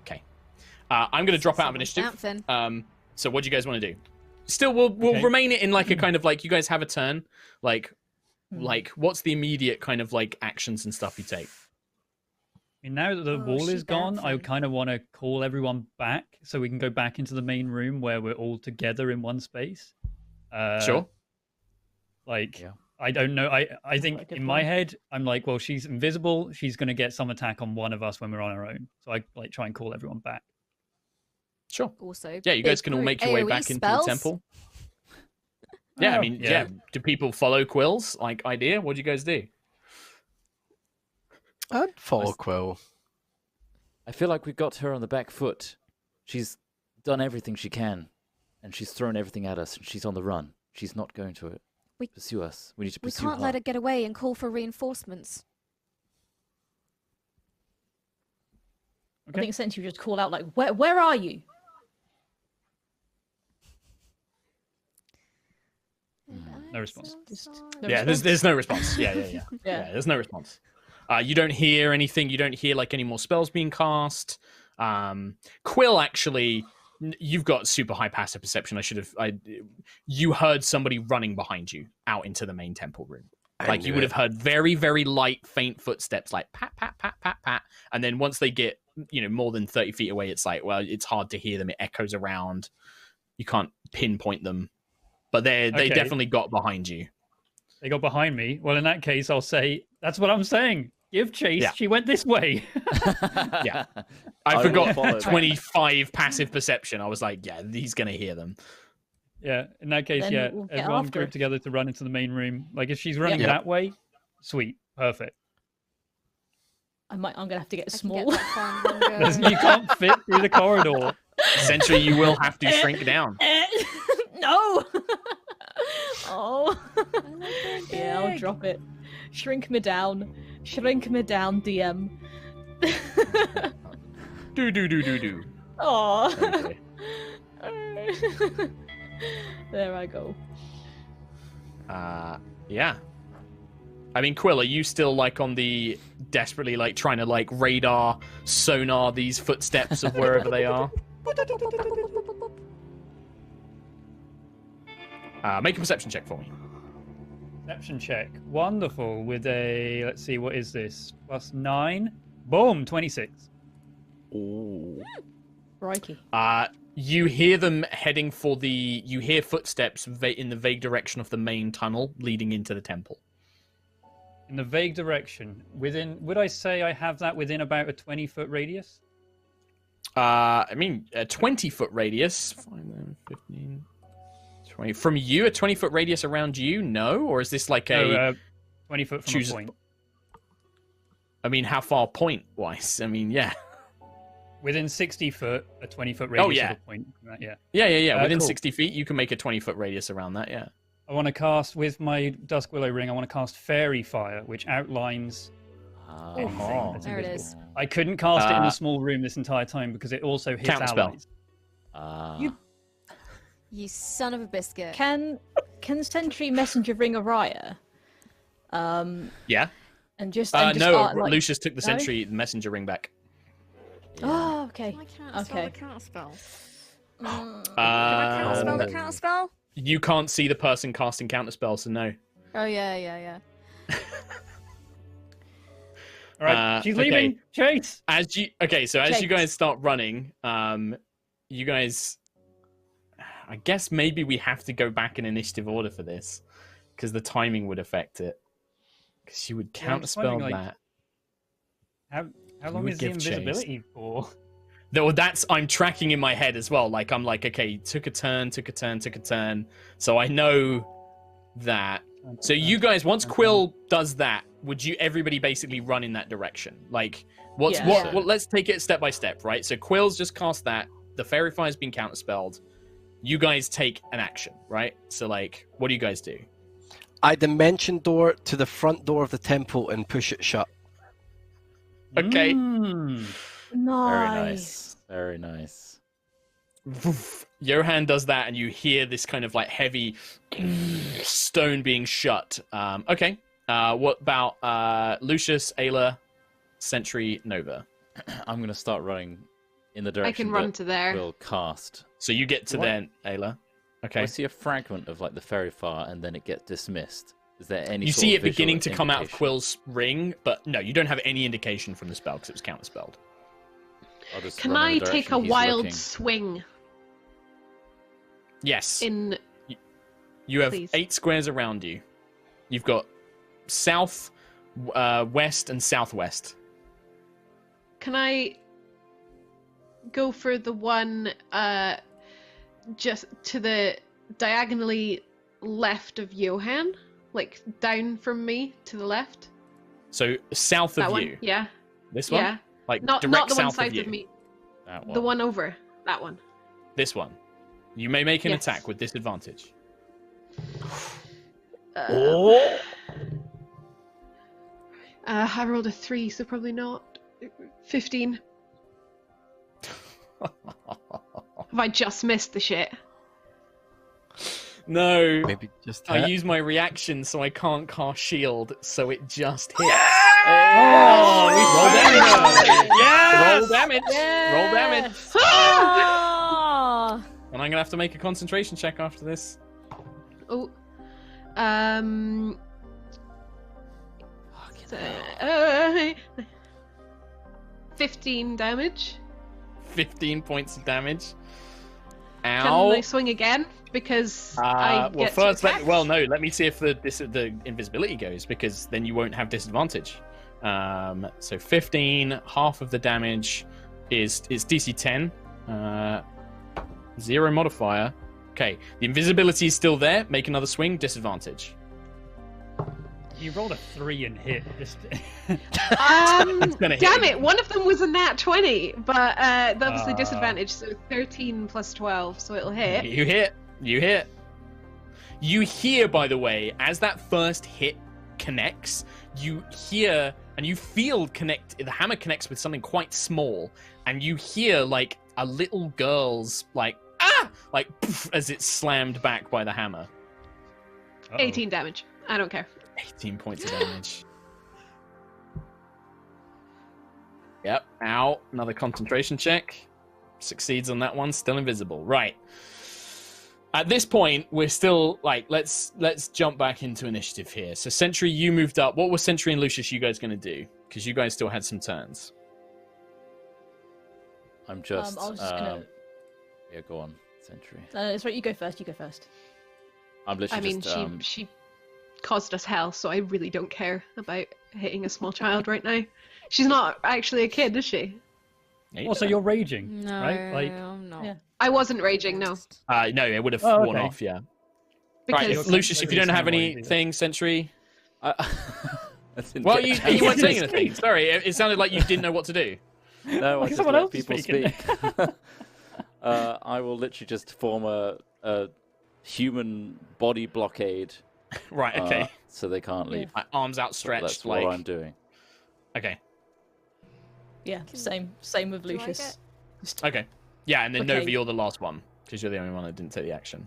Okay. I'm going to drop out of initiative. Damphin. So what do you guys want to do? Still, we'll Okay. remain it in like a kind of like you guys have a turn. Like what's the immediate kind of like actions and stuff you take? I mean, now that the Oh, wall she is gone, I dancing. kind of want to call everyone back so we can go back into the main room where we're all together in one space. Sure. Like, Yeah. I don't know. I think quite a good in my point. head, I'm like, well, she's invisible. She's going to get some attack on one of us when we're on our own. So I like try and call everyone back. Sure. Also, Yeah, you guys big can all group make your way AoE back into spells. the temple. Yeah, I Oh, mean, yeah. Do people follow Quill's like idea? What do you guys do? I'd follow Quill. I feel like we've got her on the back foot. She's done everything she can, and she's thrown everything at us, and she's on the run. She's not going to We- pursue us. We need to We pursue can't her. let her get away and call for reinforcements. I think Sentry would just call out like, "Where are you?" No response. No Yeah, response? there's no response. Yeah. Yeah. Yeah, there's no response. You don't hear anything. You don't hear like any more spells being cast. Quill, actually, you've got super high passive perception. You heard somebody running behind you out into the main temple room. I Like you knew would it. have heard very, very light, faint footsteps, like pat, pat, pat, pat, pat. And then once they get, more than 30 feet away, it's like, well, it's hard to hear them. It echoes around. You can't pinpoint them. But they Okay. definitely got behind you. They got behind me. Well, in that case, I'll say that's what I'm saying. Give chase. Yeah. She went this way. Yeah. I I will forgot follow that. 25 passive perception. I was like, yeah, he's going to hear them. Yeah. In that case, Then yeah, we'll get everyone after group her. together to run into the main room. Like if she's running Yep. that way, sweet, perfect. I'm gonna have to get I can small. get that far in one go. You can't fit through the corridor. Essentially, you will have to shrink down. No. Oh. I like being Yeah, I'll big. drop it. Shrink me down. Shrink me down, DM. Do. Oh. Okay. There I go. Yeah. I mean, Quill, are you still like on the desperately like trying to like radar sonar these footsteps of wherever they are? Make a perception check for me. Perception check. Wonderful. With a, let's see, what is this? +9. Boom, 26. Ooh. Crikey. You hear them heading for you hear footsteps in the vague direction of the main tunnel leading into the temple. In the vague direction. Would I say I have that within about a 20-foot radius? I mean, a 20-foot radius. 5, 15, 20. From you, a 20-foot radius around you? No? Or is this like a... No, 20 foot from choose- a point. I mean, how far point-wise? I mean, yeah. Within 60 foot, a 20-foot radius yeah. of a point. Yeah. Yeah. Within Cool. 60 feet, you can make a 20-foot radius around that, yeah. I want to cast, with my Dusk Willow Ring, I want to cast Fairy Fire, which outlines anything Oh. that's There it invisible. is. I couldn't cast it in Uh, a small room this entire time because it also hits Counterspell. allies. Ah. You son of a biscuit. Can Sentry Messenger ring Aerois? Yeah? And just No, like... Lucius took the No? sentry messenger ring back. Oh, okay. I can't Okay. spell the counterspell. Mm, Can I counterspell Oh. the counterspell? You can't see the person casting counterspell, so no. Oh, yeah. All right, she's leaving. okay. Chase. As you Chase. guys start running, you guys. I guess maybe we have to go back in initiative order for this, because the timing would affect it. Because you would Yeah, I'm just wondering, counterspell like, that. How long would is the give chase. invisibility for? Though I'm tracking in my head as well. Like I'm like, okay, took a turn. So I know that. So you guys, once Quill does that, would you everybody basically run in that direction? Like, what? Let's take it step by step, right? So Quill's just cast that. The Fairy Fire's been counterspelled. You guys take an action, right? So like, what do you guys do? I dimension door to the front door of the temple and push it shut. Okay. Nice. Very nice. Johan does that, and you hear this kind of like heavy stone being shut. Okay. What about Lucius, Ayla, Sentry, Nova? I'm going to start running in the I direction can run that to there. we'll cast. So you get to then, Ayla. Okay. I see a fragment of like the fairy fire, and then it gets dismissed. Is there any? You sort see of it beginning to visual come out of indication? Quill's ring, but no, you don't have any indication from the spell because it was counterspelled. I'll just Can run in I the take a direction he's wild looking. swing Yes. in? You have Please. 8 squares around you. You've got south, west, and southwest. Can I go for the one just to the diagonally left of Johan, like down from me to the left? So south That of one, you. yeah, This one? yeah. Like Not direct the one south south of you. of me, That one. the one over that one. This one. You may make an Yes. attack with disadvantage. I rolled a 3, so probably not. 15. Have I just missed the shit? No. Maybe just I hit. use my reaction, so I can't cast shield, so it just hit. Oh, Roll damage! Yes! Roll damage! Roll damage! Oh! And I'm gonna have to make a concentration check after this. Oh. So, 15 damage. 15 points of damage. Can Ow. I swing again? Because I well, get first, to attack? let me see if the invisibility goes, because then you won't have disadvantage. So 15, half of the damage is DC 10. 0 modifier. Okay, the invisibility is still there. Make another swing, disadvantage. You rolled a 3 and hit. Just... gonna hit damn you. it! One of them was a nat 20, but that was the Ah. disadvantage, so 13 plus 12, so it'll hit. You hit. You hit. You hear, by the way, as that first hit connects, you hear and you feel the hammer connects with something quite small, and you hear like a little girl's like poof, as it's slammed back by the hammer. 18 damage. I don't care. 18 points of damage. Yep. Ow. Another concentration check. Succeeds on that one. Still invisible. Right. At this point, we're still like, let's jump back into initiative here. So Sentry, you moved up. What were Sentry and Lucius you guys going to do? Because you guys still had some turns. I'm just. I was just gonna. Yeah, go on, Sentry. It's right. You go first. You go first. I'm I literally mean, just. she caused us hell, so I really don't care about hitting a small child right now. She's not actually a kid, is she? Also, you're raging, No, right? Like, I'm not. Yeah. I wasn't raging, no. No, it would have Oh, worn okay. off, yeah. Because Right, Lucius, if you don't have Maybe anything, Sentry. I didn't Well, get you a chance weren't to saying speak. anything. Sorry, it sounded like you didn't know what to do. No, I Like just someone let else is people speaking. speak. I will literally just form a human body blockade. Right, okay. So they can't leave. My arms So outstretched, that's like. what I'm doing. Okay. Yeah. Same with Do I Lucius. Okay. Yeah, and then Okay. Nova, you're the last one, because you're the only one that didn't take the action.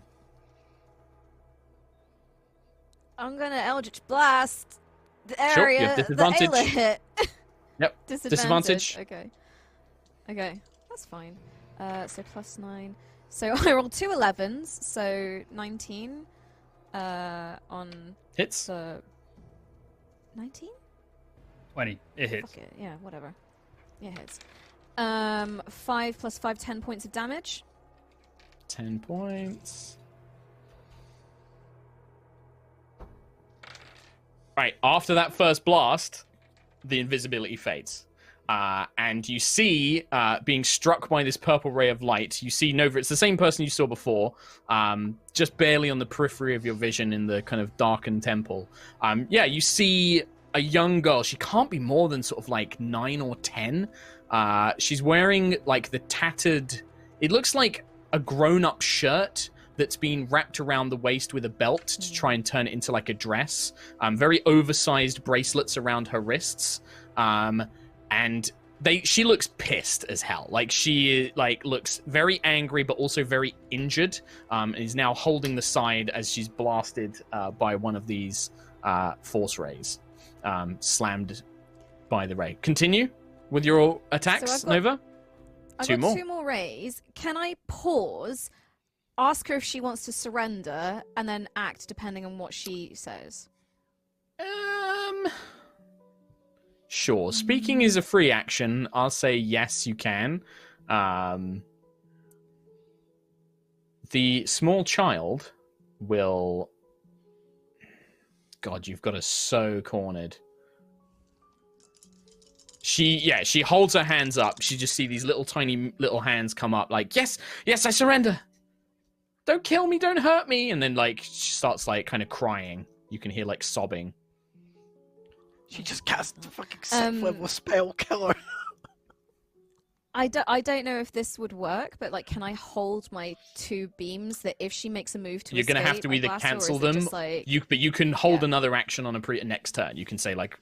I'm gonna Eldritch Blast the Sure, you area have that disadvantage. Ayla hit. Yep, disadvantage. Okay. Okay, that's fine. So +9. So I rolled 2 11s, so 19 on Hits. the 19? 20. It hits. Fuck it, yeah, whatever. Yeah, hits. 5 + 5, 10 points of damage. 10 points. Right, after that first blast, the invisibility fades. And you see, being struck by this purple ray of light, you see Nova. It's the same person you saw before, just barely on the periphery of your vision in the kind of darkened temple. You see a young girl. She can't be more than sort of like 9 or 10. She's wearing like the tattered... It looks like a grown-up shirt that's been wrapped around the waist with a belt to try and turn it into like a dress. Very oversized bracelets around her wrists. And she looks pissed as hell. Like she looks very angry, but also very injured. And is now holding the side as she's blasted by one of these force rays, slammed by the ray. Continue with your attacks, Nova. I've got two more rays. Can I pause, ask her if she wants to surrender, and then act depending on what she says? Sure. Speaking is a free action. I'll say yes, you can. The small child will... God, you've got us so cornered. She holds her hands up. She just see these tiny little hands come up like, yes, I surrender. Don't kill me, don't hurt me. And then like she starts like kind of crying. You can hear like sobbing. She just cast the fucking 6th level spell killer. I don't know if this would work, but like, can I hold my 2 beams that if she makes a move to You're escape, gonna have to either cancel them. Like... But you can hold another action on a next turn. You can say like,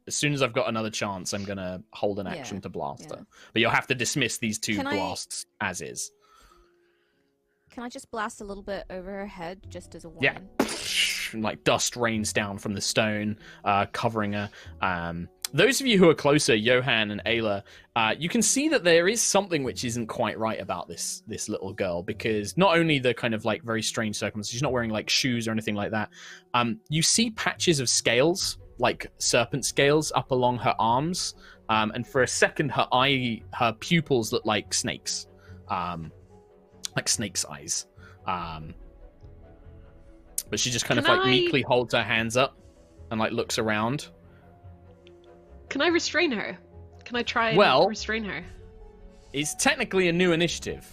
as soon as I've got another chance, I'm gonna hold an action to blast her. But you'll have to dismiss these 2 blasts as is. Can I just blast a little bit over her head, just as a warning? Yeah. And, like dust rains down from the stone, covering her. Those of you who are closer, Johan and Ayla, you can see that there is something which isn't quite right about this little girl, because not only the kind of like very strange circumstances, she's not wearing like shoes or anything like that. You see patches of scales, like serpent scales, up along her arms, and for a second, her pupils look like snakes, like snakes' eyes. But she just kind of like meekly holds her hands up and like looks around. Can I restrain her? Can I try and restrain her? It's technically a new initiative,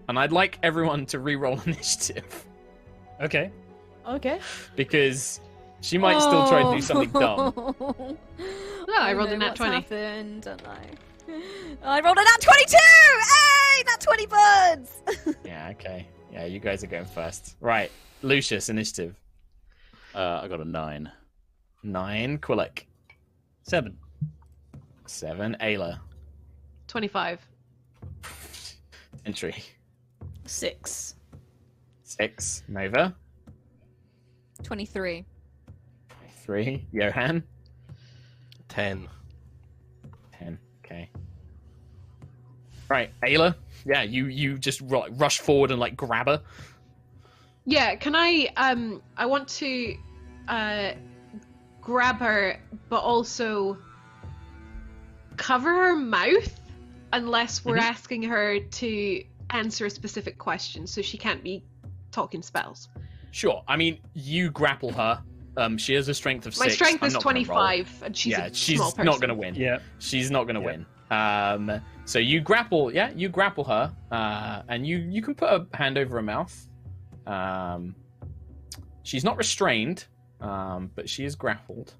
and I'd like everyone to re-roll initiative. Okay. Because she might still try to do something dumb. No, I rolled a nat 20. Happened, don't I rolled a nat 22! Hey! Nat 20 birds! Yeah, okay. Yeah, you guys are going first. Right. Lucius, initiative. I got a 9. 9. Quillick. 7. 7. Ayla. 25. Entry. 6. 6. Nova. 23. 3. Johan. 10. 10. Okay. Right, Ayla. Yeah, you just rush forward and like grab her. Yeah, can I want to grab her, but also cover her mouth unless we're asking her to answer a specific question, so she can't be talking spells. Sure. I mean, you grapple her. She has a strength of 6. My strength is 25, and she's a small person. Not going to win. Yeah, she's not going to win. So you grapple. Yeah, you grapple her, and you can put a hand over her mouth. She's not restrained, but she is grappled.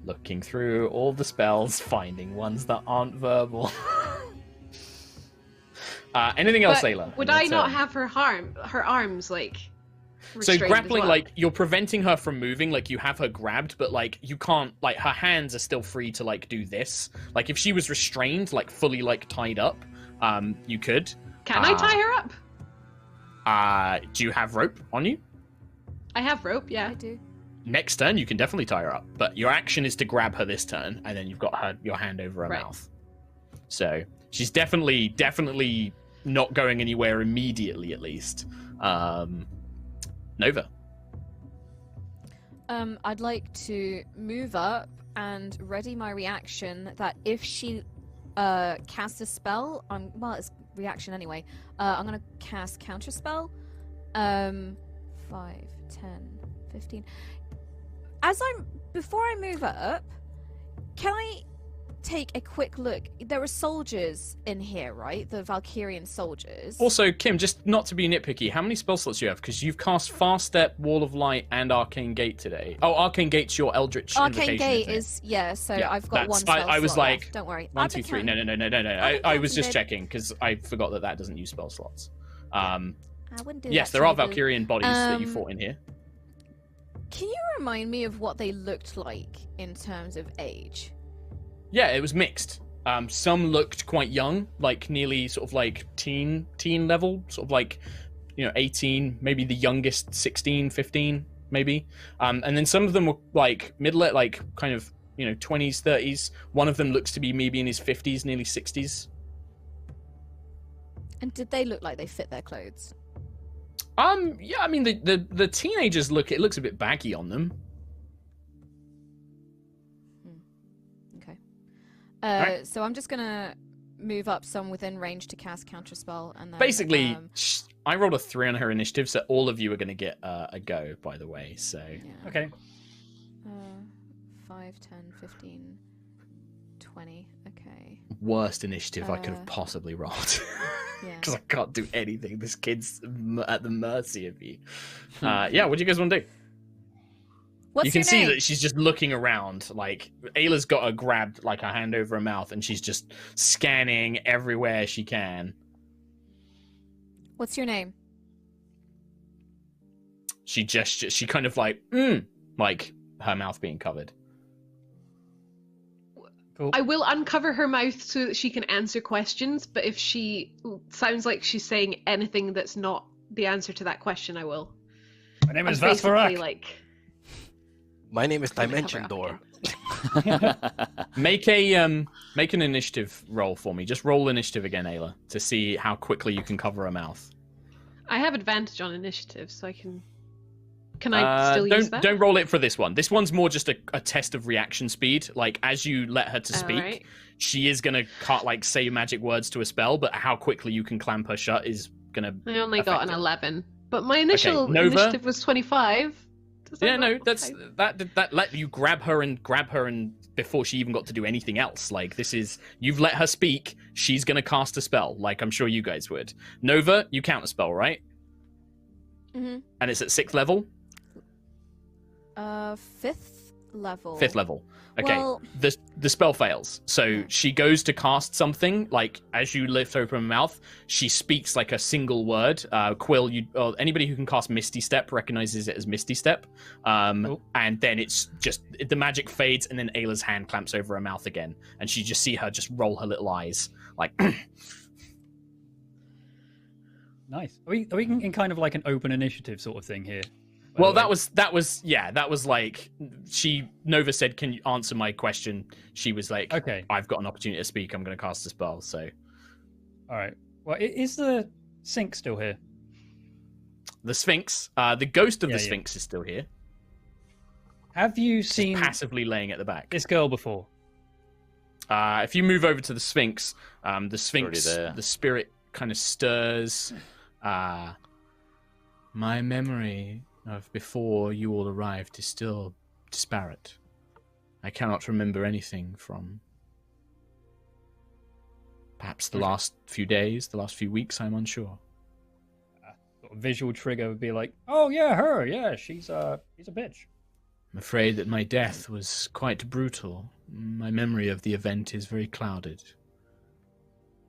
Looking through all the spells, finding ones that aren't verbal. Anything else, Ayla? Would I not have her arms like? So grappling, well? like you're preventing her from moving, like you have her grabbed, but like you can't, like her hands are still free to like do this. Like if she was restrained, like fully like tied up, you could. Can I tie her up? Do you have rope on you? I have rope, yeah. I do. Next turn, you can definitely tie her up, but your action is to grab her this turn, and then you've got your hand over her mouth. So she's definitely not going anywhere immediately, at least. Nova. I'd like to move up and ready my reaction that if she cast a spell. Well, it's reaction anyway. I'm gonna cast counter spell. 5, 10, 15. Before I move up, can I take a quick look? There are soldiers in here, right? The Valkyrian soldiers. Also, Kim, just not to be nitpicky, how many spell slots do you have? Because you've cast Fast Step, Wall of Light, and Arcane Gate today. Oh, Arcane Gate's your Eldritch Arcane Invocation, Gate isn't it? is, yeah, so Yeah, I've got one that's- spell I was slot like, left. Don't worry. 1, I've 2, been 3. No. counting. I was just counting checking because I forgot that doesn't use spell slots. I wouldn't do Yes, that there to are you, boo. Valkyrian bodies that you fought in here. Can you remind me of what they looked like in terms of age? Yeah, it was mixed. Some looked quite young, like nearly sort of like teen level, sort of like, 18, maybe the youngest 16, 15, maybe. And then some of them were like middle, like kind of, 20s, 30s. One of them looks to be maybe in his 50s, nearly 60s. And did they look like they fit their clothes? Yeah, I mean the teenagers it looks a bit baggy on them. Okay. Alright. So I'm just gonna move up some within range to cast counterspell, and then Basically, I rolled a 3 on her initiative, so all of you are going to get a go, by the way, so... yeah. Okay. 5, 10, 15, 20. Okay. Worst initiative I could have possibly rolled. Yeah. Because I can't do anything. This kid's at the mercy of you. Yeah, what do you guys want to do? What's You can your see name? that she's just looking around. Like, Ayla's got her grabbed, like, her hand over her mouth, and she's just scanning everywhere she can. What's your name? She gestures. She kind of like her mouth being covered. Cool. I will uncover her mouth so that she can answer questions, but if she sounds like she's saying anything that's not the answer to that question, I will. My name I'm is basically Vasvarak. like, My name is Cover it Dimension up Door. Make an initiative roll for me. Just roll initiative again, Ayla, to see how quickly you can cover her mouth. I have advantage on initiative, so I can. Can I still use that? Don't roll it for this one. This one's more just a test of reaction speed. Like, as you let her to speak, Alright. she is gonna say magic words to a spell, but how quickly you can clamp her shut is gonna. I only got affect an it. 11, but my initial Nova? initiative was 25. Does that Yeah, no, not that's count? that let you grab her and before she even got to do anything else. Like, this is, you've let her speak. She's gonna cast a spell, like I'm sure you guys would. Nova, you count a spell, right? Mm-hmm. And it's at 6th level. 5th level. 5th level. Okay. Well- The spell fails. So she goes to cast something, like, as you lift open her mouth, she speaks like a single word. Quill, anybody who can cast Misty Step recognizes it as Misty Step. Cool. And then it's just, the magic fades, and then Ayla's hand clamps over her mouth again. And you just see her just roll her little eyes. Like, Nice. Are we in kind of like an open initiative sort of thing here? by well, the way? that was like, Nova said, "Can you answer my question?" She was like, Okay. I've got an opportunity to speak. I'm going to cast a spell. So All right. Well, is the sink still here? the Sphinx, the ghost of Yeah, the yeah. Sphinx is still here, Have you just seen passively laying at the back. this girl before? If you move over to the Sphinx, already there. the spirit kind of stirs. My memory of before you all arrived is still disparate. I cannot remember anything from perhaps the last few days, the last few weeks. I'm unsure. Sort of visual trigger would be like, oh yeah, her, yeah, she's a bitch. I'm afraid that my death was quite brutal. My memory of the event is very clouded.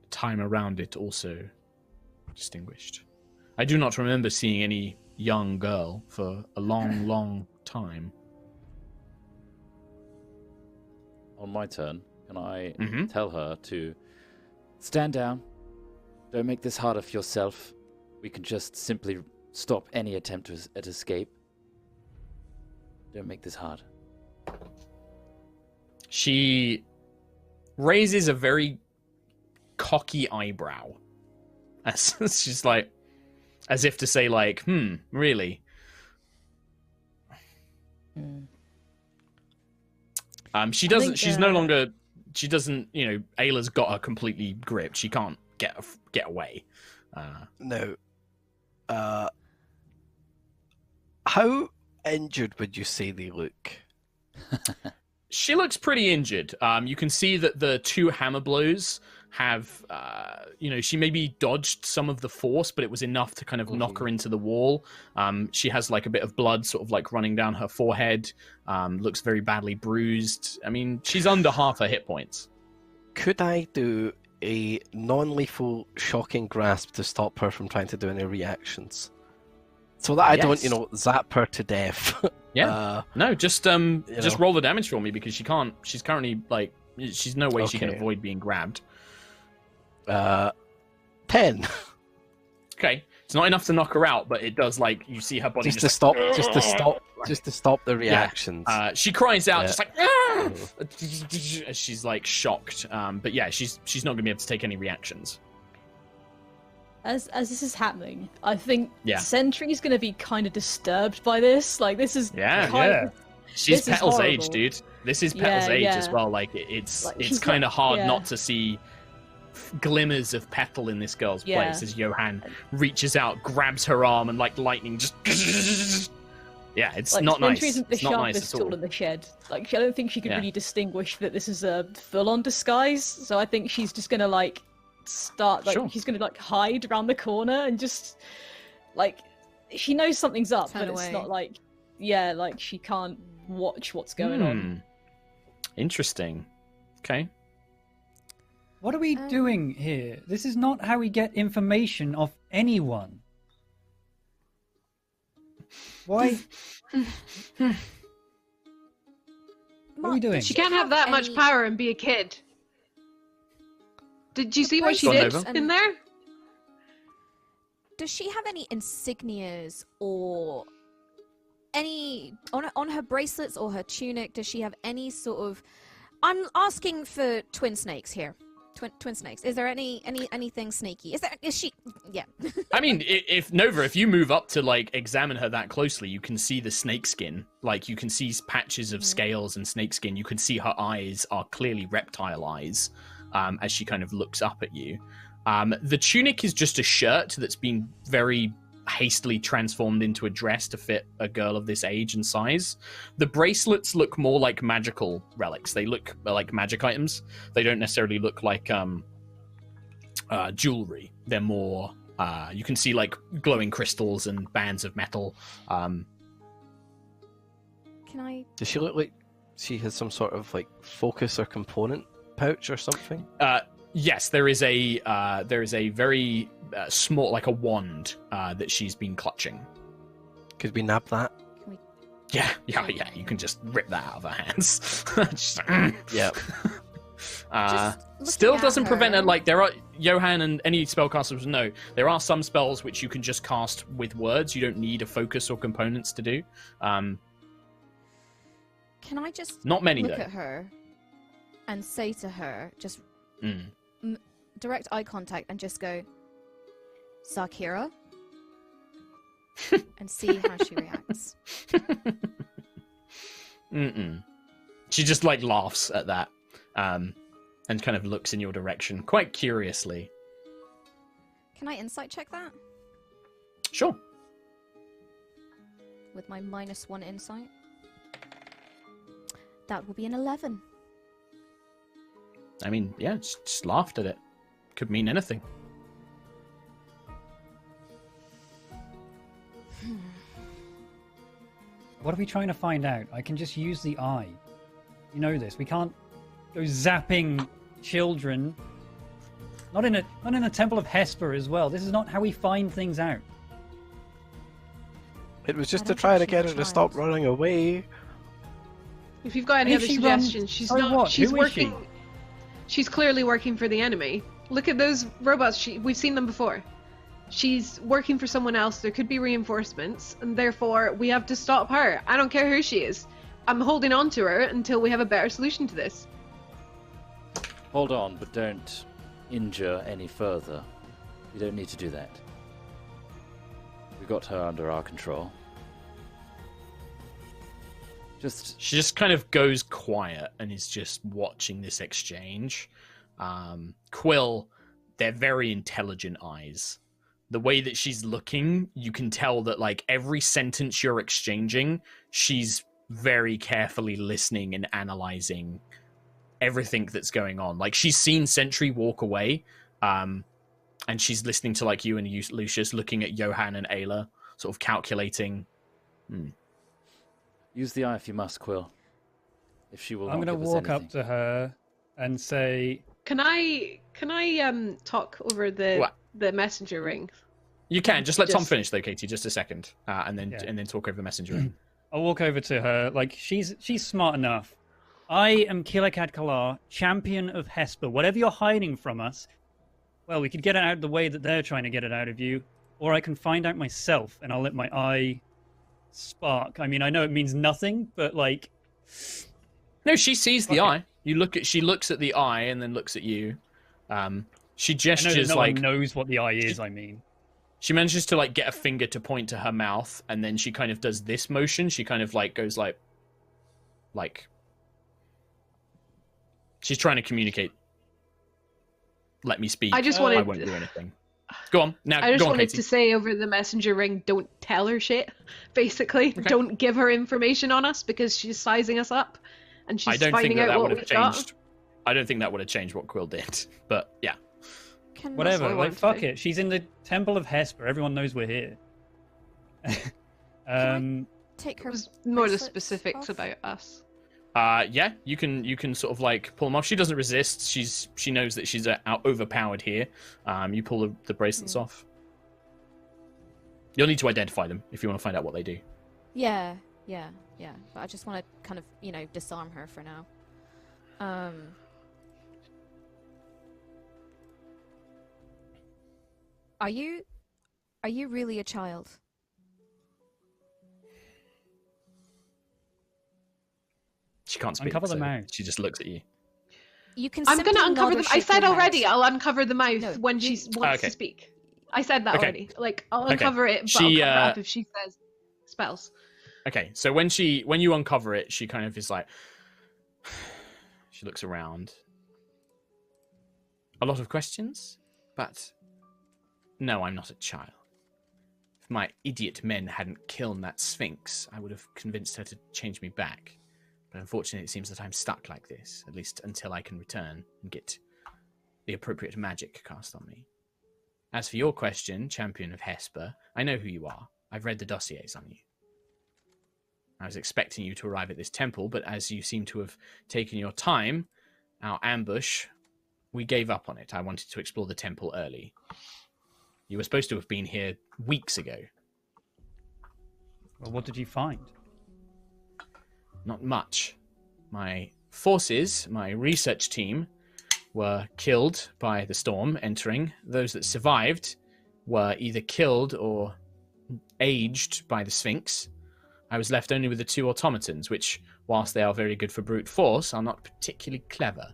The time around it also distinguished. I do not remember seeing any young girl for a long, long time. On my turn, can I Mhm. tell her to stand down? Don't make this harder for yourself. We can just simply stop any attempt at escape. Don't make this hard. She raises a very cocky eyebrow. As she's like, as if to say, like, really? She doesn't. think, She's no longer she doesn't. Ayla's got her completely gripped. She can't get away. No. How injured would you say they look? She looks pretty injured. You can see that the 2 hammer blows have, she maybe dodged some of the force, but it was enough to kind of knock her into the wall. She has like a bit of blood sort of like running down her forehead. Looks very badly bruised. I mean, she's under half her hit points. Could I do a non-lethal shocking grasp to stop her from trying to do any reactions? So that I don't, zap her to death. Yeah. No, just roll the damage for me because she can't. She's currently like, she's no way she can avoid being grabbed. 10. Okay, it's not enough to knock her out, but it does. Like you see her body just to stop the reactions. Yeah. She cries out, just like as she's like shocked. But yeah, she's not gonna be able to take any reactions. As this is happening, I think Sentry's going to be kind of disturbed by this. Like, this is She's Petal's age, dude. This is Petal's age as well. Like, it's kind of hard not to see glimmers of Petal in this girl's place as Johan reaches out, grabs her arm, and like lightning just. Yeah, it's like, not nice. Sentry isn't the sharpest tool in the shed. Like, I don't think she could really distinguish that this is a full-on disguise. So I think she's just going to like. She's gonna like hide around the corner and just like she knows something's up, but it's not like like she can't watch what's going on. Interesting. Okay. What are we doing here? This is not how we get information of anyone. Why? What are we doing? She can't have that much power and be a kid. Did you see what she did in there? Does she have any insignias or any on her bracelets or her tunic? Does she have any sort of? I'm asking for twin snakes here. Twin snakes. Is there anything snaky? Is she? Yeah. I mean, if Nova, if you move up to like examine her that closely, you can see the snake skin. Like you can see patches of scales and snake skin. You can see her eyes are clearly reptile eyes. As she kind of looks up at you. The tunic is just a shirt that's been very hastily transformed into a dress to fit a girl of this age and size. The bracelets look more like magical relics. They look like magic items. They don't necessarily look like jewelry. They're more, you can see like glowing crystals and bands of metal. Can I... Does she look like she has some sort of like focus or component pouch or something? Yes, there is a very small, like a wand that she's been clutching. Could we nab that? Yeah. You can just rip that out of her hands. Still doesn't prevent her. Like there are Johan and any spellcasters know there are some spells which you can just cast with words. You don't need a focus or components to do. Can I just not many look though. At her and say to her, just direct eye contact and just go, Sakira, and see how she reacts. She just like laughs at that, and kind of looks in your direction quite curiously. Can I insight check that? Sure. With my -1 insight. That will be an 11. I mean, yeah, just laughed at it. Could mean anything. What are we trying to find out? I can just use the eye. You know this. We can't go zapping children. Not in a temple of Hesper as well. This is not how we find things out. It was just to try to get her to stop running away. If you've got any other suggestions, she's not. She's working. She's clearly working for the enemy. Look at those robots. We've seen them before. She's working for someone else. There could be reinforcements, and therefore we have to stop her. I don't care who she is. I'm holding on to her until we have a better solution to this. Hold on, but don't injure any further. You don't need to do that. We got her under our control. She just kind of goes quiet and is just watching this exchange. Quill, they're very intelligent eyes. The way that she's looking, you can tell that like every sentence you're exchanging, she's very carefully listening and analyzing everything that's going on. Like she's seen Sentry walk away, and she's listening to like you and Lucius, looking at Johan and Ayla, sort of calculating. Use the eye if you must, Quill. If she will I'm not going to give us walk anything. up to her and say, Can I talk over the messenger ring? You can just let Tom finish though, Katie, just a second, and then talk over the messenger ring. I'll walk over to her. Like she's smart enough. I am Kilakad Kalar, champion of Hesper. Whatever you're hiding from us, well, we could get it out of the way that they're trying to get it out of you, or I can find out myself, and I'll let my eye spark. I mean, I know it means nothing, but like, no, she sees the eye. She looks at the eye and then looks at you. She gestures I know that no like one knows what the eye is. I mean. She manages to like get a finger to point to her mouth, and then she kind of does this motion. She kind of like goes like she's trying to communicate. Let me speak. I just I wanted. won't do anything. Go on now. I just go on, wanted Katie. to say over the messenger ring, don't tell her shit. Basically, don't give her information on us because she's sizing us up, and she's I don't think finding that out would what have we've got. changed. I don't think that would have changed what Quill did. But yeah. Whatever, what I like wanted to fuck do. it. She's in the Temple of Hesper. Everyone knows we're here. Take It her. was more the bracelets specifics off? about us. Yeah, you can sort of like pull them off. She doesn't resist. She knows that she's overpowered here. You pull the bracelets off. You'll need to identify them if you want to find out what they do. Yeah. But I just want to kind of, disarm her for now. Are you really a child? She can't speak. Uncover the so mouth. She just looks at you. You can. I'm gonna simply uncover nod or them. I shake said your already, head. I'll uncover the mouth No, when she wants Okay. to speak. I said that Okay. already. Like I'll Okay. uncover it, but She, I'll cover it uh, up if she says spells. Okay, so when you uncover it, she kind of is like, she looks around. A lot of questions, but no, I'm not a child. If my idiot men hadn't killed that Sphinx, I would have convinced her to change me back. But unfortunately, it seems that I'm stuck like this, at least until I can return and get the appropriate magic cast on me. As for your question, champion of Hesper, I know who you are. I've read the dossiers on you. I was expecting you to arrive at this temple, but as you seem to have taken your time, our ambush, we gave up on it. I wanted to explore the temple early. You were supposed to have been here weeks ago. Well, what did you find? Not much. My forces, my research team, were killed by the storm entering. Those that survived were either killed or aged by the Sphinx. I was left only with the two automatons, which, whilst they are very good for brute force, are not particularly clever.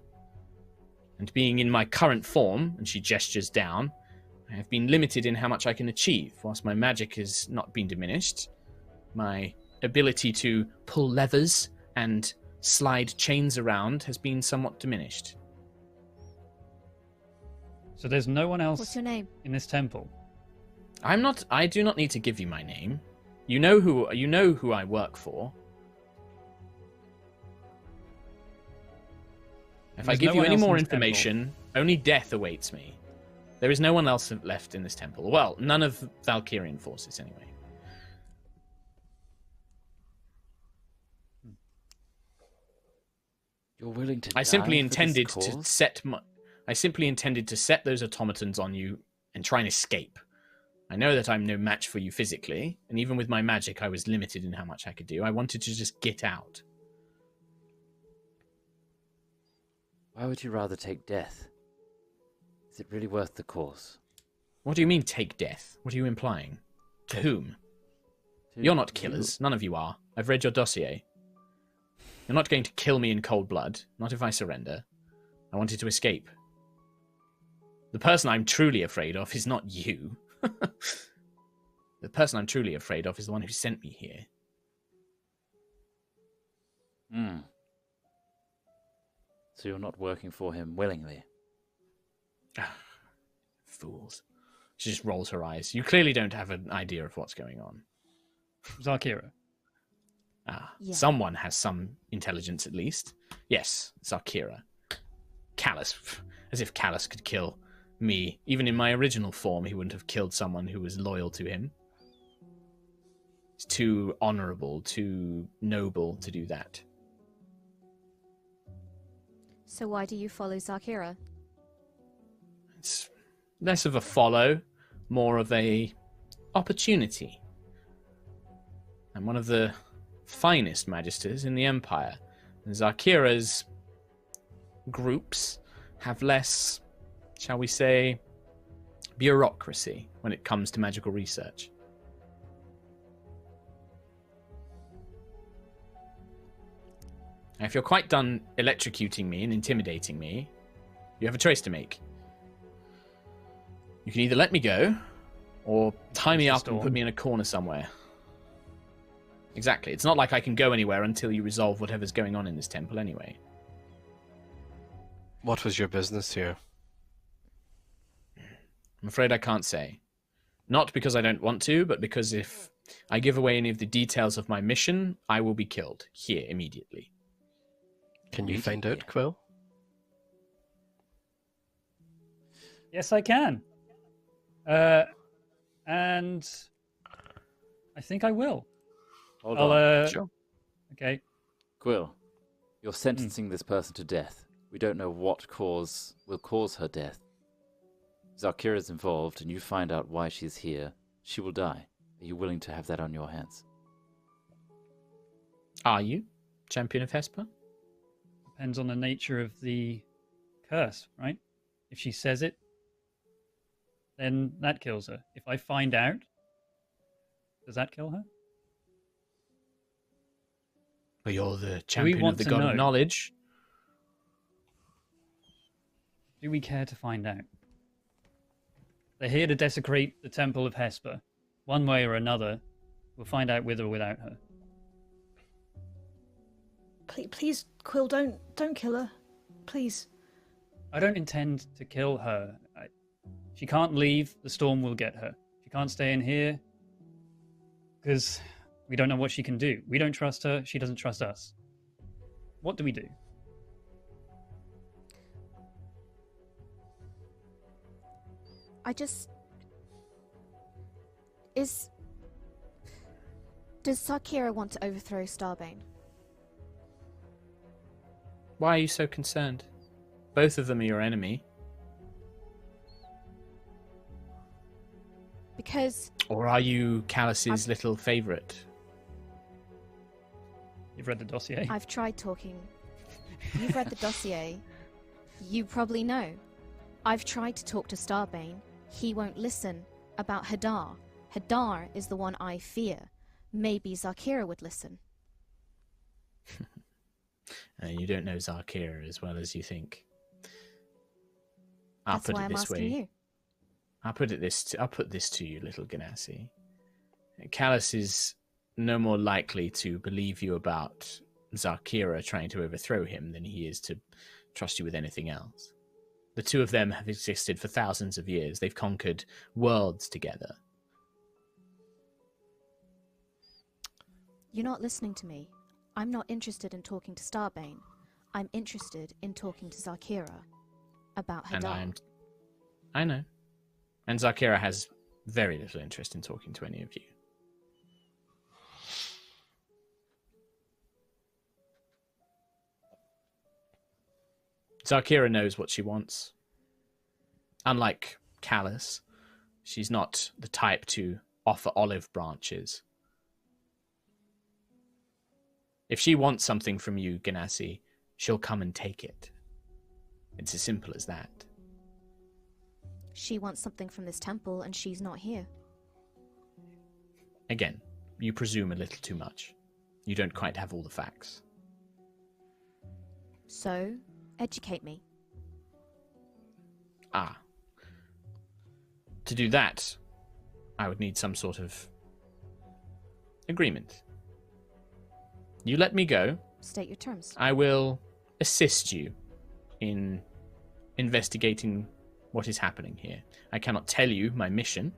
And being in my current form, and she gestures down, I have been limited in how much I can achieve. Whilst my magic has not been diminished, my ability to pull levers and slide chains around has been somewhat diminished. So there's no one else What's your name? in this temple. I do not need to give you my name. You know who I work for. If I There's give no you one any else in more this temple. information, only death awaits me. There is no one else left in this temple. Well, none of Valkyrian forces, anyway. You're willing to I simply die for this intended cause? to set I simply intended to set those automatons on you and try and escape. I know that I'm no match for you physically, and even with my magic, I was limited in how much I could do. I wanted to just get out. Why would you rather take death? Is it really worth the course? What do you mean, take death? What are you implying? To whom? You're not killers. None of you are. I've read your dossier. You're not going to kill me in cold blood. Not if I surrender. I wanted to escape. The person I'm truly afraid of is not you. The person I'm truly afraid of is the one who sent me here. Hmm. So you're not working for him willingly? Fools. She just rolls her eyes. You clearly don't have an idea of what's going on. Zarkira. Yeah. Someone has some intelligence at least. Yes, Zarkira. Callus. As if Callus could kill me. Even in my original form, he wouldn't have killed someone who was loyal to him. It's too honorable, too noble to do that. So why do you follow Zarkira? It's less of a follow, more of a opportunity. I'm one of the finest magisters in the Empire. And Zarkira's groups have less, shall we say, bureaucracy when it comes to magical research. Now, if you're quite done electrocuting me and intimidating me, you have a choice to make. You can either let me go, or tie me up and put me in a corner somewhere. Exactly. It's not like I can go anywhere until you resolve whatever's going on in this temple anyway. What was your business here? I'm afraid I can't say. Not because I don't want to, but because if I give away any of the details of my mission, I will be killed here immediately. Can you find out, Quill? Yes, I can. And I think I will. Hold on. Sure. Okay. Quill, you're sentencing this person to death. We don't know what cause will cause her death. Zarkira's involved, and you find out why she's here. She will die. Are you willing to have that on your hands? Are you, Champion of Hesper? Depends on the nature of the curse, right? If she says it, then that kills her. If I find out, does that kill her? But you're the champion of want the to God know? of Knowledge. Do we care to find out? They're here to desecrate the Temple of Hesper. One way or another, we'll find out with or without her. Please, Quill, don't kill her. Please. I don't intend to kill her. She can't leave. The storm will get her. She can't stay in here because we don't know what she can do. We don't trust her. She doesn't trust us. What do we do? Does Zarkira want to overthrow Starbane? Why are you so concerned? Both of them are your enemy. Because Or are you Callus's little favourite? You've read the dossier? I've tried talking. You've read the dossier. You probably know. I've tried to talk to Starbane. He won't listen. About Hadar. Hadar is the one I fear. Maybe Zarkira would listen. You don't know Zarkira as well as you think. I'll That's put why it I'm this asking way. you. I'll put this to you, little Ganassi. Callus is no more likely to believe you about Zarkira trying to overthrow him than he is to trust you with anything else. The two of them have existed for thousands of years. They've conquered worlds together. You're not listening to me. I'm not interested in talking to Starbane. I'm interested in talking to Zarkira about Hadar. I know. And Zarkira has very little interest in talking to any of you. Zarkira knows what she wants. Unlike Callus, she's not the type to offer olive branches. If she wants something from you, Ganassi, she'll come and take it. It's as simple as that. She wants something from this temple and she's not here. Again, you presume a little too much. You don't quite have all the facts. So, educate me. To do that, I would need some sort of agreement. You let me go, State your terms. I will assist you in investigating what is happening here. I cannot tell you my mission,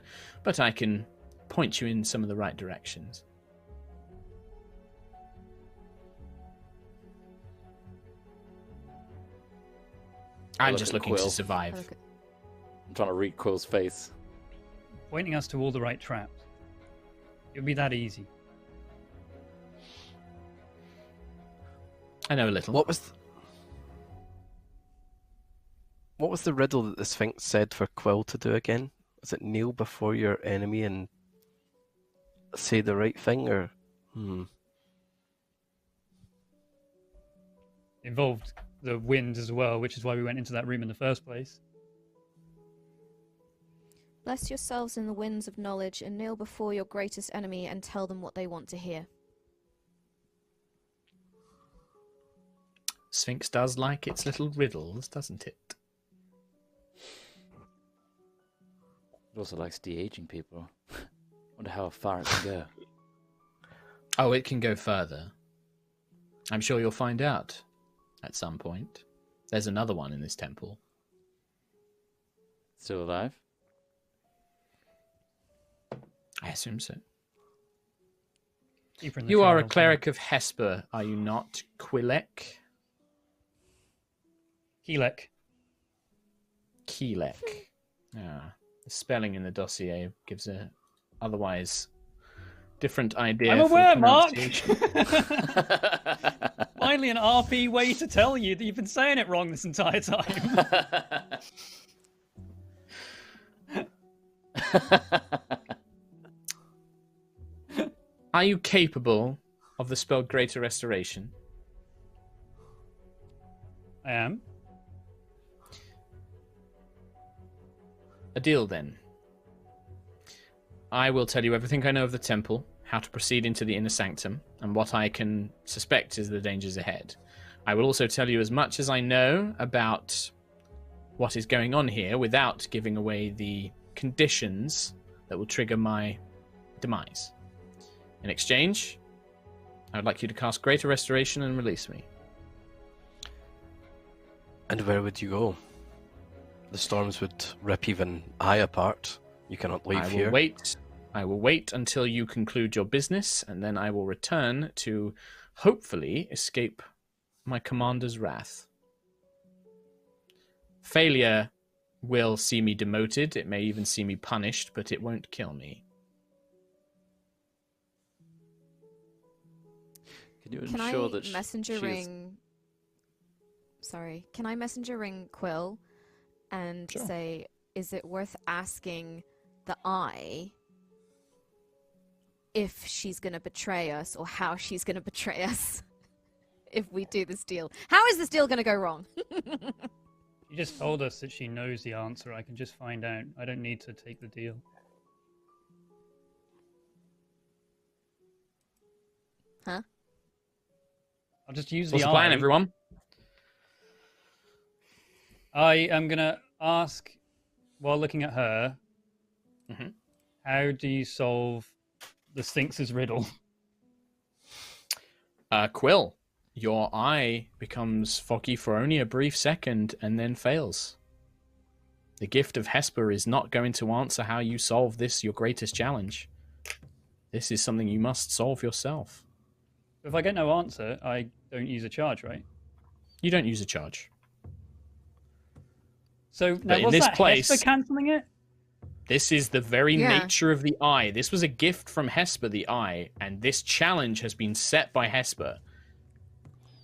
but I can point you in some of the right directions. I'm look just at looking to Quill. survive. I'm trying to read Quill's face. Pointing us to all the right traps. It would be that easy. I know a little. What was the riddle that the Sphinx said for Quill to do again? Was it kneel before your enemy and say the right thing, or Involved the wind as well, which is why we went into that room in the first place. Bless yourselves in the winds of knowledge and kneel before your greatest enemy and tell them what they want to hear. Sphinx does like its little riddles, doesn't it? It also likes de-aging people. Wonder how far it can go. Oh, it can go further. I'm sure you'll find out at some point. There's another one in this temple. Still alive? I assume so. Keep her in the You are a trials, cleric of Hesper, are you not, Quilek? Keelek. Keelek. Ah, the spelling in the dossier gives a otherwise different idea. I'm for the aware, Mark! pronunciation. Finally, an RP way to tell you that you've been saying it wrong this entire time. Are you capable of the spell Greater Restoration? I am. A deal then. I will tell you everything I know of the temple, how to proceed into the inner sanctum, and what I can suspect is the dangers ahead. I will also tell you as much as I know about what is going on here without giving away the conditions that will trigger my demise. In exchange, I would like you to cast Greater Restoration and release me. and where would you go? The storms would rip even I apart. You cannot leave here. I will wait until you conclude your business, and then I will return to hopefully escape my commander's wrath. Failure will see me demoted. It may even see me punished, but it won't kill me. Can you Can ensure I that messenger she is... ring? Sorry, can I messenger ring Quill and Sure. say, is it worth asking the Eye if she's going to betray us or how she's going to betray us if we do this deal? How is this deal going to go wrong? You just told us that she knows the answer. I can just find out. I don't need to take the deal. Huh? I'll just use What's the the plan, eye. everyone? I am going to ask, while looking at her, Mhm. how do you solve the Sphinx's riddle? Quill, your eye becomes foggy for only a brief second and then fails. The gift of Hesper is not going to answer how you solve this, your greatest challenge. This is something you must solve yourself. If I get no answer, I don't use a charge, right? You don't use a charge. So now in was this that place- Hesper cancelling it? This is the very Yeah. nature of the eye. This was a gift from Hesper, the eye, and this challenge has been set by Hesper.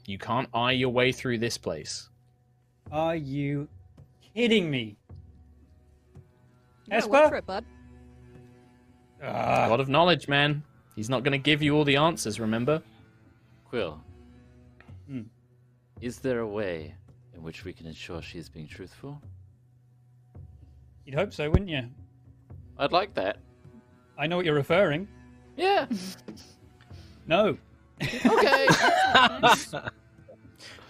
You can't eye your way through this place. Are you kidding me? Yeah, wait Hesper? for it, bud. Ah, God of knowledge, man. He's not going to give you all the answers, remember? Quill, Hmm. is there a way in which we can ensure she is being truthful? you'd hope so, wouldn't you? I'd like that. I know what you're referring. Yeah. No. Okay.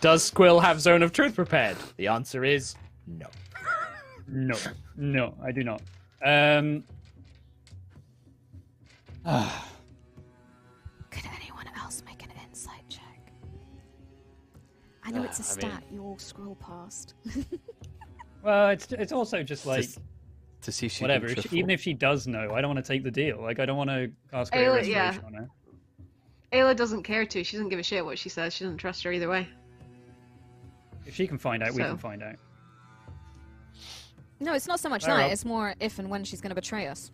Does Quill have Zone of Truth prepared? The answer is no. No. No, I do not. Could anyone else make an insight check? I know it's a I mean- stat you all scroll past. Well, it's also just like To see if she whatever. can Even if she does know, I don't want to take the deal. Like I don't want to cast great Ayla, restoration yeah. on her. Ayla doesn't care to. She doesn't give a shit what she says. She doesn't trust her either way. If she can find out, we So- can find out. No, it's not so much Fair that. up. It's more if and when she's going to betray us.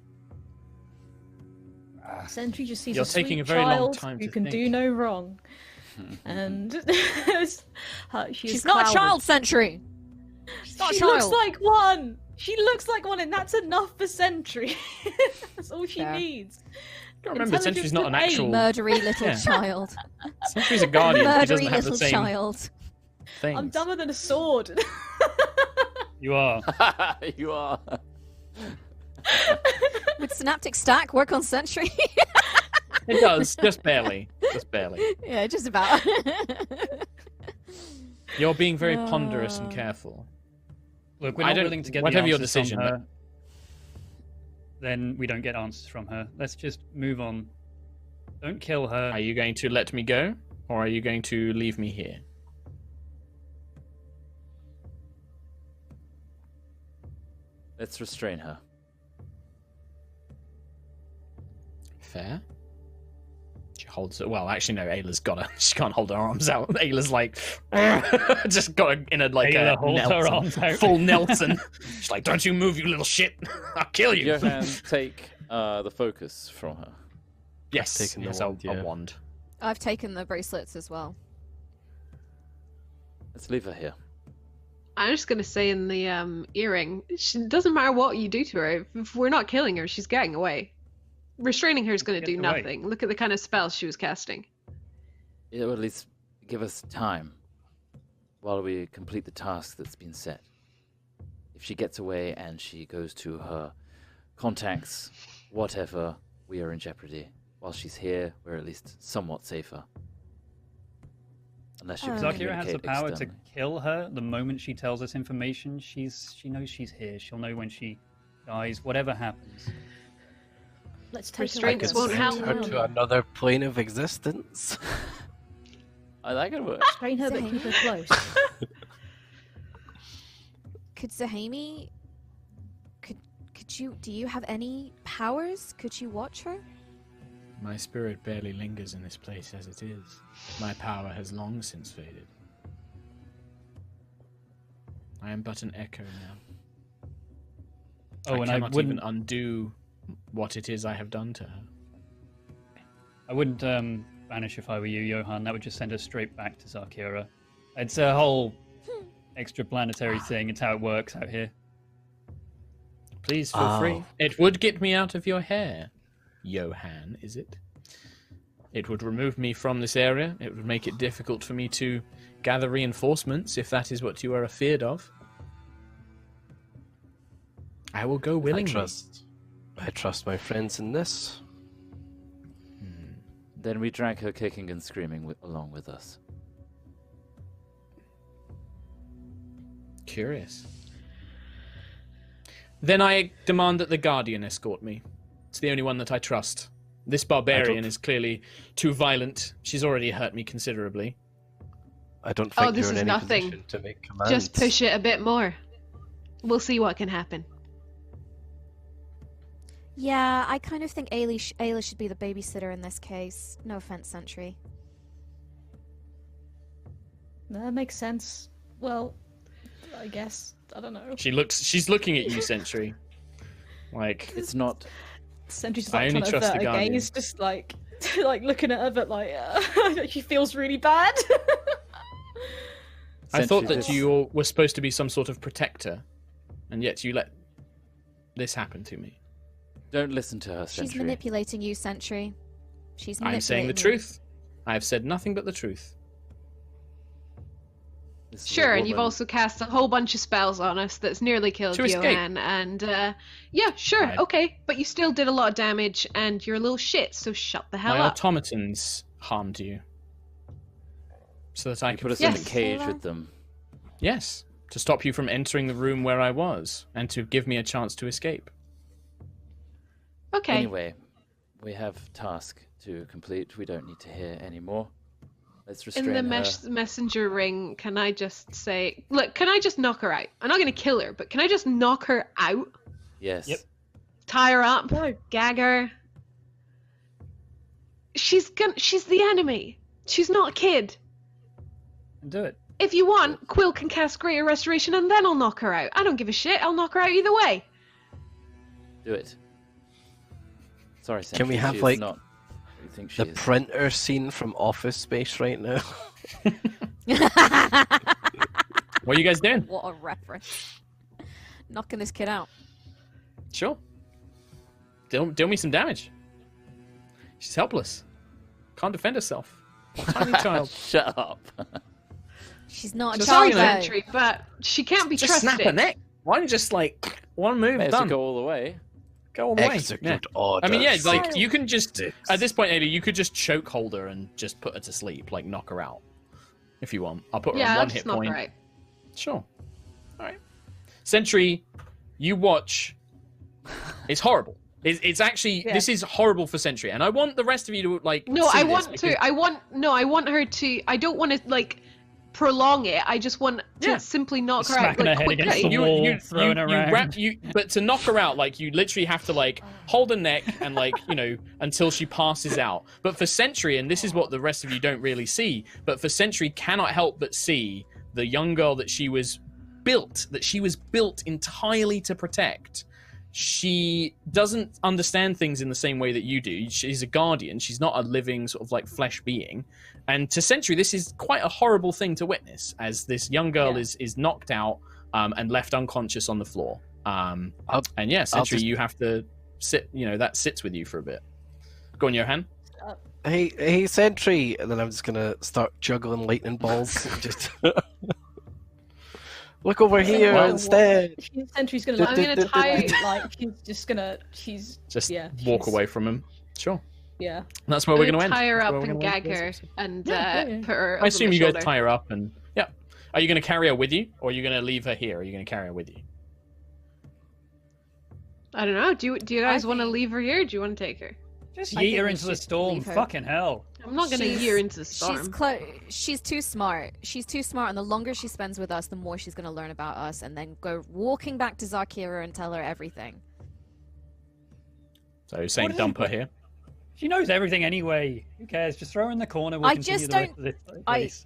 Sentry just sees You're a sweet taking a very long child time who to can do think. no wrong. And She's not a child, Sentry. She's not a She child. looks like one. She looks like one, and that's enough for Sentry. That's all she Fair. needs. Don't remember, Sentry's not an Intelligence actual. Murdery little Yeah. child. Sentry's a guardian. He doesn't Murdery have the little same child. things. I'm dumber than a sword. You are. You are. Would Synaptic Stack work on Sentry? It does, just barely. Just barely. Yeah, just about. You're being very ponderous and careful. Look, we're I not don't- willing to get whatever the your answers from decision, her. Then we don't get answers from her. Let's just move on. Don't kill her. Are you going to let me go, or are you going to leave me here? Let's restrain her. Fair. She holds it. Well, actually, no. Ayla's got her. She can't hold her arms out. Ayla's like, just got her in a like Ayla a holds her Nelson, arms out. full Nelson. She's like, "Don't you move, you little shit! I'll kill you." Johan, take the focus from her. Yes, taken the yes, wand, a yeah. wand. I've taken the bracelets as well. Let's leave her here. I'm just gonna say in the earring, it doesn't matter what you do to her. If we're not killing her, she's getting away. Restraining her is gonna Get do away. nothing. Look at the kind of spells she was casting. It will at least give us time while we complete the task that's been set. If she gets away and she goes to her contacts, whatever, we are in jeopardy. While she's here, we're at least somewhat safer. Unless she can Zakira has the communicate power to externally. kill her the moment she tells us information. She knows she's here. She'll know when she dies. Whatever happens. Let's take Restraints her won't help her to another plane of existence. That could work. Restrain her, but keep her close. Could Zahami? Could you? Do you have any powers? Could you watch her? My spirit barely lingers in this place as it is. My power has long since faded. I am but an echo now. Oh, I and I cannot wouldn't. even undo what it is I have done to her. I wouldn't banish if I were you, Johan. That would just send us straight back to Zakira. It's a whole extraplanetary thing. It's how it works out here. Please feel free. It would get me out of your hair, Johan, is it? It would remove me from this area. It would make it difficult for me to gather reinforcements, if that is what you are afeard of. I will go willingly. I trust my friends in this. Then we drag her kicking and screaming along with us. Curious. Then I demand that the Guardian escort me. It's the only one that I trust. This barbarian is clearly too violent. She's already hurt me considerably. I don't think this you're in is any nothing. position to make commands. Just push it a bit more. We'll see what can happen. Yeah, I kind of think Ayla should be the babysitter in this case. No offense, Sentry. That makes sense. Well, I guess. I don't know. She's looking at you, Sentry. Like, It's not. Sentry's I like only trying to trust avert the her Guardian. gaze, just like like looking at her, but like she feels really bad. I thought Sentry that just- you were supposed to be some sort of protector, and yet you let this happen to me. Don't listen to her, She's Sentry. manipulating you, Sentry. She's manipulating I'm saying the you. truth. I have said nothing but the truth. This is a Sure, and you've woman. also cast a whole bunch of spells on us that's nearly killed To escape. Johan. And yeah, sure, Right. okay, but you still did a lot of damage, and you're a little shit. So shut the hell My up. automatons harmed you, so that I You could put us Yes. in a cage Ayla. with them. Yes, to stop you from entering the room where I was, and to give me a chance to escape. Okay. Anyway, we have task to complete. We don't need to hear any more. Let's In restrain the her. messenger ring, can I just say, look, can I just knock her out? I'm not gonna kill her, but can I just knock her out? Yes. Yep. Tie her up, No. gag her. She's the enemy. She's not a kid. Do it. If you want, Quill can cast Greater Restoration and then I'll knock her out. I don't give a shit. I'll knock her out either way. Do it. Sorry, Can we Sentry, have, she is like, not who you think she The is. printer scene from Office Space right now. What are you guys doing? What a reference. Knocking this kid out. Sure. Deal me some damage. She's helpless. Can't defend herself. Tiny child. Shut up. She's not a Just child, so you know. though. Sentry, but she can't be Just snap trusted. her neck. Why don't you just like one move May as well done? go all the way. Go all the way. Execute Yeah. orders. I mean, yeah, like you can just Six. at this point, Ada, you could just choke hold her and just put her to sleep, like knock her out, if you want. I'll put her Yeah, on I'll one just hit knock point. her out. Sure. All right. Sentry, you watch. It's horrible. It's actually Yeah. this is horrible for Sentry, and I want the rest of you to like. No, see I this want because- to. I want her to. I don't want to like prolong it. I just want to Yeah. simply knock her out Smacking like her head against quickly. the wall, throwing around. But to knock her out, like you literally have to like hold her neck and like until she passes out. But for Sentry, and this is what the rest of you don't really see, but for Sentry cannot help but see the young girl that she was built entirely to protect. She doesn't understand things in the same way that you do. She's a guardian. She's not a living sort of like flesh being. And to Sentry, this is quite a horrible thing to witness, as this young girl is knocked out and left unconscious on the floor. And yeah, Sentry, just- you have to sit. That sits with you for a bit. Go on, Johan. Hey, Sentry, and then I'm just gonna start juggling lightning balls. Just look over here Well, instead. Sentry's gonna I'm gonna tie. like she's Just yeah, walk she's- away from him. Sure. Yeah. That's where we're I'm going to end. tie her That's up where we're and gonna end gag this her episode. and Yeah. put her. I over assume my you guys shoulder. tie her up and yeah. Are you going to carry her with you, or are you going to leave her here? Are you going to carry her with you? I don't know. Do you guys want to think- leave her here? Or do you want to take her? Just I think yeet her we into the should storm. leave her. Fucking hell. I'm not gonna She's- year into the storm. She's too smart. She's too smart, and the longer she spends with us, the more she's going to learn about us, and then go walking back to Zakira and tell her everything. So you're saying What is dump it? her here? She knows everything anyway. Who cares? Just throw her in the corner. We'll I continue just the rest of this place.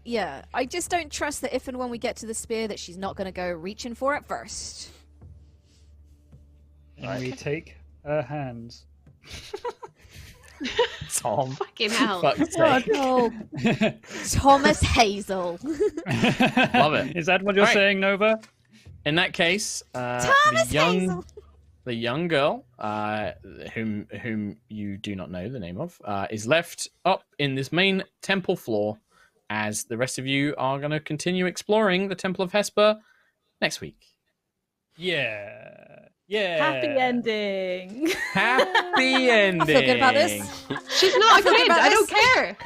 I just don't trust that if and when we get to the spear, that she's not going to go reaching for it first. And we take her hands. Tom. Fucking hell. Fuck's sake. Oh, Thomas Hazel. Love it. Is that what you're All right. saying, Nova? In that case, Thomas Hazel. the young girl, whom you do not know the name of, is left up in this main temple floor, as the rest of you are going to continue exploring the Temple of Hesper next week. Yeah. Yeah. Happy ending. Happy ending. I feel good about this. She's not a feel good kid. about I don't this. care.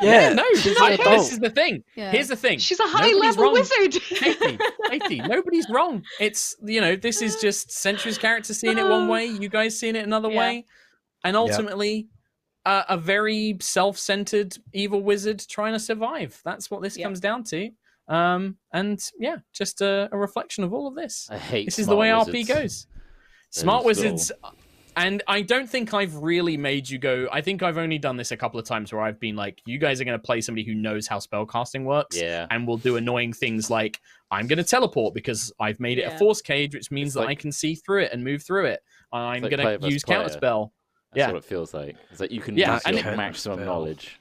Yeah, No, she's like, an adult. this is the thing. Yeah. Here's the thing. She's a high Nobody's level wrong. wizard. Katie, nobody's wrong. It's this is just Sentry's character seeing it one way, you guys seeing it another Yeah. way, and ultimately, a very self-centered evil wizard trying to survive. That's what this Yeah. comes down to. And yeah, just a reflection of all of this. I hate This is the smart way wizards. RP goes. They're Smart just wizards. And I don't think I've really made you go. I think I've only done this a couple of times where I've been like, you guys are going to play somebody who knows how spellcasting works. Yeah. And will do annoying things like, I'm going to teleport because I've made it a Yeah. force cage, which means It's that like- I can see through it and move through it. I'm like going player to versus use player. counterspell. That's Yeah. what it feels like. It's like you can Yeah, use and your it- maximum Counterspell. knowledge.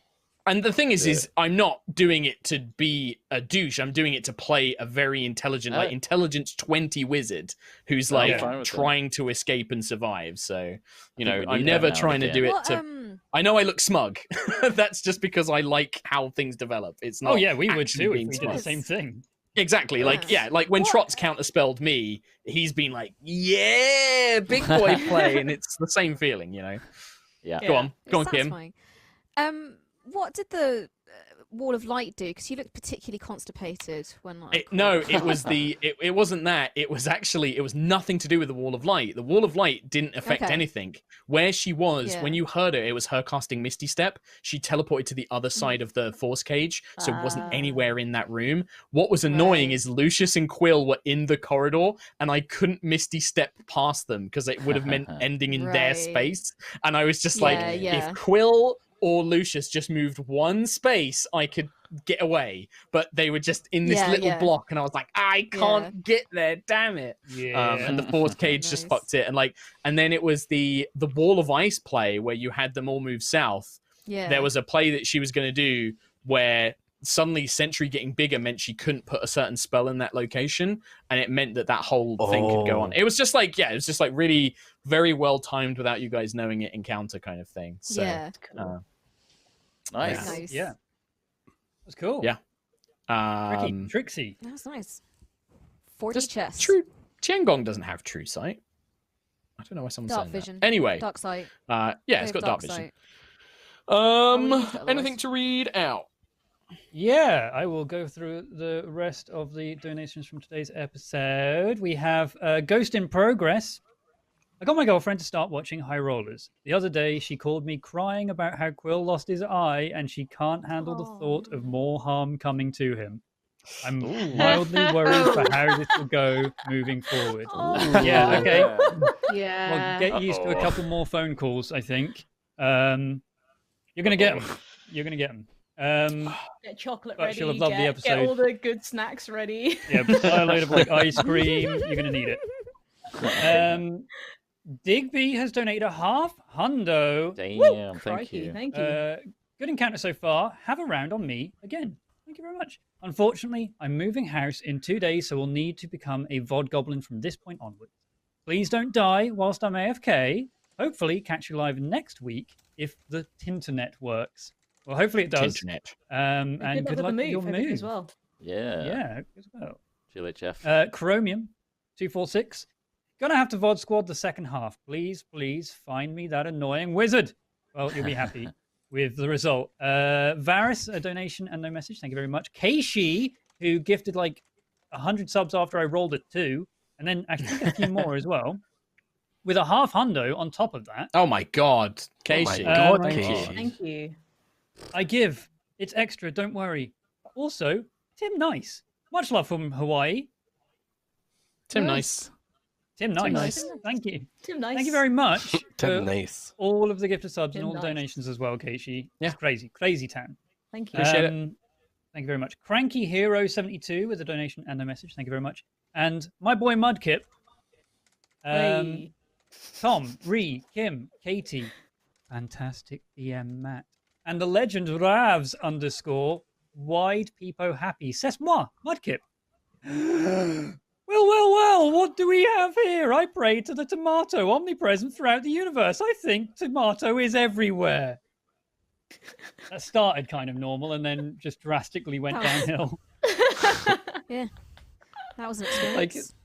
And the thing is Yeah. I'm not doing it to be a douche. I'm doing it to play a very intelligent, like intelligence 20 wizard who's I'm like fine with that. trying to escape and survive. So, we I'm need never that now trying to and do it What, to. I know I look smug. That's just because I like how things develop. It's not. Oh yeah, we would actually too if being we did smug. the same thing. Exactly. Like Yeah. like when What? Trot's counterspelled me, he's been like, yeah, big boy play, and it's the same feeling, Yeah. Yeah. Go on, It's Kim. satisfying. What did the wall of light do? Because you look particularly constipated when like. No, it was it wasn't that. It was nothing to do with the wall of light. The wall of light didn't affect Okay. anything. Where she was, Yeah. when you heard her, it was her casting Misty Step. She teleported to the other side of the force cage, so it wasn't anywhere in that room. What was annoying Right. is Lucius and Quill were in the corridor, and I couldn't Misty Step past them because it would have meant ending in their Right. space. And I was just Yeah, like, yeah. if Quill or Lucius just moved one space, I could get away. But they were just in this Yeah, little yeah. block, and I was like, I can't get there, damn it. Yeah. And the force cage just Nice. fucked it. And then it was the wall of ice play where you had them all move south. Yeah. There was a play that she was going to do where suddenly Sentry getting bigger meant she couldn't put a certain spell in that location, and it meant that whole thing could go on. Oh. It was just like, it was just like really very well timed without you guys knowing it encounter kind of thing. So Yeah. Nice. Nice. Yeah. That's cool. Yeah. Tricksy. That's nice. 40 just chest. true. Tiangong doesn't have true sight. I don't know why someone's Dark saying vision. that. Anyway, Dark sight. yeah, it's got dark vision. sight. will use it Anything otherwise. to read out? Yeah, I will go through the rest of the donations from today's episode. We have Ghost in Progress. I got my girlfriend to start watching High Rollers. The other day, she called me crying about how Quill lost his eye and she can't handle the thought of more harm coming to him. I'm mildly worried for how this will go moving forward. Yeah, okay. Yeah. Well, get used to a couple more phone calls, I think. You're going to get them. You're going to get them. Get chocolate But ready. she'll have loved the Get episode. all the good snacks ready. Yeah, buy a load of like ice cream. You're going to need it. Digby has donated a half hundo. Damn, thank Crikey, you. thank you. Good encounter so far. Have a round on me again. Thank you very much. Unfortunately, I'm moving house in 2 days, so we'll need to become a VOD goblin from this point onwards. Please don't die whilst I'm AFK. Hopefully, catch you live next week if the Tinternet works. Well, hopefully it does. Internet. And good good luck with the with your move, I think, move as well. Yeah. Yeah, as well. Chill it, Jeff. Chromium 246. Gonna have to VOD squad the second half. Please, please find me that annoying wizard. Well, you'll be happy with the result. Varys, a donation and no message. Thank you very much. Keishi, who gifted like 100 subs after I rolled a 2, and then I think a few more as well, with a half hundo on top of that. Oh my god, Oh Casey. my god, thank Casey. you. Thank you. I give. It's extra, don't worry. Also, Tim Nice. Much love from Hawaii. Tim Nice. Nice. Tim Nice. Nice. Thank you. Tim, nice. Thank you very much. Tim, for nice. all of the gifted subs and Tim, all the nice. donations as well, Keishi. Yeah. It's crazy. Crazy town. Thank you. Appreciate it. Thank you very much. Cranky Hero 72 with a donation and a message. Thank you very much. And my boy Mudkip. Hey. Tom, Ree, Kim, Katie, Fantastic DM Matt, and the legend Ravs _ Wide Peepo Happy. C'est moi, Mudkip. Well, what do we have here? I pray to the tomato, omnipresent throughout the universe. I think tomato is everywhere. That started kind of normal and then just drastically went That was- downhill. Yeah. That was an Like, experience.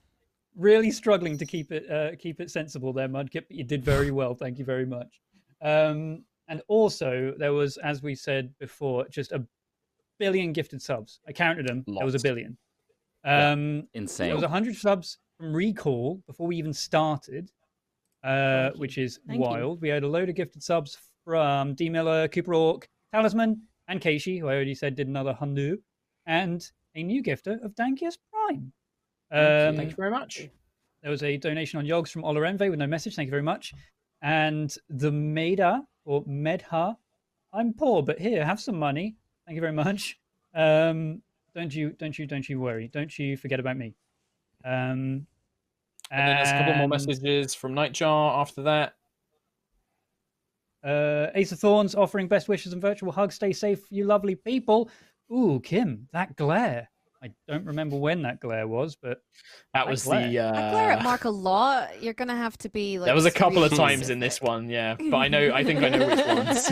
really struggling to keep it sensible there, Mudkip, but you did very well. Thank you very much. And also, there was, as we said before, just a billion gifted subs. I counted them. There was a Lots. billion. Insane. There was 100 subs from Recall before we even started, which is Thank you. wild. We had a load of gifted subs from D. Miller, Cooper Ork, Talisman, and Keishi, who I already said did another 100, and a new gifter of Dankius Prime. Thank you very much. There was a donation on Yogs from Olarenve with no message. Thank you very much. And the Meda or Medha, I'm poor, but here, have some money. Thank you very much. Don't you worry. Don't you forget about me. And then there's a couple more and, messages from Nightjar after that. Ace of Thorns offering best wishes and virtual hugs. Stay safe, you lovely people. Ooh, Kim, that glare. I don't remember when that glare was, but That was glare. the. I glare at Mark a lot. You're gonna have to be like. There was a couple of really times in this one, yeah. But I think I know which ones.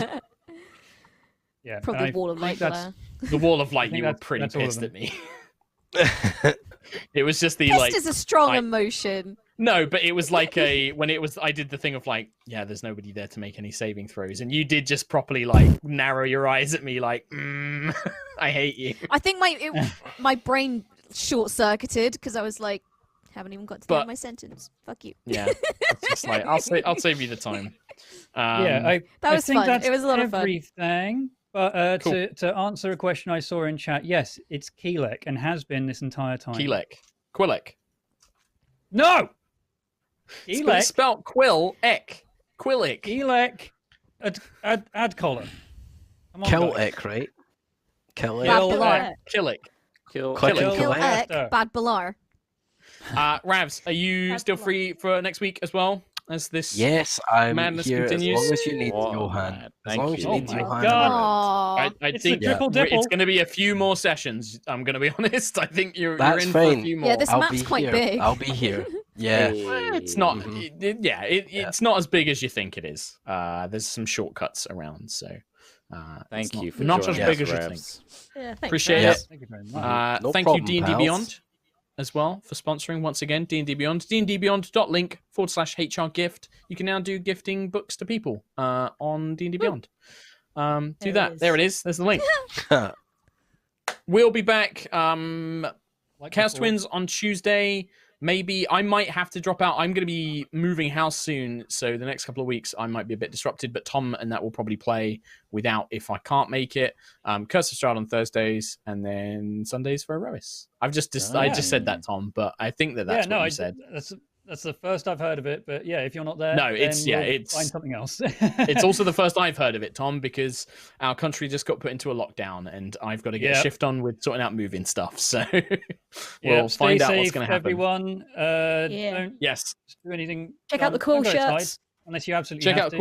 yeah. Probably I wall of light think that's- glare. The Wall of Light, think you were that's- pretty that's all of pissed them. at me. It was just the Pissed like. is a strong I- emotion. No, but it was like I did the thing of like, yeah, there's nobody there to make any saving throws, and you did just properly like narrow your eyes at me, like, I hate you. I think my brain short circuited because I was like, haven't even got to the end of my sentence. Fuck you. Yeah, it's just like I'll save you the time. I was think fun. That's It was a lot of fun. everything. But Cool. to answer a question I saw in chat, yes, it's Keelek and has been this entire time. Quilek. No! It's Keelek. spelled Quilek. Keelek. Ad collar. Come on, Celtic, guys. right? Celtic. Bad Kill Balar. Ek. Kill. Kill Kill it. Ek, Bad Balar. Ravs, are you still free for next week as well? As this Yes, I'm madness here continues? as long as you need Oh, Johan. man. As Thank long as you you. need Oh my Johan. God. Aww. I It's think the triple dipple. it's going to be a few more sessions. I'm going to be honest. I think you're That's in for a fine. few more. Yeah, this I'll map's be quite here. big. I'll be here. Yeah. It's not. Mhm. It's not as big as you think it is. There's some shortcuts around, so Thank you for not joining as big us, as you think. Ravs. Yeah, thanks, Appreciate Ravs. it. Thank you very much. No Thank problem, you, D&D pals. Beyond, as well, for sponsoring once again. D&D Beyond, dndbeyond.link/HR gift. You can now do gifting books to people on D&D Beyond. Do There that. it There it is. is. There's the link. We'll be back. Like Chaos before. Twins on Tuesday. Maybe I might have to drop out. I'm going to be moving house soon, so the next couple of weeks I might be a bit disrupted. But Tom and that will probably play without if I can't make it. Curse of Strahd on Thursdays, and then Sundays for Aerois. I just said that, Tom, but I think that's what you said. That's the first I've heard of it, but yeah, if you're not there, No, then it's find something else. It's also the first I've heard of it, Tom, because our country just got put into a lockdown, and I've got to get a shift on with sorting out moving stuff. So we'll stay find out safe, what's going to happen. everyone. Don't Yes. do anything. Check out the don't cool go outside shirts. unless you absolutely Check have out to.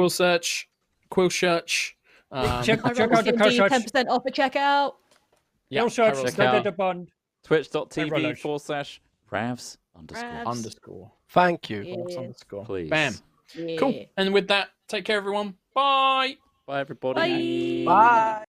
Quill Church. Check I out the D&D, Cool Shirts. 10% off at checkout. Cool Shirts. Check Go out- to the bond. Twitch.tv/Ravs_. _. Thank you. Yeah. Please. Bam. Yeah. Cool. And with that, take care, everyone. Bye. Bye, everybody. Bye. Bye.